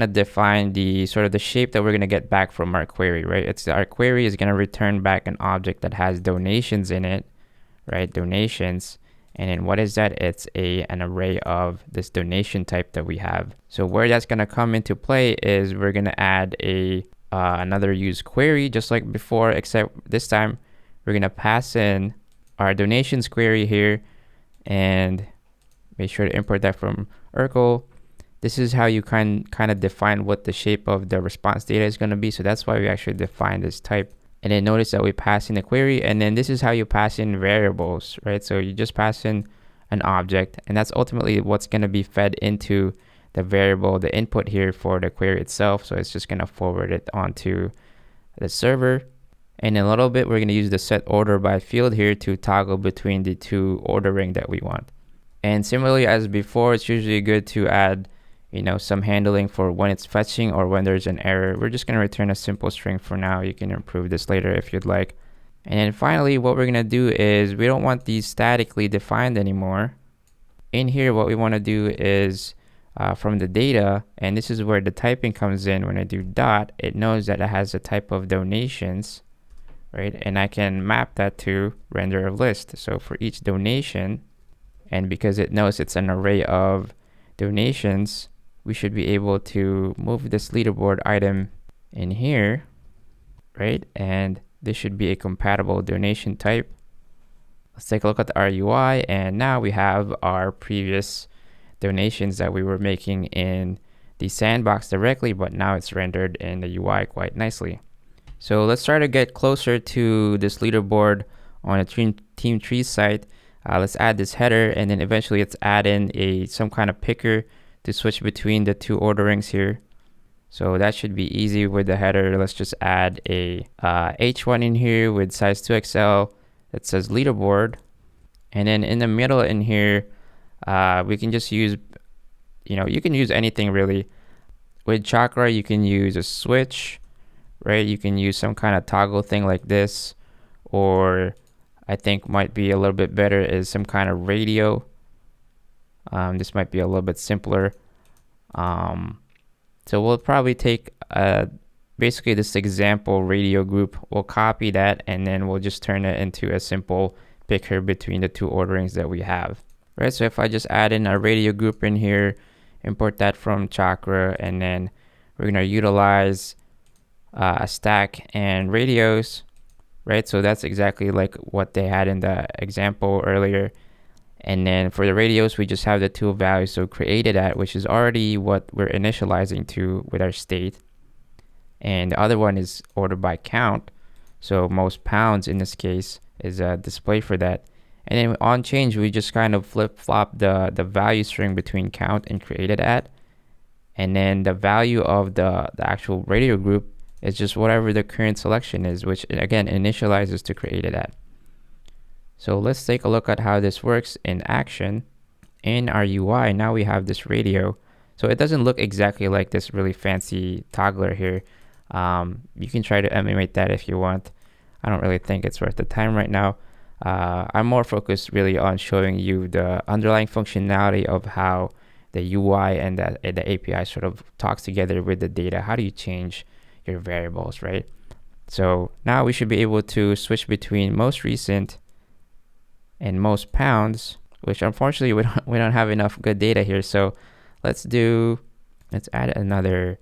define the sort of the shape that we're going to get back from our query, right? Our query is going to return back an object that has donations in it, right? Donations. And then what is that? It's an array of this donation type that we have. So where that's going to come into play is we're going to add another useQuery just like before, except this time we're going to pass in our donations query here and make sure to import that from URQL. This is how you kind of define what the shape of the response data is going to be. So that's why we actually define this type. And then notice that we pass in the query, and then this is how you pass in variables, right? So you just pass in an object, and that's ultimately what's going to be fed into the variable, the input here for the query itself. So it's just going to forward it onto the server. And in a little bit, we're going to use the set order by field here to toggle between the two ordering that we want. And similarly as before, it's usually good to add some handling for when it's fetching or when there's an error. We're just going to return a simple string for now. You can improve this later if you'd like. And then finally, what we're going to do is we don't want these statically defined anymore. In here, what we want to do is from the data, and this is where the typing comes in. When I do dot, it knows that it has a type of donations, right? And I can map that to render of list. So for each donation, and because it knows it's an array of donations, we should be able to move this leaderboard item in here, right? And this should be a compatible donation type. Let's take a look at our UI, and now we have our previous donations that we were making in the sandbox directly, but now it's rendered in the UI quite nicely. So let's try to get closer to this leaderboard on a team tree site. Let's add this header, and then eventually let's add in some kind of picker to switch between the two orderings here. So that should be easy with the header. Let's just add a H1 in here with size 2XL that says leaderboard. And then in the middle in here, we can just use, you can use anything really. With Chakra, you can use a switch, right? You can use some kind of toggle thing like this, or I think might be a little bit better is some kind of radio. This might be a little bit simpler. So we'll probably take basically this example radio group. We'll copy that, and then we'll just turn it into a simple picker between the two orderings that we have. Right, so if I just add in a radio group in here, import that from Chakra, and then we're gonna utilize a stack and radios, right? So that's exactly like what they had in the example earlier. And then for the radios, we just have the two values. So created at, which is already what we're initializing to with our state. And the other one is order by count. So most pounds in this case is a display for that. And then on change, we just kind of flip flop the value string between count and created at. And then the value of the actual radio group is just whatever the current selection is, which again initializes to created at. So let's take a look at how this works in action. In our UI, now we have this radio. So it doesn't look exactly like this really fancy toggler here. You can try to emulate that if you want. I don't really think it's worth the time right now. I'm more focused really on showing you the underlying functionality of how the UI and the API sort of talks together with the data. How do you change your variables, right? So now we should be able to switch between most recent and most pounds, which unfortunately we don't have enough good data here. So let's add another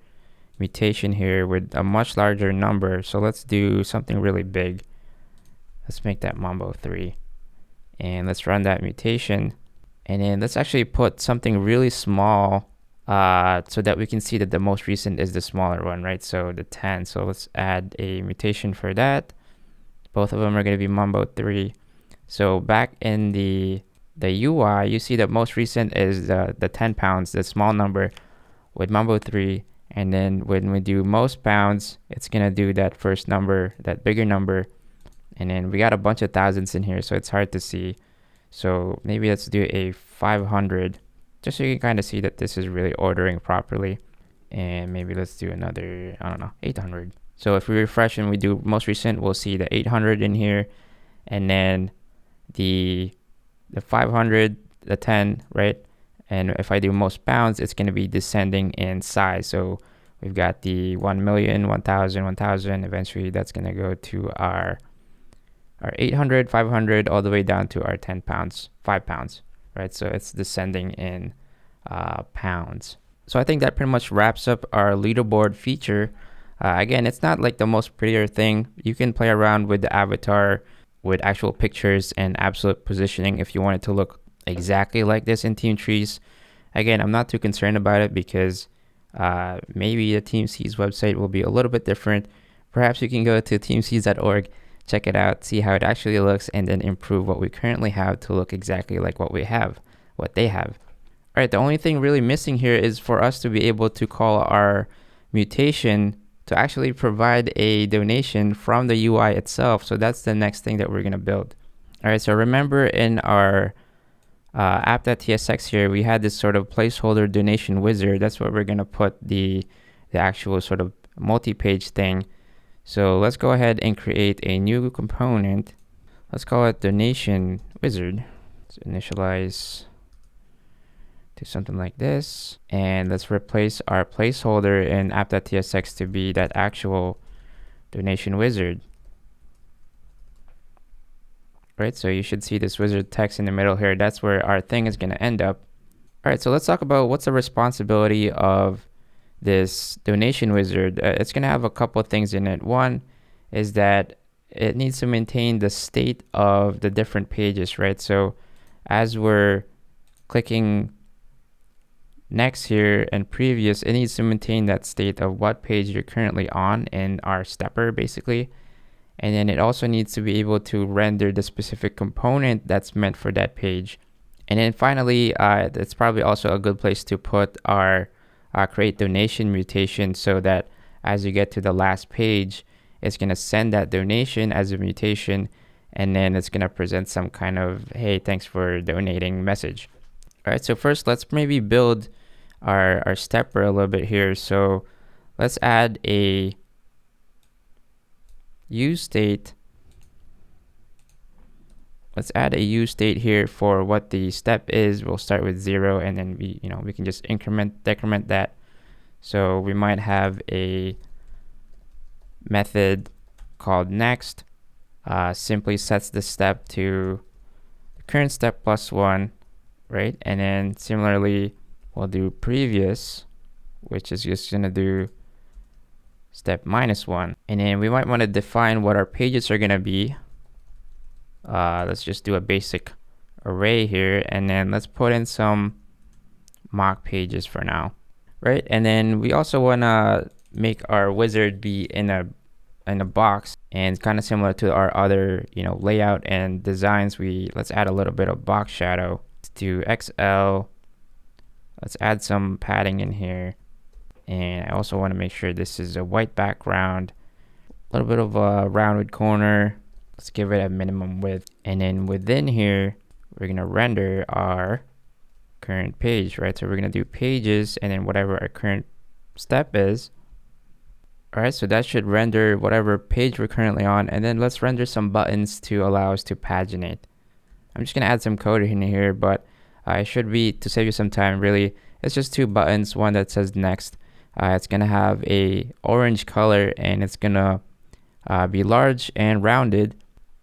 mutation here with a much larger number. So let's do something really big. Let's make that Mambo 3, and let's run that mutation. And then let's actually put something really small so that we can see that the most recent is the smaller one, right? So the 10. So let's add a mutation for that. Both of them are going to be Mambo 3. So back in the UI, you see that most recent is the 10 pounds, the small number with Mambo 3. And then when we do most pounds, it's going to do that first number, that bigger number. And then we got a bunch of thousands in here, so it's hard to see. So maybe let's do a 500, just so you can kind of see that this is really ordering properly. And maybe let's do another, I don't know, 800. So if we refresh and we do most recent, we'll see the 800 in here, and then the 500, the 10, right? And if I do most bounds, it's going to be descending in size. So we've got the 1 million, 1,000, 1,000. Eventually, that's going to go to our 800, 500, all the way down to our 10 pounds, 5 pounds, right? So it's descending in pounds. So I think that pretty much wraps up our leaderboard feature. Again, it's not like the most prettier thing. You can play around with the avatar, with actual pictures and absolute positioning if you want it to look exactly like this in TeamTrees. Again, I'm not too concerned about it because maybe the TeamSeas website will be a little bit different. Perhaps you can go to teamseas.org, check it out, see how it actually looks, and then improve what we currently have to look exactly like what they have. All right, the only thing really missing here is for us to be able to call our mutation to actually provide a donation from the UI itself. So that's the next thing that we're going to build. All right, so remember in our app.tsx here, we had this sort of placeholder donation wizard. That's where we're going to put the actual sort of multi-page thing. So let's go ahead and create a new component. Let's call it donation wizard. Let's initialize to something like this, and let's replace our placeholder in app.tsx to be that actual donation wizard. Right, so you should see this wizard text in the middle here. That's where our thing is going to end up. All right, so let's talk about what's the responsibility of this donation wizard. It's going to have a couple of things in it. One is that it needs to maintain the state of the different pages, right? So as we're clicking next here and previous, it needs to maintain that state of what page you're currently on in our stepper, basically. And then it also needs to be able to render the specific component that's meant for that page. And then finally, it's probably also a good place to put our create donation mutation, so that as you get to the last page, it's going to send that donation as a mutation, and then it's going to present some kind of, hey, thanks for donating message. All right, so first let's maybe build our stepper a little bit here. So let's add a use state. Let's add a use state here for what the step is. We'll start with 0, and then we can just decrement that. So we might have a method called next, simply sets the step to the current step +1, right? And then similarly, we'll do previous, which is just gonna do step -1. And then we might want to define what our pages are gonna be. Let's just do a basic array here, and then let's put in some mock pages for now, right? And then we also wanna make our wizard be in a box, and kind of similar to our other layout and designs, let's add a little bit of box shadow. Let's do XL. Let's add some padding in here, and I also want to make sure this is a white background, a little bit of a rounded corner. Let's give it a minimum width, and then within here we're gonna render our current page, right? So we're gonna do pages and then whatever our current step is. All right, so that should render whatever page we're currently on, and then let's render some buttons to allow us to paginate. I'm just gonna add some code in here, but it should be, to save you some time, really, it's just 2 buttons, one that says next. It's gonna have a orange color, and it's gonna be large and rounded.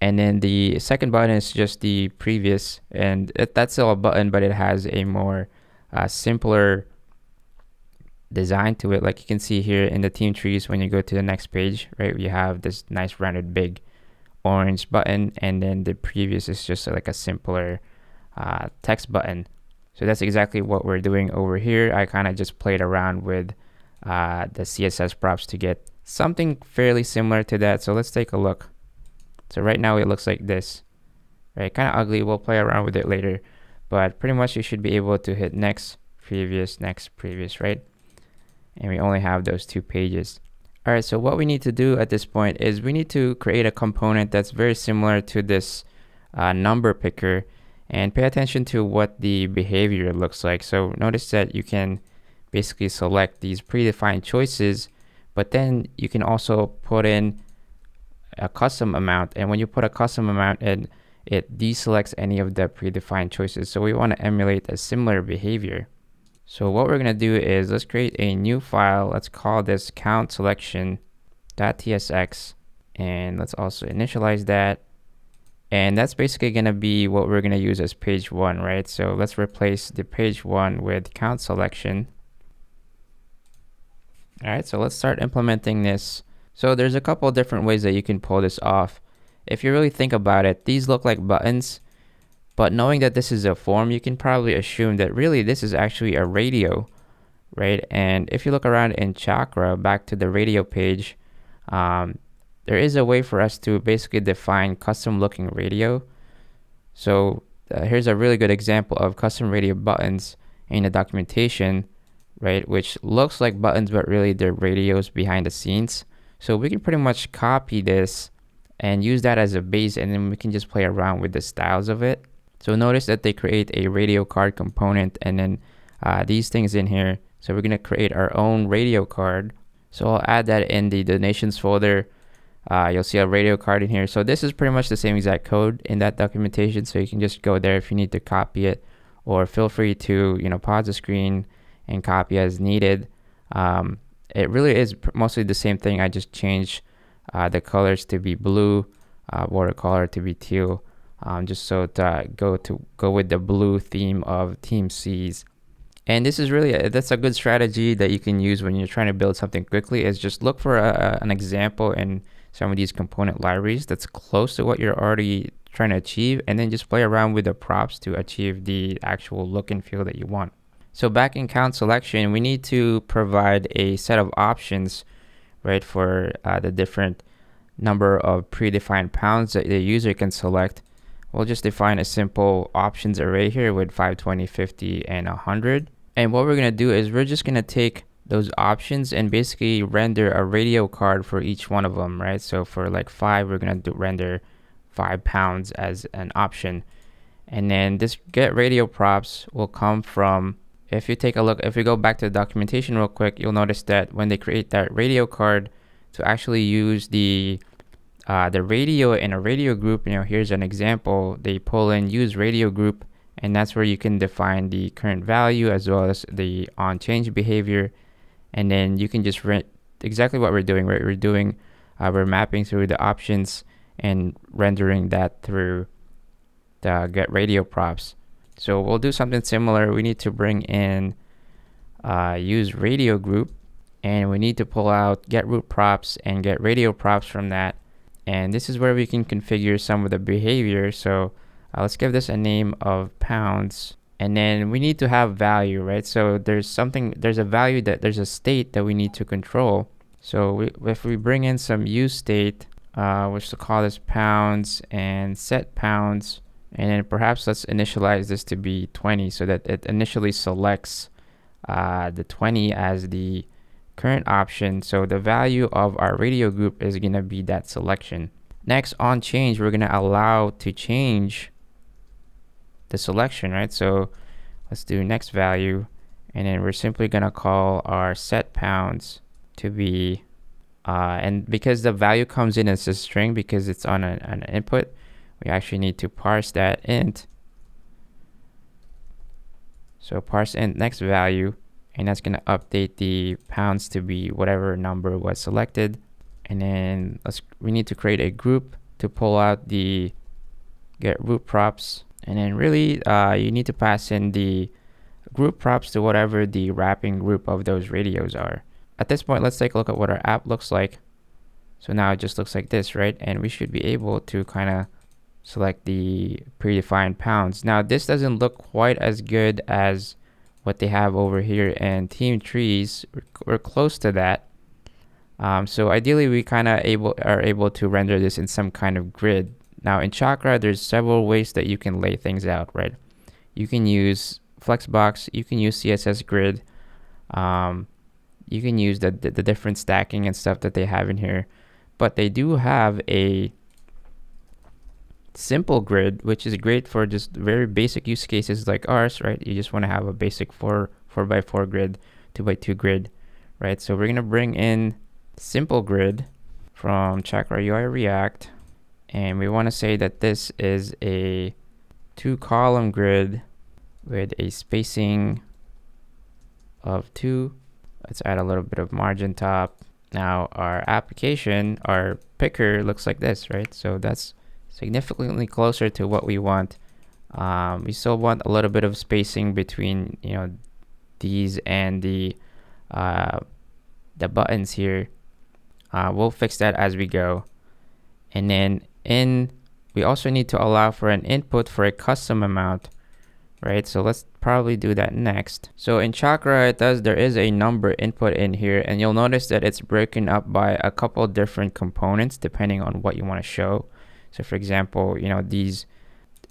And then the second button is just the previous, and that's still a button, but it has a more simpler design to it. Like you can see here in the team trees, when you go to the next page, right, we have this nice rounded big orange button, and then the previous is just like a simpler text button. So that's exactly what we're doing over here. I kind of just played around with the CSS props to get something fairly similar to that. So let's take a look. So right now it looks like this, right? Kind of ugly. We'll play around with it later, but pretty much you should be able to hit next, previous, right? And we only have those 2 pages. All right, so what we need to do at this point is we need to create a component that's very similar to this number picker, and pay attention to what the behavior looks like. So notice that you can basically select these predefined choices, but then you can also put in a custom amount, and when you put a custom amount in, it deselects any of the predefined choices. So we want to emulate a similar behavior. So what we're going to do is let's create a new file. Let's call this count selection.tsx, and let's also initialize that. And that's basically going to be what we're going to use as page 1, right? So let's replace the page 1 with count selection. All right, so let's start implementing this. So there's a couple of different ways that you can pull this off. If you really think about it, these look like buttons, but knowing that this is a form, you can probably assume that really this is actually a radio, right? And if you look around in Chakra, back to the radio page, there is a way for us to basically define custom looking radio. So here's a really good example of custom radio buttons in the documentation, right? Which looks like buttons, but really they're radios behind the scenes. So we can pretty much copy this and use that as a base, and then we can just play around with the styles of it. So notice that they create a radio card component, and then these things in here. So we're gonna create our own radio card. So I'll add that in the donations folder. You'll see a radio card in here. So this is pretty much the same exact code in that documentation. So you can just go there if you need to copy it, or feel free to, pause the screen and copy as needed. It really is mostly the same thing. I just changed the colors to be blue, watercolor to be teal, just so to go with the blue theme of TeamSeas. And this is really that's a good strategy that you can use when you're trying to build something quickly. Is just look for an example in some of these component libraries that's close to what you're already trying to achieve, and then just play around with the props to achieve the actual look and feel that you want. So back in count selection, we need to provide a set of options, right, for the different number of predefined pounds that the user can select. We'll just define a simple options array here with 520, 50, and 100. And what we're going to do is we're just going to take those options and basically render a radio card for each one of them, right? So for like 5, we're going to render 5 pounds as an option. And then this get radio props will come from, if you take a look, if we go back to the documentation real quick, you'll notice that when they create that radio card to actually use the radio in a radio group, here's an example. They pull in use radio group, and that's where you can define the current value as well as the on change behavior. And then you can just exactly what we're doing, right? We're mapping through the options and rendering that through the get radio props. So we'll do something similar. We need to bring in use radio group, and we need to pull out get root props and get radio props from that. And this is where we can configure some of the behavior. So let's give this a name of pounds, and then we need to have value, right? So there's a value there's a state that we need to control. So if we bring in some use state, which to call this pounds and set pounds, and then perhaps let's initialize this to be 20 so that it initially selects the 20 as the current option. So the value of our radio group is going to be that selection. Next, on change, we're going to allow to change the selection, right? So let's do next value, and then we're simply going to call our set pounds to be, and because the value comes in as a string because it's on an input, we actually need to parse that int. So parse int next value, and that's going to update the pounds to be whatever number was selected. And then we need to create a group to pull out the get root props. And then really you need to pass in the group props to whatever the wrapping group of those radios are. At this point, let's take a look at what our app looks like. So now it just looks like this, right? And we should be able to kind of select the predefined pounds. Now this doesn't look quite as good as what they have over here in TeamTrees. We're close to that. So ideally we kind of are able to render this in some kind of grid. Now in Chakra, there's several ways that you can lay things out, right? You can use Flexbox, you can use CSS grid, you can use the different stacking and stuff that they have in here, but they do have a simple grid, which is great for just very basic use cases like ours, right? You just want to have a basic 4x4 grid, 2x2 grid, right? So we're going to bring in simple grid from Chakra UI React, and we want to say that this is a 2-column grid with a spacing of 2. Let's add a little bit of margin top. Now our application, our picker looks like this, right? So that's significantly closer to what we want. We still want a little bit of spacing between, you know, these and the buttons here. We'll fix that as we go. And then we also need to allow for an input for a custom amount, right? So let's probably do that next. So in Chakra, there is a number input in here, and you'll notice that it's broken up by a couple different components depending on what you want to show. So for example, you know, these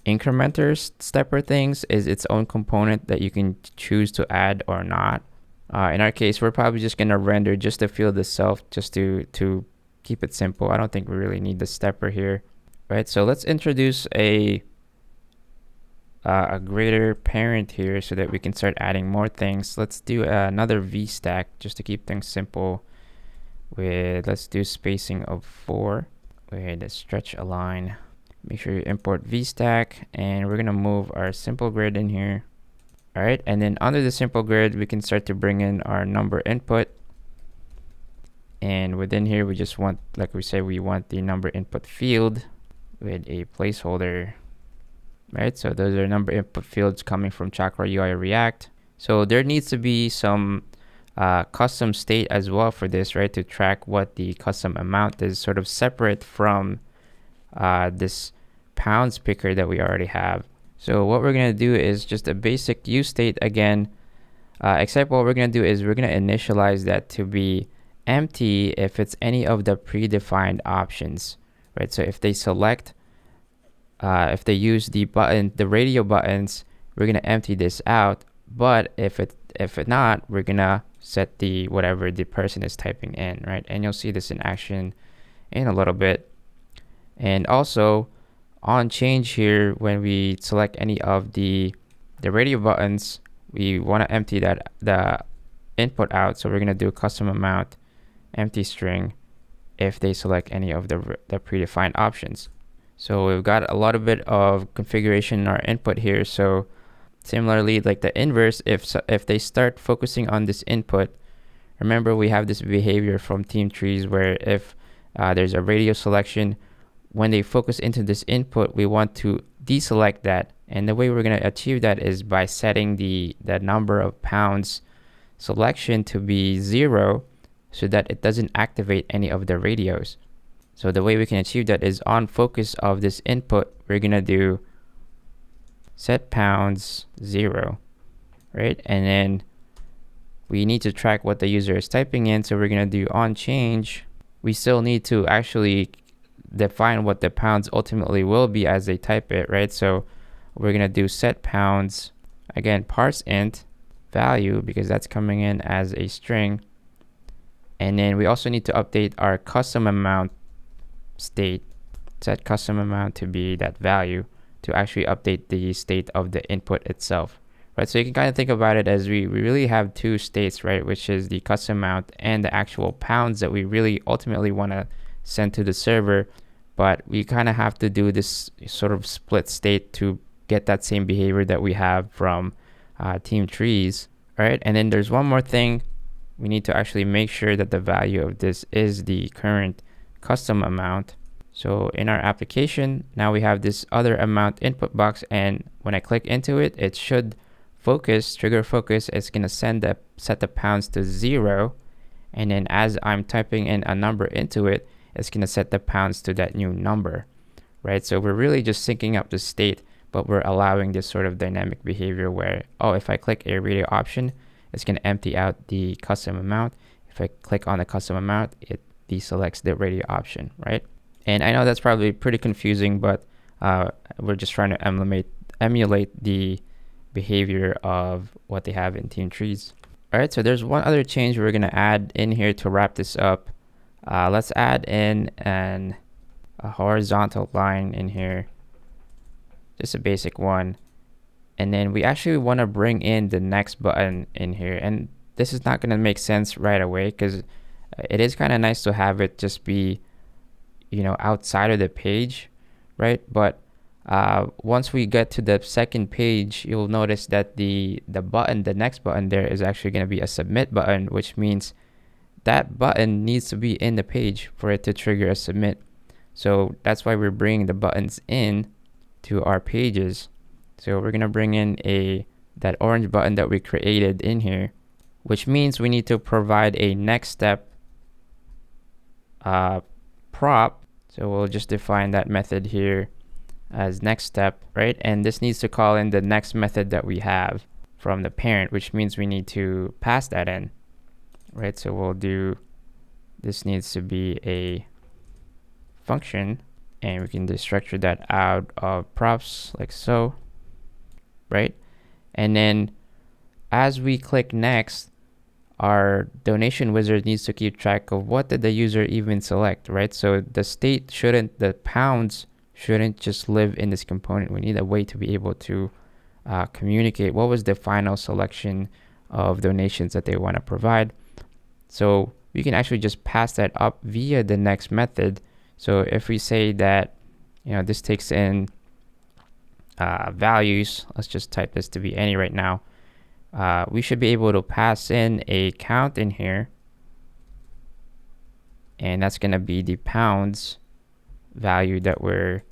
incrementer stepper things is its own component that you can choose to add or not. In our case, we're probably just gonna render just the field itself, just to keep it simple. I don't think we really need the stepper here, right? So let's introduce a greater parent here so that we can start adding more things. Let's do another VStack just to keep things simple. Let's do spacing of 4 with a stretch align. Make sure you import VStack, and we're gonna move our simple grid in here. All right, and then under the simple grid, we can start to bring in our number input. And within here, we just want, like we said, we want the number input field with a placeholder, right? So those are number input fields coming from Chakra UI React. So there needs to be some custom state as well for this, right? To track what the custom amount is, sort of separate from this pounds picker that we already have. So what we're going to do is just a basic use state again, except what we're going to do is we're going to initialize that to be empty if it's any of the predefined options, right? So if they select, if they use the radio buttons, we're going to empty this out. But if not, we're going to set the whatever the person is typing in, right? And you'll see this in action in a little bit. And also on change here, when we select any of the radio buttons, we want to empty the input out. So we're going to do custom amount empty string if they select any of the predefined options. So we've got a lot of bit of configuration in our input here. So similarly, like the inverse, if they start focusing on this input, remember we have this behavior from TeamTrees where if there's a radio selection, when they focus into this input, we want to deselect that. And the way we're going to achieve that is by setting the number of pounds selection to be 0 so that it doesn't activate any of the radios. So the way we can achieve that is on focus of this input, we're going to do set pounds 0, right? And then we need to track what the user is typing in. So we're going to do on change. We still need to actually define what the pounds ultimately will be as they type it, right? So we're going to do set pounds, again, parse int value because that's coming in as a string. And then we also need to update our custom amount state, set custom amount to be that value to actually update the state of the input itself, right? So you can kind of think about it as we really have two states, right? Which is the custom amount and the actual pounds that we really ultimately want to send to the server. But we kind of have to do this sort of split state to get that same behavior that we have from TeamTrees, right? And then there's one more thing. We need to actually make sure that the value of this is the current custom amount. So in our application, now we have this other amount input box, and when I click into it, it should trigger focus. It's going to set the pounds to 0. And then as I'm typing in a number into it, it's going to set the pounds to that new number, right? So we're really just syncing up the state, but we're allowing this sort of dynamic behavior where, oh, if I click a radio option, it's going to empty out the custom amount. If I click on the custom amount, it deselects the radio option, right? And I know that's probably pretty confusing, but we're just trying to emulate the behavior of what they have in TeamTrees. All right, so there's one other change we're going to add in here to wrap this up. Let's add in a horizontal line in here, just a basic one. And then we actually want to bring in the next button in here. And this is not going to make sense right away because It is kind of nice to have it just be, you know, outside of the page, right? But once we get to the second page, you'll notice that the button, the next button there, is actually going to be a submit button, which means that button needs to be in the page for it to trigger a submit. So that's why we're bringing the buttons in to our pages. So we're going to bring in that orange button that we created in here, which means we need to provide a next step prop. So we'll just define that method here as next step, right? And this needs to call in the next method that we have from the parent, which means we need to pass that in, right? So we'll do, this needs to be a function, and we can just structure that out of props like so, right? And then as we click next, our donation wizard needs to keep track of what did the user even select, right? So the state shouldn't, the pounds shouldn't just live in this component. We need a way to be able to communicate what was the final selection of donations that they want to provide. So we can actually just pass that up via the next method. So if we say that, you know, this takes in values, let's just type this to be any right now. We should be able to pass in a count in here, and that's going to be the pounds value that we're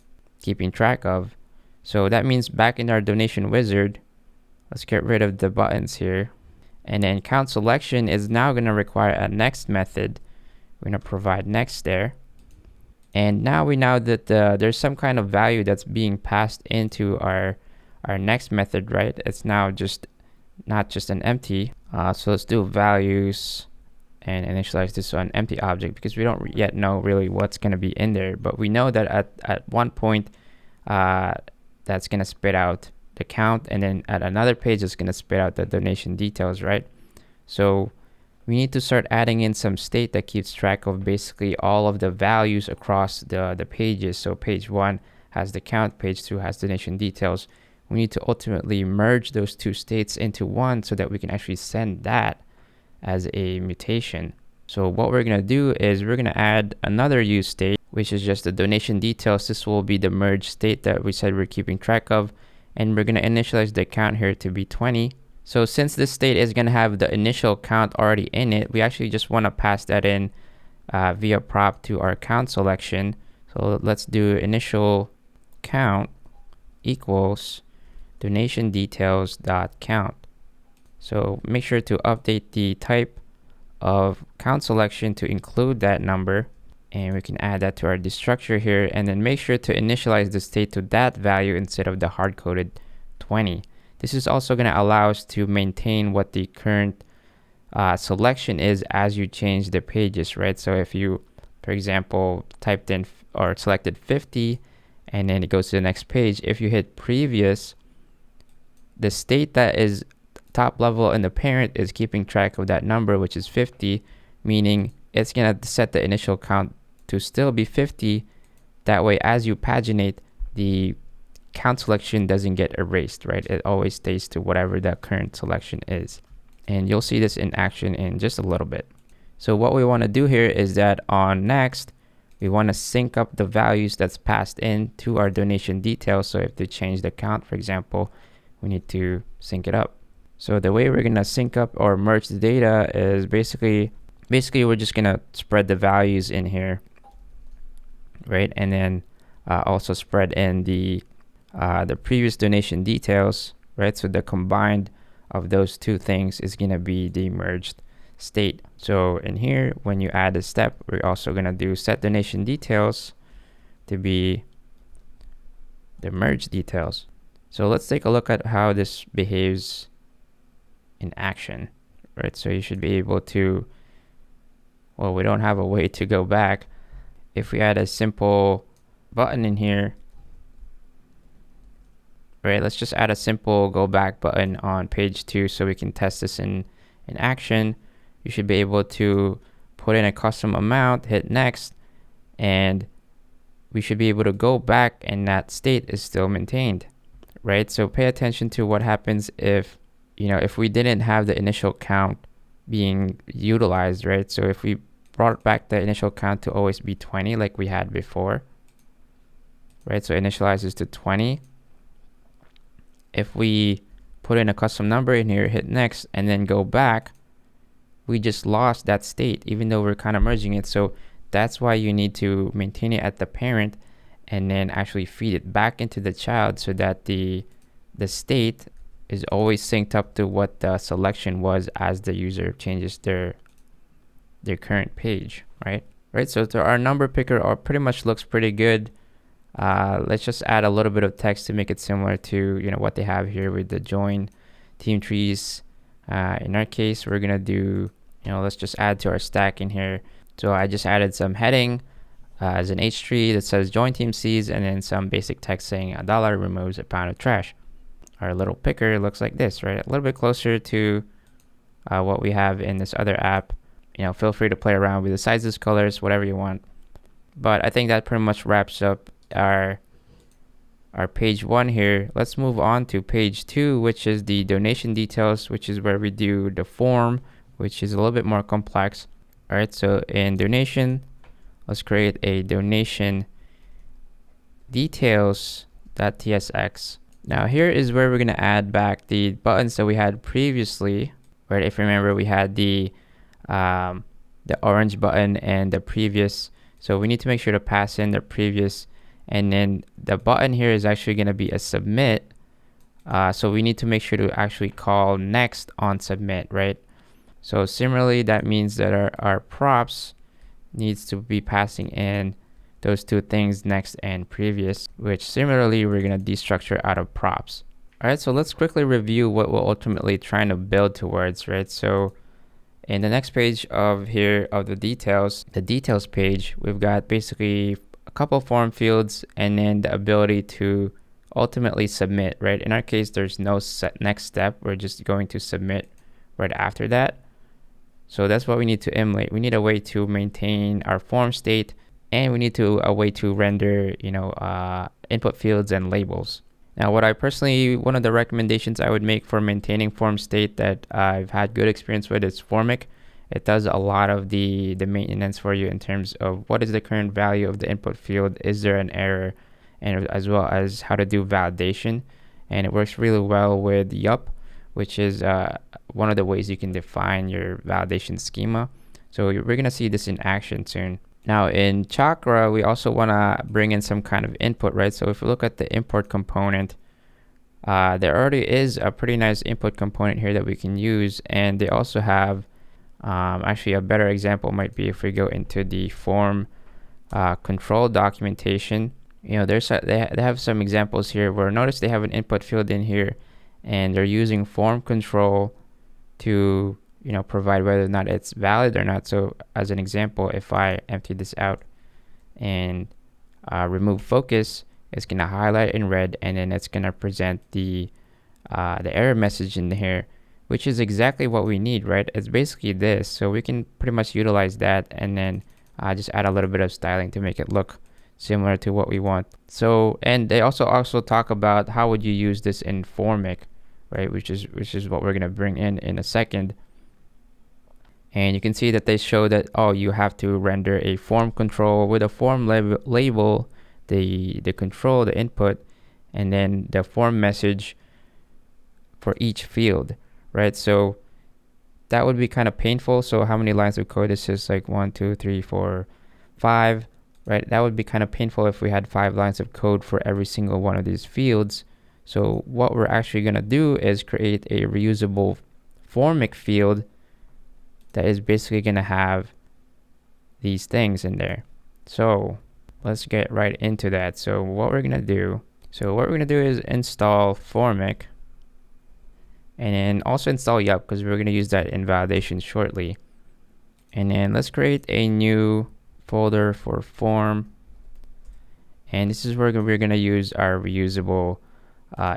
keeping track of. So that means back in our donation wizard, let's get rid of the buttons here, and then count selection is now going to require a next method. We're going to provide next there, and now we know that there's some kind of value that's being passed into our next method, right? It's now just not just an empty. So let's do values and initialize this to an empty object, because we don't yet know really what's going to be in there. But we know that at one point that's going to spit out the count, and then at another page it's going to spit out the donation details, right? So we need to start adding in some state that keeps track of basically all of the values across the pages. So page 1 has the count, page 2 has donation details. We need to ultimately merge those two states into one so that we can actually send that as a mutation. So what we're going to do is we're going to add another use state, which is just the donation details. This will be the merge state that we said we're keeping track of. And we're going to initialize the count here to be 20. So since this state is going to have the initial count already in it, we actually just want to pass that in via prop to our count selection. So let's do initial count equals donation details dot count. So make sure to update the type of count selection to include that number, and we can add that to our destructure here, and then make sure to initialize the state to that value instead of the hard-coded 20. This is also going to allow us to maintain what the current selection is as you change the pages, right? So if you, for example, typed in or selected 50 and then it goes to the next page, if you hit previous, the state that is top level in the parent is keeping track of that number, which is 50, meaning it's going to set the initial count to still be 50. That way, as you paginate, the count selection doesn't get erased, right? It always stays to whatever the current selection is. And you'll see this in action in just a little bit. So what we want to do here is that on next, we want to sync up the values that's passed in to our donation details. So if they change the count, for example, we need to sync it up. So the way we're going to sync up or merge the data is basically we're just going to spread the values in here, right? And then also spread in the previous donation details, right? So the combined of those two things is going to be the merged state. So in here, when you add a step, we're also going to do set donation details to be the merged details. So let's take a look at how this behaves in action, right? So you should be able to, well, we don't have a way to go back. If we add a simple button in here, right? Let's just add a simple go back button on page 2 so we can test this in action. You should be able to put in a custom amount, hit next, and we should be able to go back and that state is still maintained, right? So pay attention to what happens if, if we didn't have the initial count being utilized, right? So if we brought back the initial count to always be 20 like we had before, right? So initializes to 20. If we put in a custom number in here, hit next, and then go back, we just lost that state, even though we're kind of merging it. So that's why you need to maintain it at the parent and then actually feed it back into the child so that the state is always synced up to what the selection was as the user changes their current page, right? So our number picker pretty much looks pretty good. Let's just add a little bit of text to make it similar to what they have here with the join team trees. In our case, we're gonna do let's just add to our stack in here. So I just added some heading as an H tree that says join TeamSeas, and then some basic text saying $1 removes a pound of trash. Our little picker looks like this, right? A little bit closer to what we have in this other app. Feel free to play around with the sizes, colors, whatever you want. But I think that pretty much wraps up our page 1 here. Let's move on to page 2, which is the donation details, which is where we do the form, which is a little bit more complex. All right, so in donation, let's create a donation details.tsx. Now here is where we're going to add back the buttons that we had previously, right? If you remember, we had the orange button and the previous. So we need to make sure to pass in the previous, and then the button here is actually going to be a submit. So we need to make sure to actually call next on submit, right? So similarly, that means that our props needs to be passing in those two things, next and previous, which similarly we're going to destructure out of props. All right, so let's quickly review what we're ultimately trying to build towards, right? So in the next page of the details page, we've got basically a couple form fields and then the ability to ultimately submit, right? In our case, there's no next step. We're just going to submit right after that. So that's what we need to emulate. We need a way to maintain our form state, and we need a way to render, input fields and labels. Now, one of the recommendations I would make for maintaining form state that I've had good experience with is Formik. It does a lot of the maintenance for you in terms of what is the current value of the input field, is there an error, and as well as how to do validation. And it works really well with Yup, which is one of the ways you can define your validation schema. So we're going to see this in action soon. Now in Chakra, we also want to bring in some kind of input, right? So if we look at the import component, there already is a pretty nice input component here that we can use. And they also have, actually a better example might be if we go into the form control documentation. They have some examples here where notice they have an input field in here, and they're using form control to provide whether or not it's valid or not. So as an example, if I empty this out and remove focus, it's going to highlight in red, and then it's going to present the error message in here, which is exactly what we need, right? It's basically this. So we can pretty much utilize that and then just add a little bit of styling to make it look similar to what we want. So, and they also talk about how would you use this in Formik, right? Which is what we're going to bring in a second. And you can see that they show that, you have to render a form control with a form label, the control, the input, and then the form message for each field, right? So that would be kind of painful. So how many lines of code? This is like 1, 2, 3, 4, 5, right? That would be kind of painful if we had 5 lines of code for every single one of these fields. So what we're actually going to do is create a reusable Formik field that is basically going to have these things in there. So let's get right into that. So what we're going to do is install Formik, and then also install Yup, because we're going to use that in validation shortly. And then let's create a new folder for form, and this is where we're going to use our reusable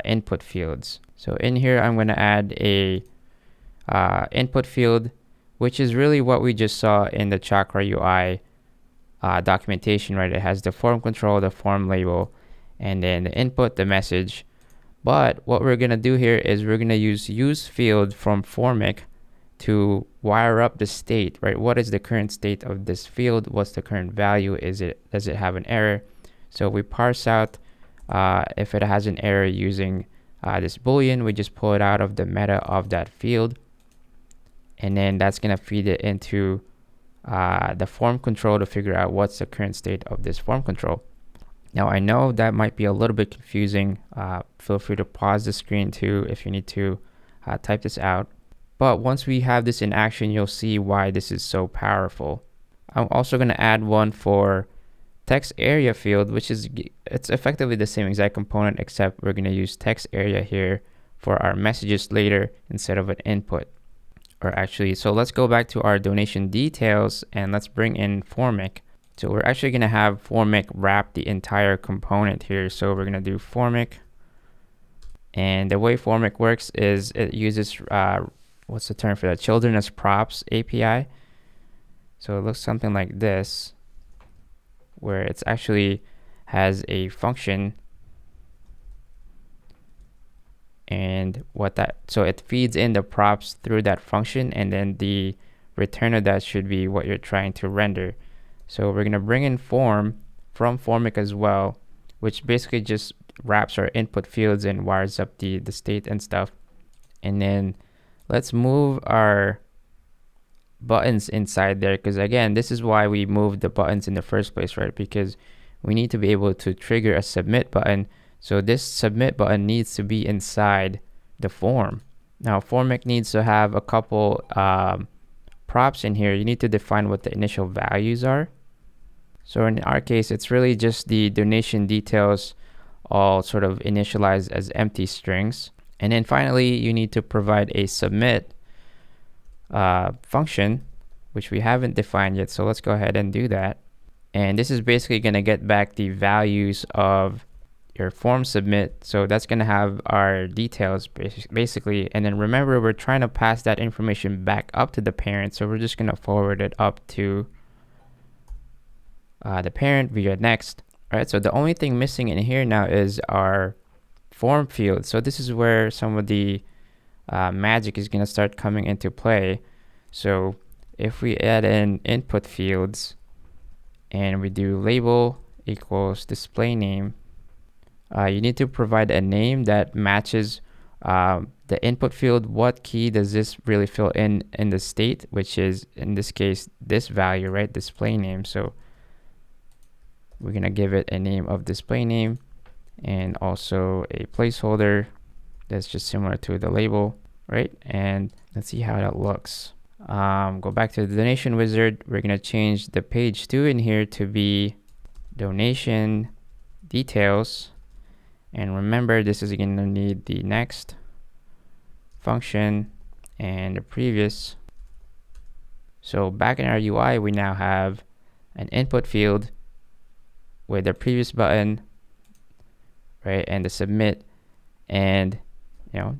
input fields. So in here, I'm going to add a input field, which is really what we just saw in the Chakra UI documentation, right? It has the form control, the form label, and then the input, the message. But what we're going to do here is we're going to use field from Formik to wire up the state, right? What is the current state of this field? What's the current value? Does it have an error? So we parse out if it has an error using this boolean. We just pull it out of the meta of that field, and then that's gonna feed it into the form control to figure out what's the current state of this form control. Now I know that might be a little bit confusing. Feel free to pause the screen too if you need to type this out. But once we have this in action, you'll see why this is so powerful. I'm also going to add one for text area field, which is, it's effectively the same exact component, except we're going to use text area here for our messages later instead of an input. Or actually, so let's go back to our donation details and let's bring in Formik. So we're actually going to have Formik wrap the entire component here. So we're going to do Formik. And the way Formik works is it uses, what's the term for that? Children as props API. So it looks something like this, where it's actually has a function, and so it feeds in the props through that function, and then the return of that should be what you're trying to render. So we're going to bring in form from Formik as well, which basically just wraps our input fields and wires up the state and stuff. And then let's move our buttons inside there, because again, this is why we moved the buttons in the first place, right? Because we need to be able to trigger a submit button. So this submit button needs to be inside the form. Now Formik needs to have a couple props in here. You need to define what the initial values are. So in our case, it's really just the donation details, all sort of initialized as empty strings. And then finally, you need to provide a submit function, which we haven't defined yet. So let's go ahead and do that. And this is basically going to get back the values of your form submit. So that's going to have our details basically. And then remember, we're trying to pass that information back up to the parent. So we're just going to forward it up to the parent via next. All right, so the only thing missing in here now is our form field. So this is where some of the magic is going to start coming into play. So if we add in input fields and we do label equals display name, you need to provide a name that matches the input field. What key does this really fill in the state, which is in this case this value, right? Display name. So we're going to give it a name of display name and also a placeholder that's just similar to the label, right? And let's see how that looks. Go back to the donation wizard. We're going to change the page 2 in here to be donation details. And remember, this is going to need the next function and the previous. So back in our UI, we now have an input field with the previous button, right, and the submit, and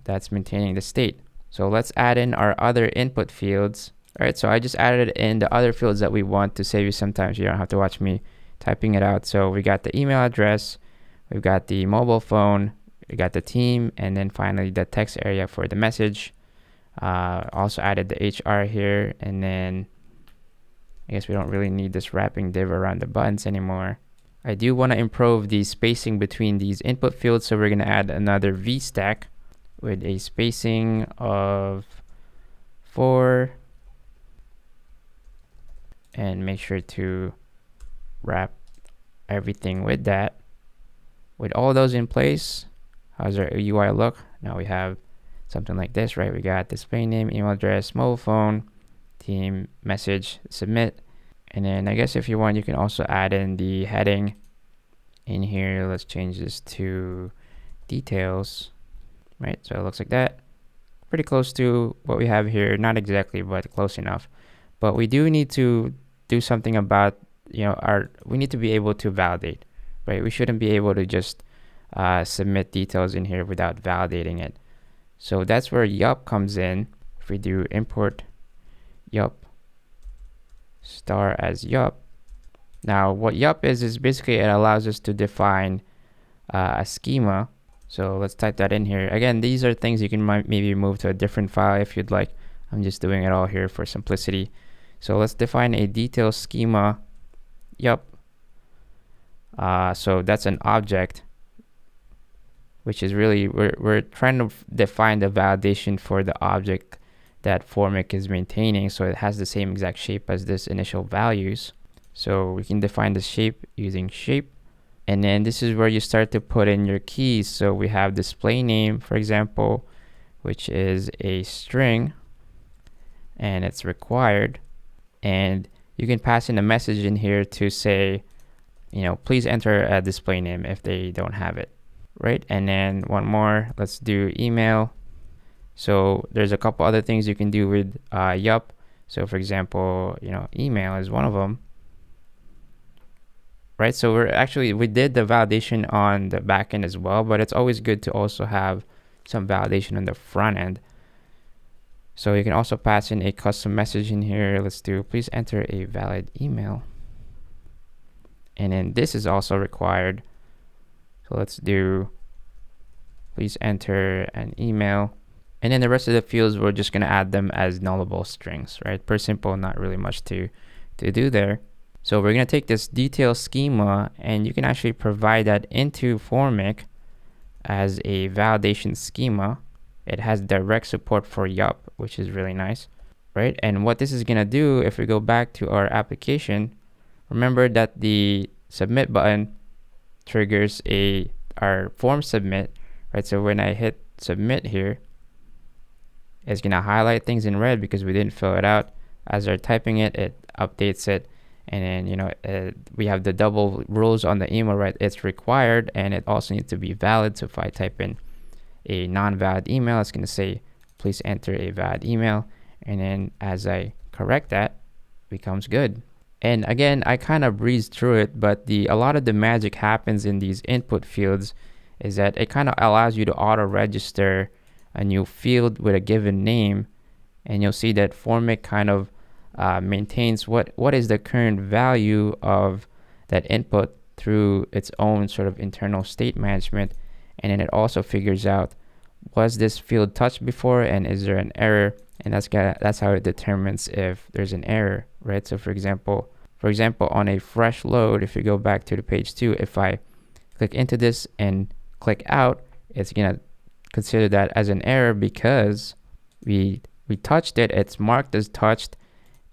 that's maintaining the state. So let's add in our other input fields. All right, so I just added in the other fields that we want to save you sometimes. You don't have to watch me typing it out. So we got the email address, we've got the mobile phone, we got the team, and then finally the text area for the message. Also added the HR here, and then I guess we don't really need this wrapping div around the buttons anymore. I do want to improve the spacing between these input fields, so we're going to add another VStack with a spacing of 4, and make sure to wrap everything with that. With all those in place, how's our UI look? Now we have something like this, right? We got display name, email address, mobile phone, team, message, submit. And then I guess if you want, you can also add in the heading in here. Let's change this to details, right? So it looks like that. Pretty close to what we have here. Not exactly, but close enough. But we do need to do something about, we need to be able to validate, right? We shouldn't be able to just submit details in here without validating it. So that's where yup comes in. If we do import yup star as yup. Now what yup is basically it allows us to define a schema. So let's type that in here. Again, these are things you can maybe move to a different file if you'd like. I'm just doing it all here for simplicity. So let's define a detail schema. Yup. So that's an object, which is really, we're trying to define the validation for the object that Formik is maintaining, so it has the same exact shape as this initial values. So we can define the shape using shape, and then this is where you start to put in your keys. So we have display name, for example, which is a string, and it's required, and you can pass in a message in here to say, you know, please enter a display name if they don't have it, right? And then one more, let's do email. So there's a couple other things you can do with yup. So for example, you know, email is one of them, right? So we did the validation on the back end as well, but it's always good to also have some validation on the front end. So you can also pass in a custom message in here. Let's do, please enter a valid email. And then this is also required. So let's do, please enter an email. And then the rest of the fields, we're just going to add them as nullable strings, right? Per simple, not really much to do there. So we're going to take this detail schema, and you can actually provide that into Formik as a validation schema. It has direct support for yup, which is really nice, right? And what this is going to do, if we go back to our application, remember that the submit button triggers our form submit, right? So when I hit submit here, it's going to highlight things in red because we didn't fill it out. As they're typing it, it updates it. And then, you know, we have the double rules on the email, right? It's required, and it also needs to be valid. So if I type in a non-valid email, it's going to say, please enter a valid email. And then as I correct that, it becomes good. And again, I kind of breezed through it, but a lot of the magic happens in these input fields is that it kind of allows you to auto register a new field with a given name. And you'll see that Formik kind of maintains what is the current value of that input through its own sort of internal state management. And then it also figures out, was this field touched before, and is there an error? And that's how it determines if there's an error, right? So for example, on a fresh load, if you go back to the page 2, if I click into this and click out, it's gonna consider that as an error because we touched it. It's marked as touched,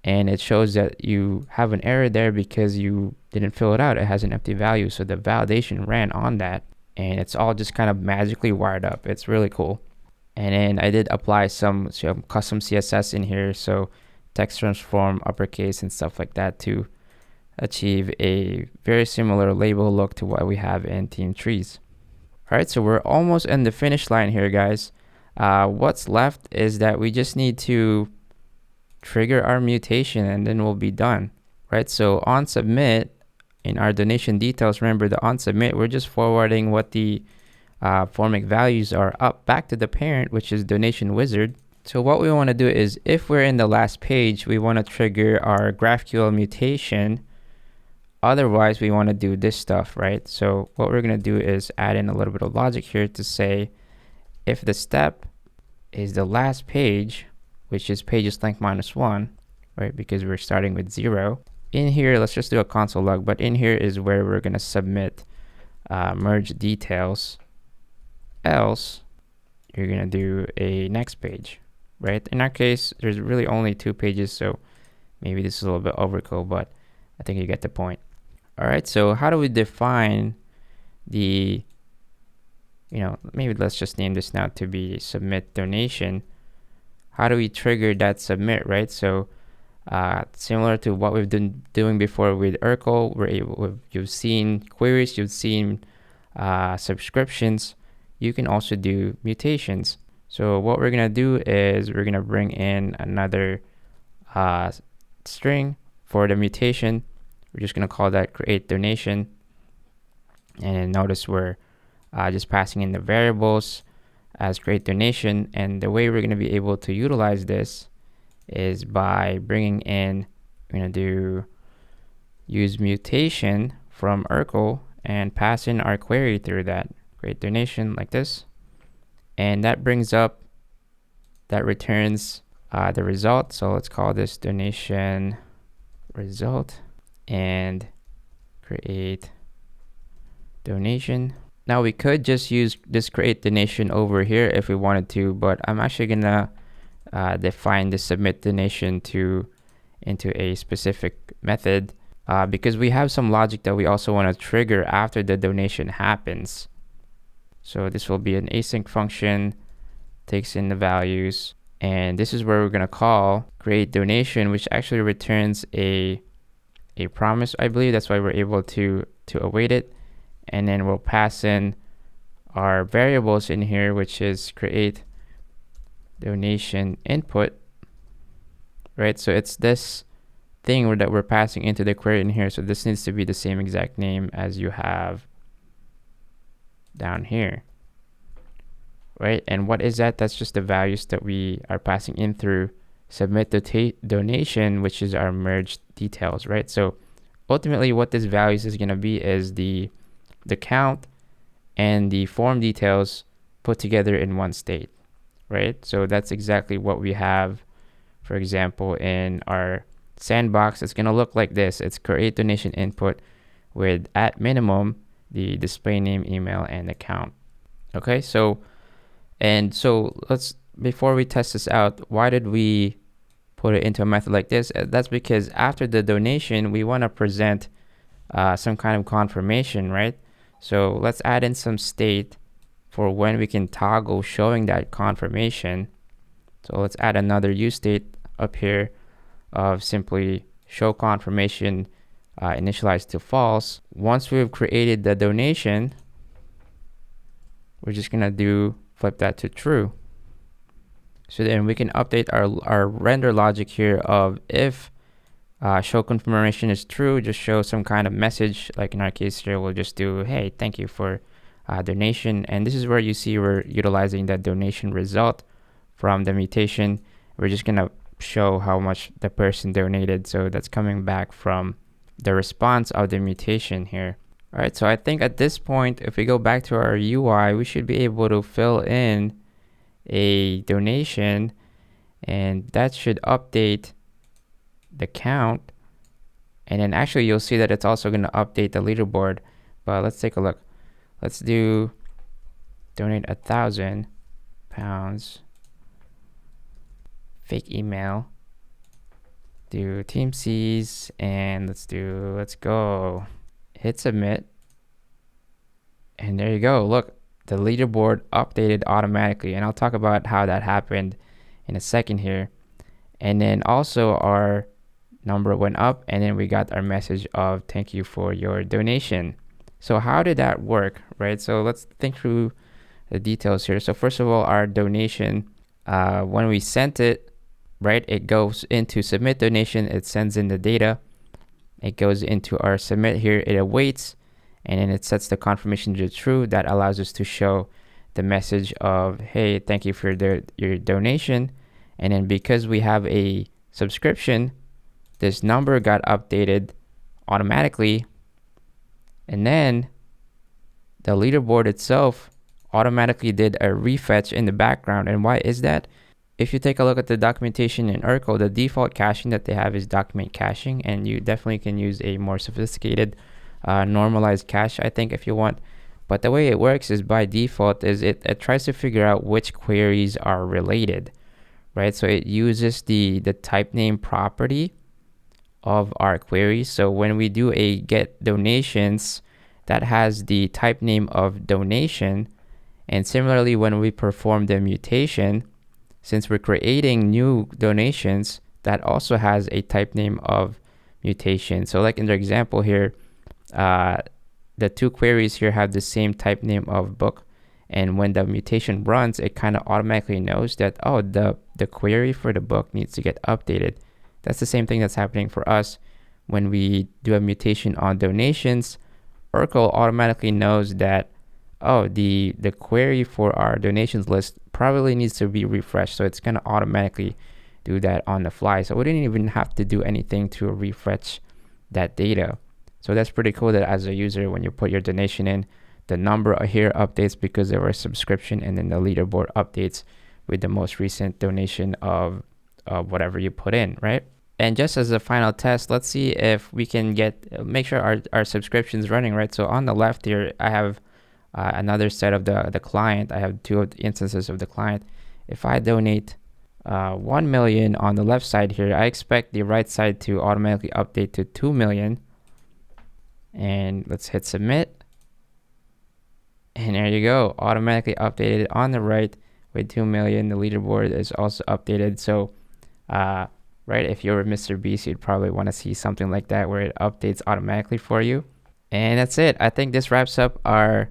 and it shows that you have an error there because you didn't fill it out. It has an empty value, so the validation ran on that, and it's all just kind of magically wired up. It's really cool. And then I did apply some custom CSS in here, so text transform, uppercase, and stuff like that to achieve a very similar label look to what we have in TeamTrees. All right, so we're almost in the finish line here, guys. What's left is that we just need to trigger our mutation, and then we'll be done, right? So on submit, in our donation details, remember the on submit, we're just forwarding what the Formik values are up back to the parent, which is donation wizard. So what we want to do is, if we're in the last page, we want to trigger our GraphQL mutation. Otherwise, we want to do this stuff, right? So what we're going to do is add in a little bit of logic here to say, if the step is the last page, which is pages length -1, right? Because we're starting with 0. In here, let's just do a console log, but in here is where we're going to submit merge details. Else, you're going to do a next page, right? In our case, there's really only 2 pages, so maybe this is a little bit overkill, but I think you get the point. All right, so how do we define the, maybe let's just name this now to be submit donation. How do we trigger that submit, right? So similar to what we've been doing before with URQL, you've seen queries, you've seen subscriptions. You can also do mutations. So what we're gonna do is we're gonna bring in another string for the mutation. We're just gonna call that create donation, and then notice we're just passing in the variables as create donation. And the way we're gonna be able to utilize this is by bringing in, we're gonna do use mutation from URQL and pass in our query through that create donation like this, and that brings up, that returns the result. So let's call this donation result and create donation. Now we could just use this create donation over here if we wanted to, but I'm actually gonna define the submit donation into a specific method because we have some logic that we also want to trigger after the donation happens. So this will be an async function, takes in the values, and this is where we're gonna call create donation, which actually returns a promise, I believe. That's why we're able to await it. And then we'll pass in our variables in here, which is create donation input, right? So it's this thing that we're passing into the query in here. So this needs to be the same exact name as you have down here, right? And what is that? That's just the values that we are passing in through submit the donation, which is our merged details, right? So ultimately what this values is going to be is the count and the form details put together in one state, right? So that's exactly what we have, for example, in our Sandbox. It's going to look like this. It's create donation input with at minimum the display name, email, and account. Okay, so let's, before we test this out, why did we put it into a method like this? That's because after the donation, we want to present some kind of confirmation, right? So let's add in some state for when we can toggle showing that confirmation. So let's add another use state up here of simply show confirmation initialized to false. Once we've created the donation, we're just gonna flip that to true. So then we can update our render logic here of if show confirmation is true, just show some kind of message. Like in our case here, we'll just do, hey, thank you for donation. And this is where you see we're utilizing that donation result from the mutation. We're just gonna show how much the person donated. So that's coming back from the response of the mutation here. All right, so I think at this point, if we go back to our UI, we should be able to fill in a donation, and that should update the count. And then actually you'll see that it's also going to update the leaderboard. But let's take a look. Let's do donate £1,000, fake email, do TeamSeas, and let's go, hit submit, and there you go. Look, the leaderboard updated automatically, and I'll talk about how that happened in a second here. And then also our number went up, and then we got our message of thank you for your donation. So how did that work, right? So let's think through the details here. So first of all, our donation, when we sent it, right, it goes into submit donation, it sends in the data, it goes into our submit here, it awaits, and then it sets the confirmation to true. That allows us to show the message of, hey, thank you for your donation. And then because we have a subscription, this number got updated automatically. And then the leaderboard itself automatically did a refetch in the background. And why is that? If you take a look at the documentation in URQL, the default caching that they have is document caching, and you definitely can use a more sophisticated normalized cache, I think, if you want. But the way it works is by default is it tries to figure out which queries are related, right? So it uses the type name property of our query. So when we do a get donations, that has the type name of donation. And similarly, when we perform the mutation, since we're creating new donations, that also has a type name of mutation. So like in the example here, the two queries here have the same type name of book. And when the mutation runs, it kind of automatically knows that, oh, the query for the book needs to get updated. That's the same thing that's happening for us when we do a mutation on donations. URQL automatically knows that, oh, the query for our donations list probably needs to be refreshed. So it's going to automatically do that on the fly. So we didn't even have to do anything to refresh that data. So that's pretty cool that as a user, when you put your donation in, the number here updates because of our subscription, and then the leaderboard updates with the most recent donation of of whatever you put in, right? And just as a final test, let's see if we can make sure our subscription's running, right? So on the left here, I have another set of the client. I have 2 instances of the client. If I donate 1 million on the left side here, I expect the right side to automatically update to 2 million. And let's hit submit. And there you go, automatically updated on the right with 2 million. The leaderboard is also updated. So, right, if you're Mr. Beast, you'd probably want to see something like that where it updates automatically for you. And that's it. I think this wraps up our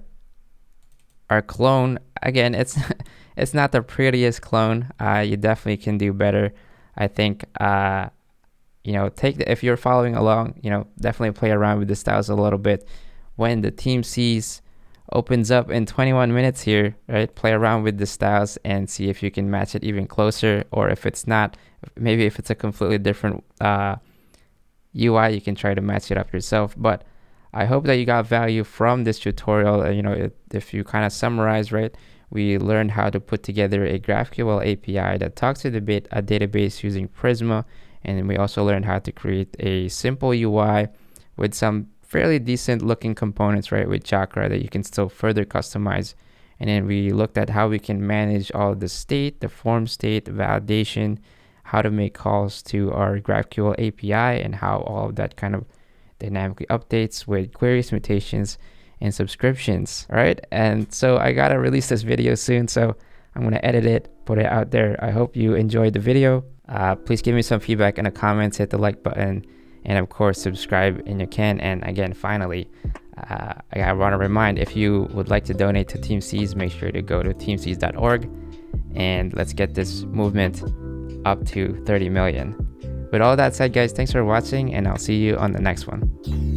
clone. Again, it's it's not the prettiest clone. You definitely can do better. I think you know, if you're following along, you know, definitely play around with the styles a little bit. When the TeamSeas opens up in 21 minutes here, right, play around with the styles and see if you can match it even closer, or if it's not, maybe if it's a completely different UI, you can try to match it up yourself. But I hope that you got value from this tutorial. You know, if you kind of summarize, right, we learned how to put together a GraphQL API that talks to a database using Prisma. And then we also learned how to create a simple UI with some fairly decent looking components, right, with Chakra that you can still further customize. And then we looked at how we can manage all the state, the form state, validation, how to make calls to our GraphQL API, and how all of that kind of dynamically updates with queries, mutations, and subscriptions. All right. And so I got to release this video soon, so I'm going to edit it, put it out there. I hope you enjoyed the video. Please give me some feedback in the comments, hit the like button, and of course subscribe when you can. And again, finally, I want to remind, if you would like to donate to TeamSeas, make sure to go to teamseas.org and let's get this movement up to 30 million. With all that said, guys, thanks for watching, and I'll see you on the next one.